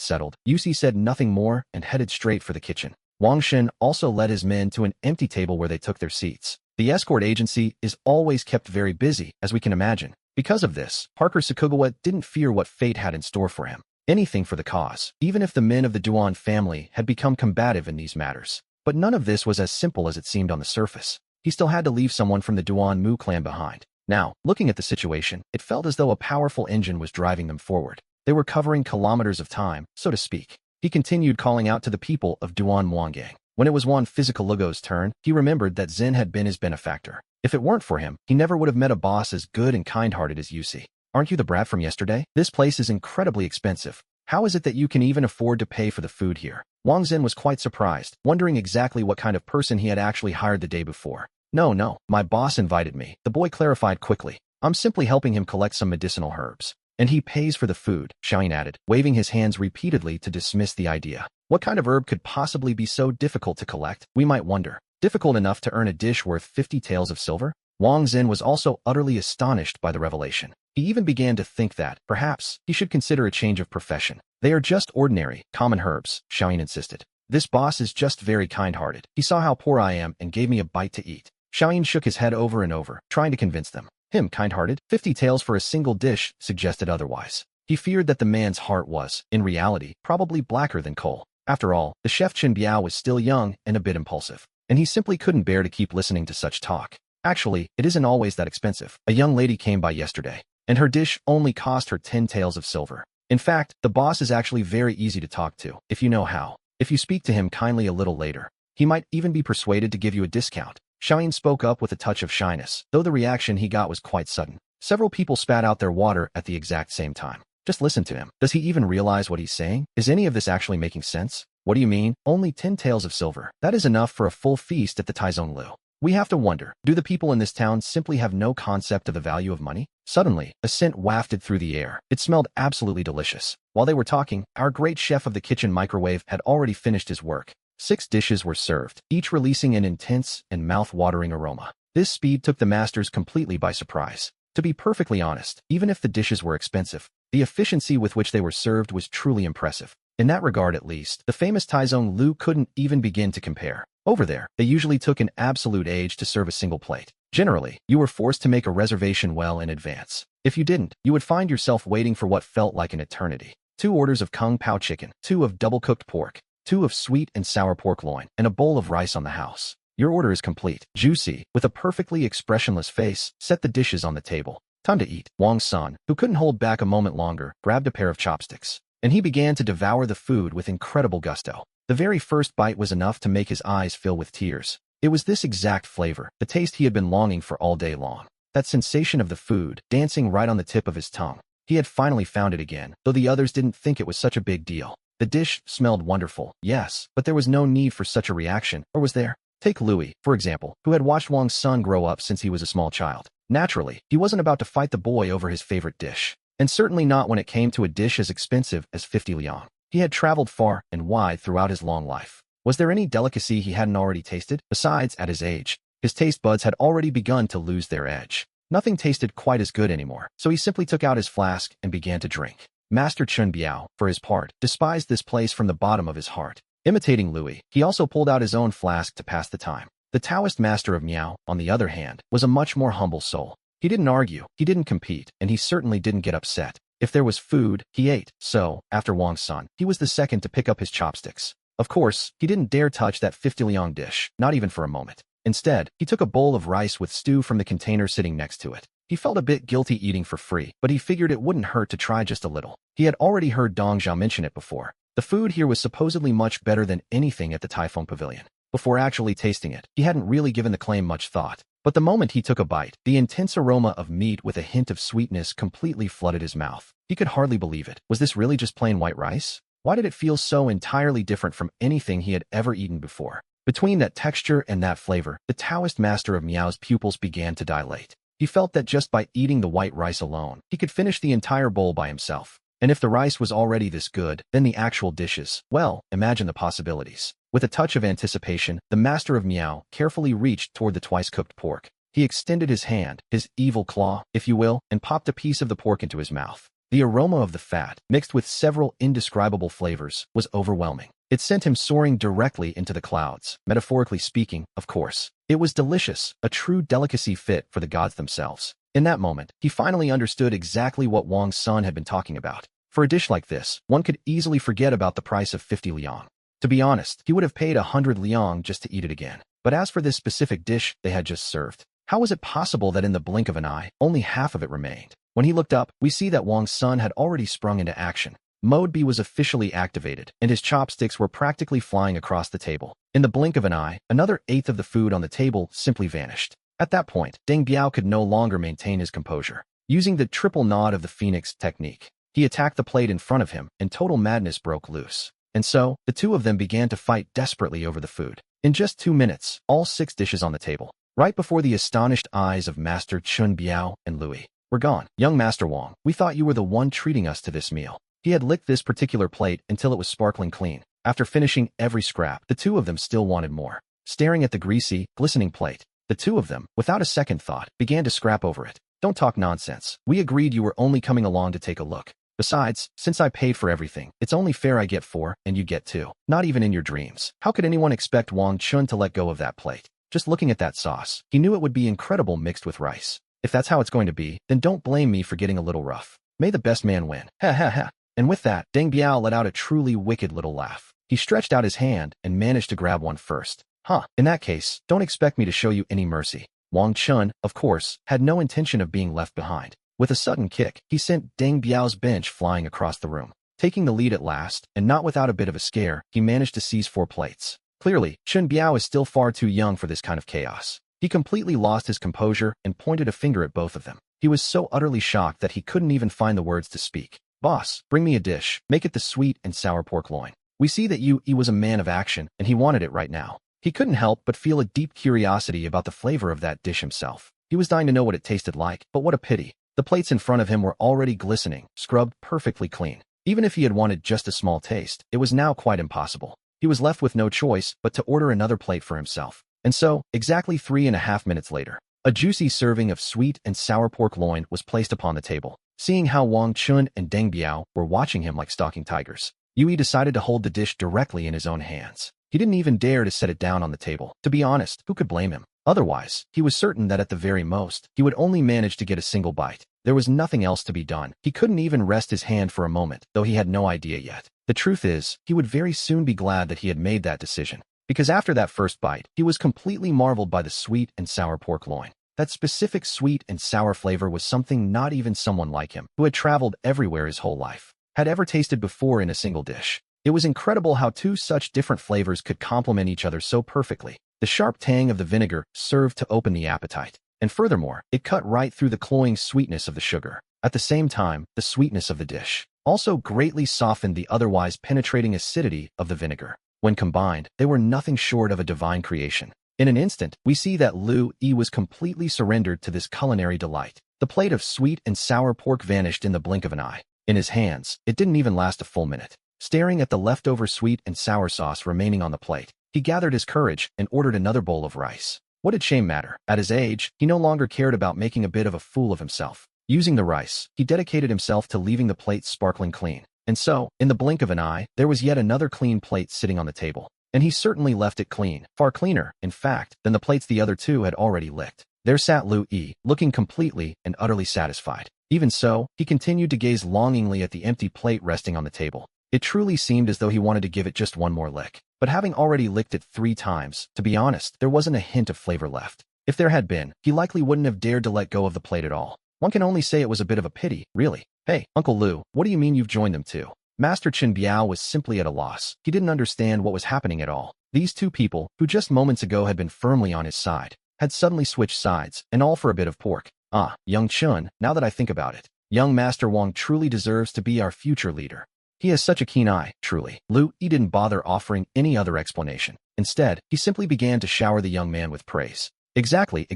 settled, Yusi said nothing more and headed straight for the kitchen. Wang Shen also led his men to an empty table where they took their seats. The escort agency is always kept very busy, as we can imagine. Because of this, Parker Sakugawa didn't fear what fate had in store for him. Anything for the cause, even if the men of the Duan family had become combative in these matters. But none of this was as simple as it seemed on the surface. He still had to leave someone from the Duan Mu clan behind. Now, looking at the situation, it felt as though a powerful engine was driving them forward. They were covering kilometers of time, so to speak. He continued calling out to the people of Duan Muangang. When it was Juan Physicalugo's turn, he remembered that Zen had been his benefactor. If it weren't for him, he never would have met a boss as good and kind-hearted as Yusi. Aren't you the brat from yesterday? This place is incredibly expensive. How is it that you can even afford to pay for the food here? Wang Zhen was quite surprised, wondering exactly what kind of person he had actually hired the day before. No, my boss invited me, the boy clarified quickly. I'm simply helping him collect some medicinal herbs. And he pays for the food, Xiaoyin added, waving his hands repeatedly to dismiss the idea. What kind of herb could possibly be so difficult to collect, we might wonder. Difficult enough to earn a dish worth 50 taels of silver? Wang Zhen was also utterly astonished by the revelation. He even began to think that, perhaps, he should consider a change of profession. They are just ordinary, common herbs, Xiaoyin insisted. This boss is just very kind-hearted. He saw how poor I am and gave me a bite to eat. Xiaoyin shook his head over and over, trying to convince them. Him kind-hearted? 50 taels for a single dish suggested otherwise. He feared that the man's heart was, in reality, probably blacker than coal. After all, the chef Chen Biao was still young and a bit impulsive, and he simply couldn't bear to keep listening to such talk. Actually, it isn't always that expensive. A young lady came by yesterday, and her dish only cost her 10 taels of silver. In fact, the boss is actually very easy to talk to, if you know how. If you speak to him kindly a little later, he might even be persuaded to give you a discount. Xiaoyin spoke up with a touch of shyness, though the reaction he got was quite sudden. Several people spat out their water at the exact same time. Just listen to him. Does he even realize what he's saying? Is any of this actually making sense? What do you mean? Only 10 taels of silver. That is enough for a full feast at the Taizong Lu. We have to wonder, do the people in this town simply have no concept of the value of money? Suddenly, a scent wafted through the air. It smelled absolutely delicious. While they were talking, our great chef of the kitchen microwave had already finished his work. 6 dishes were served, each releasing an intense and mouth-watering aroma. This speed took the masters completely by surprise. To be perfectly honest, even if the dishes were expensive, the efficiency with which they were served was truly impressive. In that regard at least, the famous Taizong Lu couldn't even begin to compare. Over there, they usually took an absolute age to serve a single plate. Generally, you were forced to make a reservation well in advance. If you didn't, you would find yourself waiting for what felt like an eternity. 2 orders of kung pao chicken, 2 of double-cooked pork, 2 of sweet and sour pork loin, and a bowl of rice on the house. Your order is complete. Juicy, with a perfectly expressionless face, set the dishes on the table. Time to eat. Wang San, who couldn't hold back a moment longer, grabbed a pair of chopsticks, and he began to devour the food with incredible gusto. The very first bite was enough to make his eyes fill with tears. It was this exact flavor, the taste he had been longing for all day long. That sensation of the food, dancing right on the tip of his tongue. He had finally found it again, though the others didn't think it was such a big deal. The dish smelled wonderful, yes, but there was no need for such a reaction, or was there? Take Louis, for example, who had watched Wang's son grow up since he was a small child. Naturally, he wasn't about to fight the boy over his favorite dish, and certainly not when it came to a dish as expensive as 50 liang. He had traveled far and wide throughout his long life. Was there any delicacy he hadn't already tasted? Besides, at his age, his taste buds had already begun to lose their edge. Nothing tasted quite as good anymore, so he simply took out his flask and began to drink. Master Chun Biao, for his part, despised this place from the bottom of his heart. Imitating Louis, he also pulled out his own flask to pass the time. The Taoist master of Miao, on the other hand, was a much more humble soul. He didn't argue, he didn't compete, and he certainly didn't get upset. If there was food, he ate. So, after Wang's son, he was the second to pick up his chopsticks. Of course, he didn't dare touch that 50 liang dish, not even for a moment. Instead, he took a bowl of rice with stew from the container sitting next to it. He felt a bit guilty eating for free, but he figured it wouldn't hurt to try just a little. He had already heard Dong Zhao mention it before. The food here was supposedly much better than anything at the Typhoon Pavilion. Before actually tasting it, he hadn't really given the claim much thought. But the moment he took a bite, the intense aroma of meat with a hint of sweetness completely flooded his mouth. He could hardly believe it. Was this really just plain white rice? Why did it feel so entirely different from anything he had ever eaten before? Between that texture and that flavor, the Taoist master of Miao's pupils began to dilate. He felt that just by eating the white rice alone, he could finish the entire bowl by himself. And if the rice was already this good, then the actual dishes, well, imagine the possibilities. With a touch of anticipation, the master of Miao carefully reached toward the twice-cooked pork. He extended his hand, his evil claw, if you will, and popped a piece of the pork into his mouth. The aroma of the fat, mixed with several indescribable flavors, was overwhelming. It sent him soaring directly into the clouds, metaphorically speaking, of course. It was delicious, a true delicacy fit for the gods themselves. In that moment, he finally understood exactly what Wang's son had been talking about. For a dish like this, one could easily forget about the price of 50 liang. To be honest, he would have paid 100 liang just to eat it again. But as for this specific dish they had just served, how was it possible that in the blink of an eye, only half of it remained? When he looked up, we see that Wang's son had already sprung into action. Mode B was officially activated, and his chopsticks were practically flying across the table. In the blink of an eye, another eighth of the food on the table simply vanished. At that point, Deng Biao could no longer maintain his composure. Using the triple nod of the Phoenix technique, he attacked the plate in front of him, and total madness broke loose. And so, the two of them began to fight desperately over the food. In just 2 minutes, all 6 dishes on the table, right before the astonished eyes of Master Chun Biao and Louis, were gone. Young Master Wang, we thought you were the one treating us to this meal. He had licked this particular plate until it was sparkling clean. After finishing every scrap, the two of them still wanted more. Staring at the greasy, glistening plate, the two of them, without a second thought, began to scrap over it. Don't talk nonsense. We agreed you were only coming along to take a look. Besides, since I paid for everything, it's only fair I get 4, and you get 2. Not even in your dreams. How could anyone expect Wang Chun to let go of that plate? Just looking at that sauce, he knew it would be incredible mixed with rice. If that's how it's going to be, then don't blame me for getting a little rough. May the best man win. Ha ha ha. And with that, Deng Biao let out a truly wicked little laugh. He stretched out his hand and managed to grab one first. Huh, in that case, don't expect me to show you any mercy. Wang Chun, of course, had no intention of being left behind. With a sudden kick, he sent Deng Biao's bench flying across the room. Taking the lead at last, and not without a bit of a scare, he managed to seize 4 plates. Clearly, Chun Biao is still far too young for this kind of chaos. He completely lost his composure and pointed a finger at both of them. He was so utterly shocked that he couldn't even find the words to speak. Boss, bring me a dish. Make it the sweet and sour pork loin. We see that he was a man of action, and he wanted it right now. He couldn't help but feel a deep curiosity about the flavor of that dish himself. He was dying to know what it tasted like, but what a pity. The plates in front of him were already glistening, scrubbed perfectly clean. Even if he had wanted just a small taste, it was now quite impossible. He was left with no choice but to order another plate for himself. And so, exactly 3.5 minutes later, a juicy serving of sweet and sour pork loin was placed upon the table. Seeing how Wang Chun and Deng Biao were watching him like stalking tigers, Yui decided to hold the dish directly in his own hands. He didn't even dare to set it down on the table. To be honest, who could blame him? Otherwise, he was certain that at the very most, he would only manage to get a single bite. There was nothing else to be done. He couldn't even rest his hand for a moment, though he had no idea yet. The truth is, he would very soon be glad that he had made that decision. Because after that first bite, he was completely marveled by the sweet and sour pork loin. That specific sweet and sour flavor was something not even someone like him, who had traveled everywhere his whole life, had ever tasted before in a single dish. It was incredible how 2 such different flavors could complement each other so perfectly. The sharp tang of the vinegar served to open the appetite, and furthermore, it cut right through the cloying sweetness of the sugar. At the same time, the sweetness of the dish also greatly softened the otherwise penetrating acidity of the vinegar. When combined, they were nothing short of a divine creation. In an instant, we see that Lu Yi was completely surrendered to this culinary delight. The plate of sweet and sour pork vanished in the blink of an eye. In his hands, it didn't even last a full minute. Staring at the leftover sweet and sour sauce remaining on the plate, he gathered his courage and ordered another bowl of rice. What did shame matter? At his age, he no longer cared about making a bit of a fool of himself. Using the rice, he dedicated himself to leaving the plate sparkling clean. And so, in the blink of an eye, there was yet another clean plate sitting on the table. And he certainly left it clean, far cleaner, in fact, than the plates the other two had already licked. There sat Lu Yi, looking completely and utterly satisfied. Even so, he continued to gaze longingly at the empty plate resting on the table. It truly seemed as though he wanted to give it just one more lick. But having already licked it 3 times, to be honest, there wasn't a hint of flavor left. If there had been, he likely wouldn't have dared to let go of the plate at all. One can only say it was a bit of a pity, really. Hey, Uncle Lu, what do you mean you've joined them too? Master Chen Biao was simply at a loss. He didn't understand what was happening at all. These two people, who just moments ago had been firmly on his side, had suddenly switched sides, and all for a bit of pork. Ah, young Chun, now that I think about it, young Master Wang truly deserves to be our future leader. He has such a keen eye, truly. Lu Yi didn't bother offering any other explanation. Instead, he simply began to shower the young man with praise. Exactly.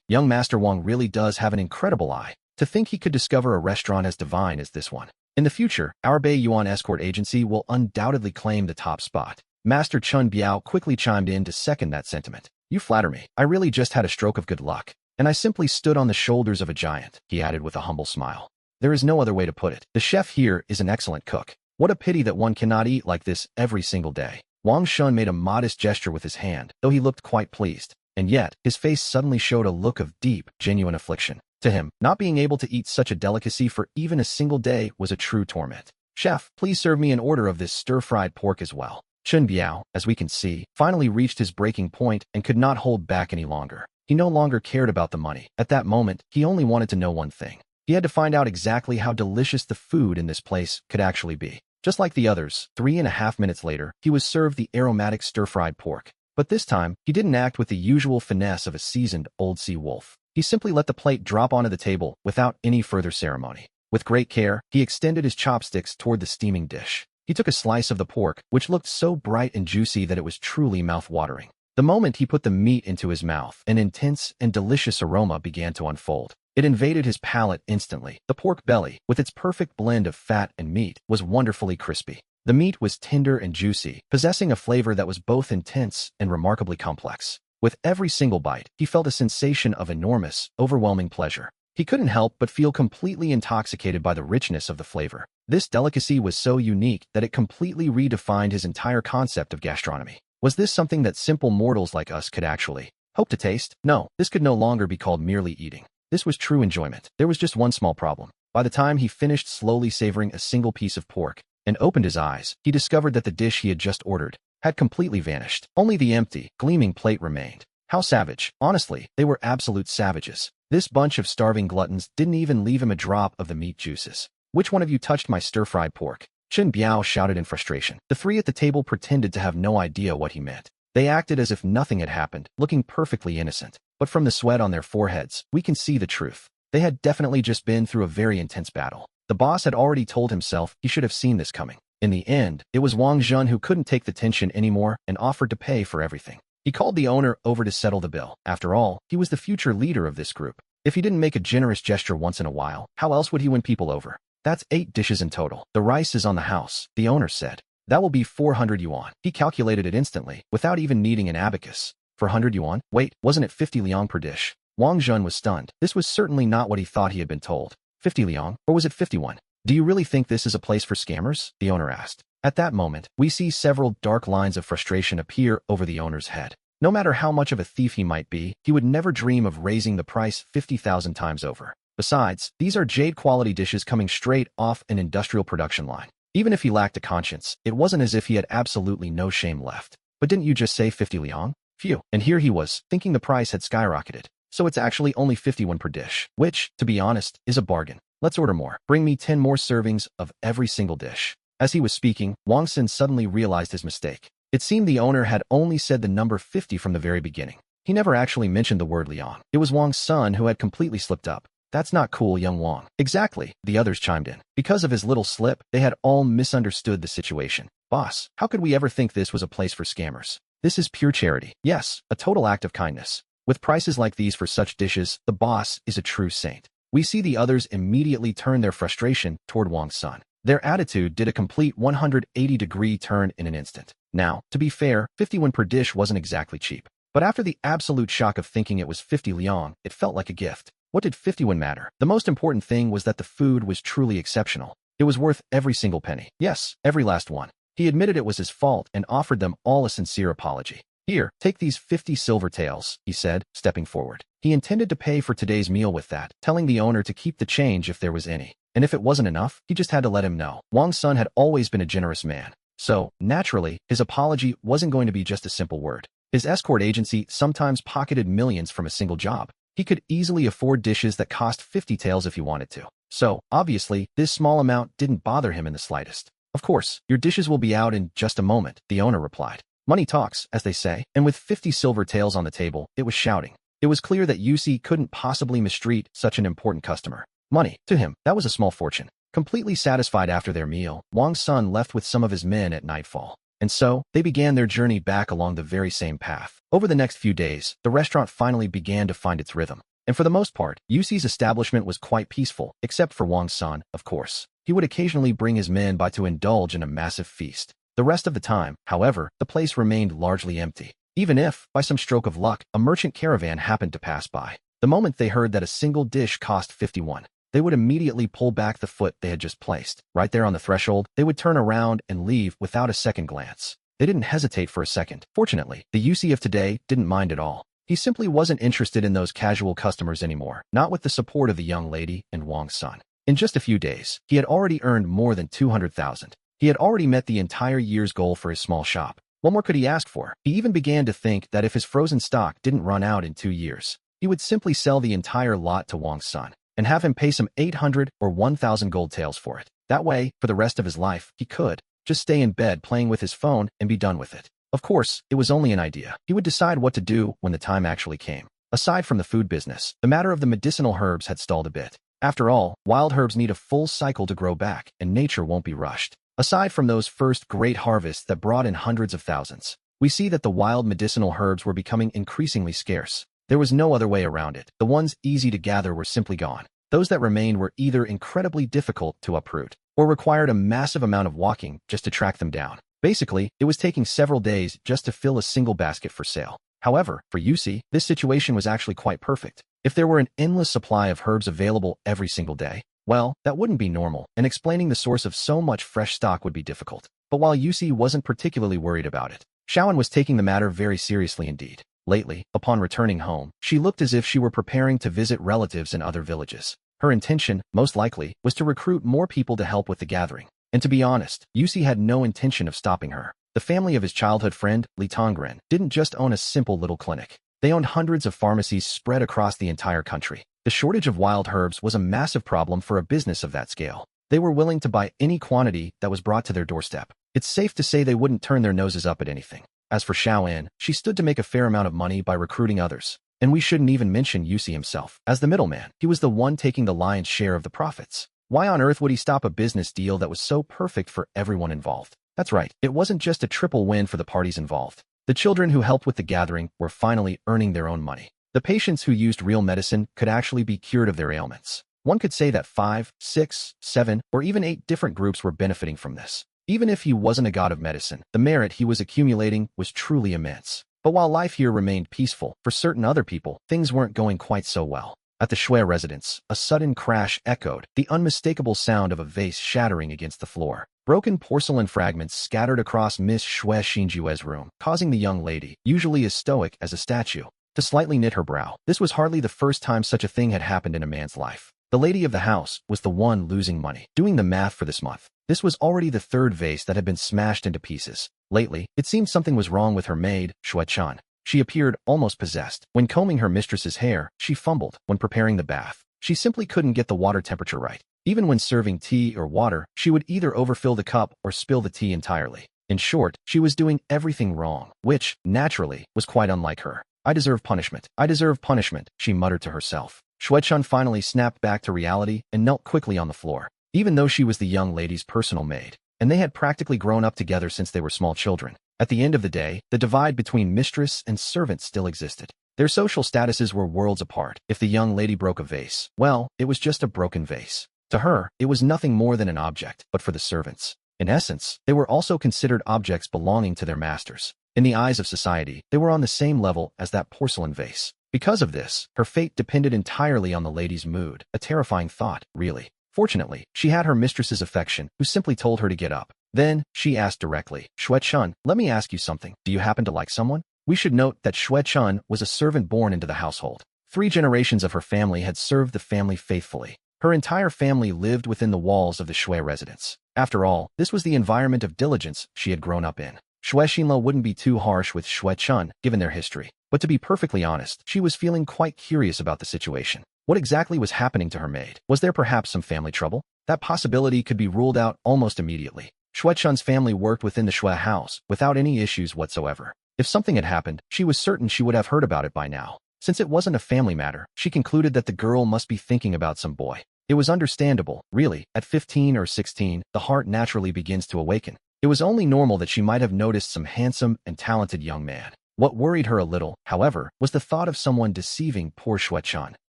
Young Master Wang really does have an incredible eye. To think he could discover a restaurant as divine as this one. In the future, our Bei Yuan escort agency will undoubtedly claim the top spot. Master Chun Biao quickly chimed in to second that sentiment. You flatter me. I really just had a stroke of good luck. And I simply stood on the shoulders of a giant, he added with a humble smile. There is no other way to put it. The chef here is an excellent cook. What a pity that one cannot eat like this every single day. Wang Shun made a modest gesture with his hand, though he looked quite pleased. And yet, his face suddenly showed a look of deep, genuine affliction. To him, not being able to eat such a delicacy for even a single day was a true torment. Chef, please serve me an order of this stir-fried pork as well. Chun Biao, as we can see, finally reached his breaking point and could not hold back any longer. He no longer cared about the money. At that moment, he only wanted to know one thing. He had to find out exactly how delicious the food in this place could actually be. Just like the others, 3.5 minutes later, he was served the aromatic stir-fried pork. But this time, he didn't act with the usual finesse of a seasoned old sea wolf. He simply let the plate drop onto the table without any further ceremony. With great care, he extended his chopsticks toward the steaming dish. He took a slice of the pork, which looked so bright and juicy that it was truly mouth-watering. The moment he put the meat into his mouth, an intense and delicious aroma began to unfold. It invaded his palate instantly. The pork belly, with its perfect blend of fat and meat, was wonderfully crispy. The meat was tender and juicy, possessing a flavor that was both intense and remarkably complex. With every single bite, he felt a sensation of enormous, overwhelming pleasure. He couldn't help but feel completely intoxicated by the richness of the flavor. This delicacy was so unique that it completely redefined his entire concept of gastronomy. Was this something that simple mortals like us could actually hope to taste? No, this could no longer be called merely eating. This was true enjoyment. There was just one small problem. By the time he finished slowly savoring a single piece of pork and opened his eyes, he discovered that the dish he had just ordered had completely vanished. Only the empty, gleaming plate remained. How savage. Honestly, they were absolute savages. This bunch of starving gluttons didn't even leave him a drop of the meat juices. Which one of you touched my stir-fried pork? Chen Biao shouted in frustration. The 3 at the table pretended to have no idea what he meant. They acted as if nothing had happened, looking perfectly innocent. But from the sweat on their foreheads, we can see the truth. They had definitely just been through a very intense battle. The boss had already told himself he should have seen this coming. In the end, it was Wang Zhun who couldn't take the tension anymore and offered to pay for everything. He called the owner over to settle the bill. After all, he was the future leader of this group. If he didn't make a generous gesture once in a while, how else would he win people over? That's 8 dishes in total. The rice is on the house, the owner said. That will be 400 yuan. He calculated it instantly, without even needing an abacus. 400 yuan? Wait, wasn't it 50 liang per dish? Wang Zhun was stunned. This was certainly not what he thought he had been told. 50 liang? Or was it 51? Do you really think this is a place for scammers? The owner asked. At that moment, we see several dark lines of frustration appear over the owner's head. No matter how much of a thief he might be, he would never dream of raising the price 50,000 times over. Besides, these are jade-quality dishes coming straight off an industrial production line. Even if he lacked a conscience, it wasn't as if he had absolutely no shame left. But didn't you just say 50 liang? Phew. And here he was, thinking the price had skyrocketed. So it's actually only 51 per dish, which, to be honest, is a bargain. Let's order more. Bring me 10 more servings of every single dish. As he was speaking, Wang Xin suddenly realized his mistake. It seemed the owner had only said the number 50 from the very beginning. He never actually mentioned the word liang. It was Wang's son who had completely slipped up. That's not cool, young Wang. Exactly, the others chimed in. Because of his little slip, they had all misunderstood the situation. Boss, how could we ever think this was a place for scammers? This is pure charity. Yes, a total act of kindness. With prices like these for such dishes, the boss is a true saint. We see the others immediately turn their frustration toward Wang's son. Their attitude did a complete 180-degree turn in an instant. Now, to be fair, 51 per dish wasn't exactly cheap. But after the absolute shock of thinking it was 50 liang, it felt like a gift. What did 51 matter? The most important thing was that the food was truly exceptional. It was worth every single penny. Yes, every last one. He admitted it was his fault and offered them all a sincere apology. Here, take these 50 silver taels, he said, stepping forward. He intended to pay for today's meal with that, telling the owner to keep the change if there was any. And if it wasn't enough, he just had to let him know. Wang's son had always been a generous man. So, naturally, his apology wasn't going to be just a simple word. His escort agency sometimes pocketed millions from a single job. He could easily afford dishes that cost 50 taels if he wanted to. So, obviously, this small amount didn't bother him in the slightest. Of course, your dishes will be out in just a moment, the owner replied. Money talks, as they say, and with 50 silver taels on the table, it was shouting. It was clear that Yusi couldn't possibly mistreat such an important customer. Money, to him, that was a small fortune. Completely satisfied after their meal, Wang's son left with some of his men at nightfall. And so, they began their journey back along the very same path. Over the next few days, the restaurant finally began to find its rhythm. And for the most part, Yusi's establishment was quite peaceful, except for Wang's son, of course. He would occasionally bring his men by to indulge in a massive feast. The rest of the time, however, the place remained largely empty. Even if, by some stroke of luck, a merchant caravan happened to pass by. The moment they heard that a single dish cost 51, they would immediately pull back the foot they had just placed. Right there on the threshold, they would turn around and leave without a second glance. They didn't hesitate for a second. Fortunately, the Yusi of today didn't mind at all. He simply wasn't interested in those casual customers anymore, not with the support of the young lady and Wang's son. In just a few days, he had already earned more than 200,000. He had already met the entire year's goal for his small shop. What more could he ask for? He even began to think that if his frozen stock didn't run out in 2 years, he would simply sell the entire lot to Wang's son and have him pay some 800 or 1,000 gold taels for it. That way, for the rest of his life, he could just stay in bed playing with his phone and be done with it. Of course, it was only an idea. He would decide what to do when the time actually came. Aside from the food business, the matter of the medicinal herbs had stalled a bit. After all, wild herbs need a full cycle to grow back, and nature won't be rushed. Aside from those first great harvests that brought in hundreds of thousands, we see that the wild medicinal herbs were becoming increasingly scarce. There was no other way around it. The ones easy to gather were simply gone. Those that remained were either incredibly difficult to uproot, or required a massive amount of walking just to track them down. Basically, it was taking several days just to fill a single basket for sale. However, for Yusi, this situation was actually quite perfect. If there were an endless supply of herbs available every single day, well, that wouldn't be normal, and explaining the source of so much fresh stock would be difficult. But while Yusi wasn't particularly worried about it, Shaoan was taking the matter very seriously indeed. Lately, upon returning home, she looked as if she were preparing to visit relatives in other villages. Her intention, most likely, was to recruit more people to help with the gathering. And to be honest, Yusi had no intention of stopping her. The family of his childhood friend, Li Tongren, didn't just own a simple little clinic. They owned hundreds of pharmacies spread across the entire country. The shortage of wild herbs was a massive problem for a business of that scale. They were willing to buy any quantity that was brought to their doorstep. It's safe to say they wouldn't turn their noses up at anything. As for Shaoan, she stood to make a fair amount of money by recruiting others. And we shouldn't even mention Yusi himself. As the middleman, he was the one taking the lion's share of the profits. Why on earth would he stop a business deal that was so perfect for everyone involved? That's right, it wasn't just a triple win for the parties involved. The children who helped with the gathering were finally earning their own money. The patients who used real medicine could actually be cured of their ailments. One could say that 5, 6, 7, or even 8 different groups were benefiting from this. Even if he wasn't a god of medicine, the merit he was accumulating was truly immense. But while life here remained peaceful, for certain other people, things weren't going quite so well. At the Shui residence, a sudden crash echoed, the unmistakable sound of a vase shattering against the floor. Broken porcelain fragments scattered across Miss Shui Xinjue's room, causing the young lady, usually as stoic as a statue, to slightly knit her brow. This was hardly the first time such a thing had happened in a man's life. The lady of the house was the one losing money. Doing the math for this month, this was already the 3rd vase that had been smashed into pieces. Lately, it seemed something was wrong with her maid, Shui-chan. She appeared almost possessed. When combing her mistress's hair, she fumbled. When preparing the bath, she simply couldn't get the water temperature right. Even when serving tea or water, she would either overfill the cup or spill the tea entirely. In short, she was doing everything wrong, which, naturally, was quite unlike her. I deserve punishment. I deserve punishment, she muttered to herself. Shui-chan finally snapped back to reality and knelt quickly on the floor. Even though she was the young lady's personal maid, and they had practically grown up together since they were small children, At the end of the day, the divide between mistress and servant still existed. Their social statuses were worlds apart. If the young lady broke a vase, well, it was just a broken vase. To her, it was nothing more than an object, but for the servants, in essence, they were also considered objects belonging to their masters. In the eyes of society, they were on the same level as that porcelain vase. Because of this, her fate depended entirely on the lady's mood, a terrifying thought, really. Fortunately, she had her mistress's affection, who simply told her to get up. Then, she asked directly, Shue-chun, let me ask you something. Do you happen to like someone? We should note that Shue-chun was a servant born into the household. 3 generations of her family had served the family faithfully. Her entire family lived within the walls of the Shue residence. After all, this was the environment of diligence she had grown up in. Shue-shinla wouldn't be too harsh with Shue-chun, given their history. But to be perfectly honest, she was feeling quite curious about the situation. What exactly was happening to her maid? Was there perhaps some family trouble? That possibility could be ruled out almost immediately. Shue-chun's family worked within the Shue house, without any issues whatsoever. If something had happened, she was certain she would have heard about it by now. Since it wasn't a family matter, she concluded that the girl must be thinking about some boy. It was understandable, really. At 15 or 16, the heart naturally begins to awaken. It was only normal that she might have noticed some handsome and talented young man. What worried her a little, however, was the thought of someone deceiving poor Shue-chun.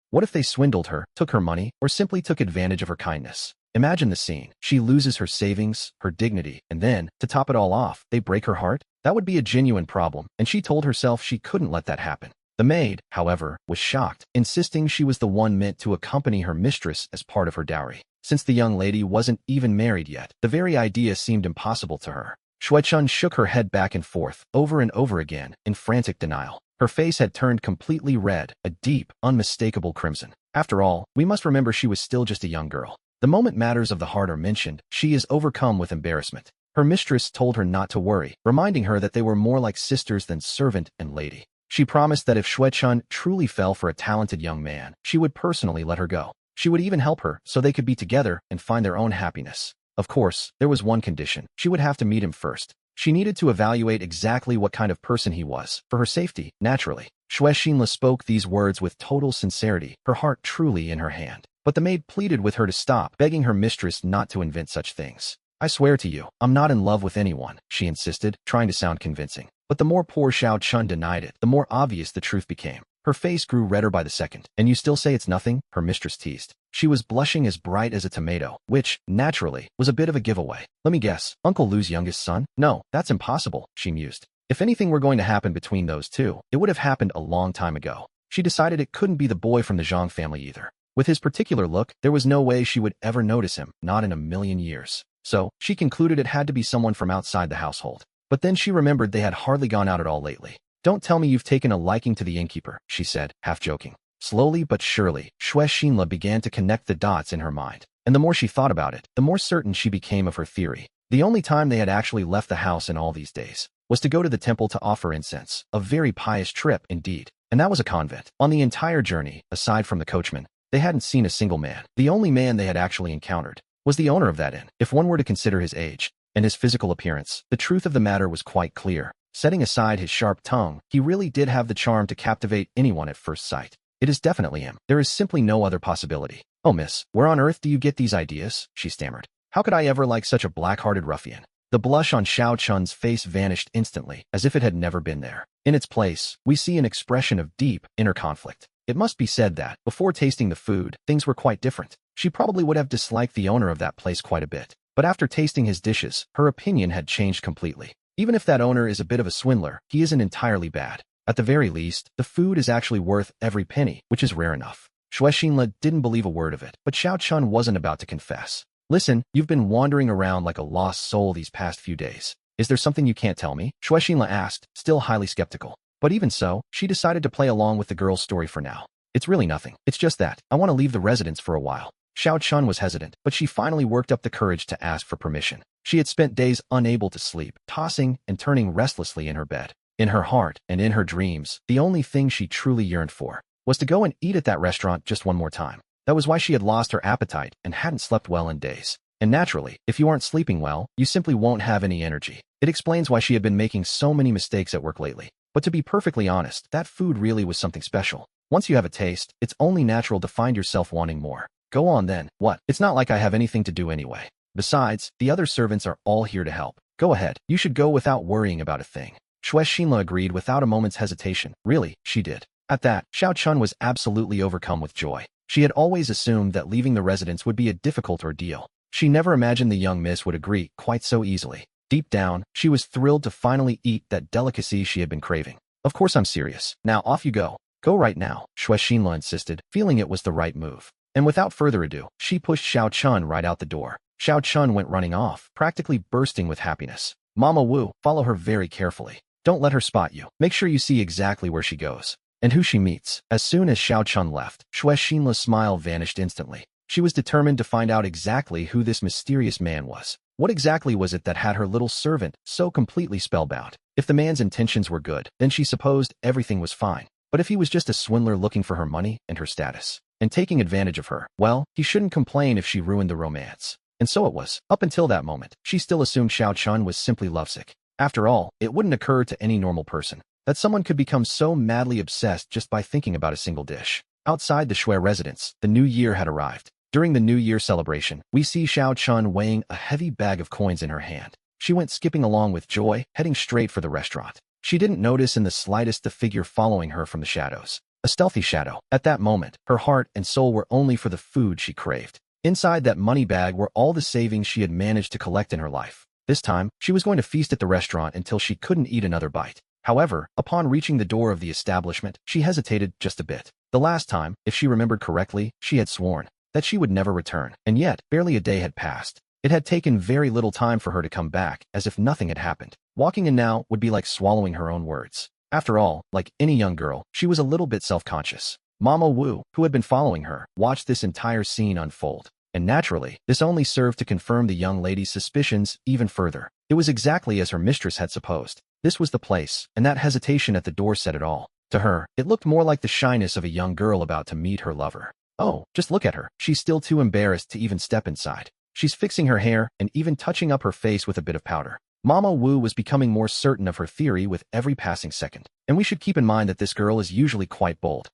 What if they swindled her, took her money, or simply took advantage of her kindness? Imagine the scene. She loses her savings, her dignity, and then, to top it all off, they break her heart? That would be a genuine problem, and she told herself she couldn't let that happen. The maid, however, was shocked, insisting she was the one meant to accompany her mistress as part of her dowry. Since the young lady wasn't even married yet, the very idea seemed impossible to her. Shue-chun shook her head back and forth, over and over again, in frantic denial. Her face had turned completely red, a deep, unmistakable crimson. After all, we must remember she was still just a young girl. The moment matters of the heart are mentioned, she is overcome with embarrassment. Her mistress told her not to worry, reminding her that they were more like sisters than servant and lady. She promised that if Shue-chun truly fell for a talented young man, she would personally let her go. She would even help her so they could be together and find their own happiness. Of course, there was one condition. She would have to meet him first. She needed to evaluate exactly what kind of person he was, for her safety, naturally. Shue-shinla spoke these words with total sincerity, her heart truly in her hand. But the maid pleaded with her to stop, begging her mistress not to invent such things. I swear to you, I'm not in love with anyone, she insisted, trying to sound convincing. But the more poor Shue-chun denied it, the more obvious the truth became. Her face grew redder by the second. And you still say it's nothing? Her mistress teased. She was blushing as bright as a tomato, which, naturally, was a bit of a giveaway. Let me guess, Uncle Lu's youngest son? No, that's impossible, she mused. If anything were going to happen between those two, it would have happened a long time ago. She decided it couldn't be the boy from the Zhang family either. With his particular look, there was no way she would ever notice him, not in a million years. So, she concluded it had to be someone from outside the household. But then she remembered they had hardly gone out at all lately. Don't tell me you've taken a liking to the innkeeper, she said, half joking. Slowly but surely, Shue-shinla began to connect the dots in her mind. And the more she thought about it, the more certain she became of her theory. The only time they had actually left the house in all these days was to go to the temple to offer incense. A very pious trip, indeed. And that was a convent. On the entire journey, aside from the coachman, they hadn't seen a single man. The only man they had actually encountered was the owner of that inn. If one were to consider his age and his physical appearance, the truth of the matter was quite clear. Setting aside his sharp tongue, he really did have the charm to captivate anyone at first sight. It is definitely him. There is simply no other possibility. Oh, miss, where on earth do you get these ideas? She stammered. How could I ever like such a black-hearted ruffian? The blush on Shue-chun's face vanished instantly, as if it had never been there. In its place, we see an expression of deep, inner conflict. It must be said that, before tasting the food, things were quite different. She probably would have disliked the owner of that place quite a bit. But after tasting his dishes, her opinion had changed completely. Even if that owner is a bit of a swindler, he isn't entirely bad. At the very least, the food is actually worth every penny, which is rare enough. Shue-shinla didn't believe a word of it, but Shue-chun wasn't about to confess. Listen, you've been wandering around like a lost soul these past few days. Is there something you can't tell me? Shue-shinla asked, still highly skeptical. But even so, she decided to play along with the girl's story for now. It's really nothing. It's just that I want to leave the residence for a while. Shue-chun was hesitant, but she finally worked up the courage to ask for permission. She had spent days unable to sleep, tossing and turning restlessly in her bed. In her heart and in her dreams, the only thing she truly yearned for was to go and eat at that restaurant just one more time. That was why she had lost her appetite and hadn't slept well in days. And naturally, if you aren't sleeping well, you simply won't have any energy. It explains why she had been making so many mistakes at work lately. But to be perfectly honest, that food really was something special. Once you have a taste, it's only natural to find yourself wanting more. Go on then. What? It's not like I have anything to do anyway. Besides, the other servants are all here to help. Go ahead. You should go without worrying about a thing. Shui Xinla agreed without a moment's hesitation. Really, she did. At that, Xiao Chun was absolutely overcome with joy. She had always assumed that leaving the residence would be a difficult ordeal. She never imagined the young miss would agree quite so easily. Deep down, she was thrilled to finally eat that delicacy she had been craving. Of course I'm serious. Now off you go. Go right now, Shui Xinla insisted, feeling it was the right move. And without further ado, she pushed Xiao Chun right out the door. Xiao Chun went running off, practically bursting with happiness. Mama Wu, follow her very carefully. Don't let her spot you. Make sure you see exactly where she goes and who she meets. As soon as Xiao Chun left, Shui Xinla's smile vanished instantly. She was determined to find out exactly who this mysterious man was. What exactly was it that had her little servant so completely spellbound? If the man's intentions were good, then she supposed everything was fine. But if he was just a swindler looking for her money and her status, and taking advantage of her, well, he shouldn't complain if she ruined the romance. And so it was. Up until that moment, she still assumed Xiao Chun was simply lovesick. After all, it wouldn't occur to any normal person that someone could become so madly obsessed just by thinking about a single dish. Outside the Shui residence, the new year had arrived. During the New Year celebration, we see Xiao Chun weighing a heavy bag of coins in her hand. She went skipping along with joy, heading straight for the restaurant. She didn't notice in the slightest the figure following her from the shadows. A stealthy shadow. At that moment, her heart and soul were only for the food she craved. Inside that money bag were all the savings she had managed to collect in her life. This time, she was going to feast at the restaurant until she couldn't eat another bite. However, upon reaching the door of the establishment, she hesitated just a bit. The last time, if she remembered correctly, she had sworn that she would never return. And yet, barely a day had passed. It had taken very little time for her to come back, as if nothing had happened. Walking in now would be like swallowing her own words. After all, like any young girl, she was a little bit self-conscious. Mama Wu, who had been following her, watched this entire scene unfold. And naturally, this only served to confirm the young lady's suspicions even further. It was exactly as her mistress had supposed. This was the place, and that hesitation at the door said it all. To her, it looked more like the shyness of a young girl about to meet her lover. Oh, just look at her. She's still too embarrassed to even step inside. She's fixing her hair and even touching up her face with a bit of powder. Mama Wu was becoming more certain of her theory with every passing second. And we should keep in mind that this girl is usually quite bold.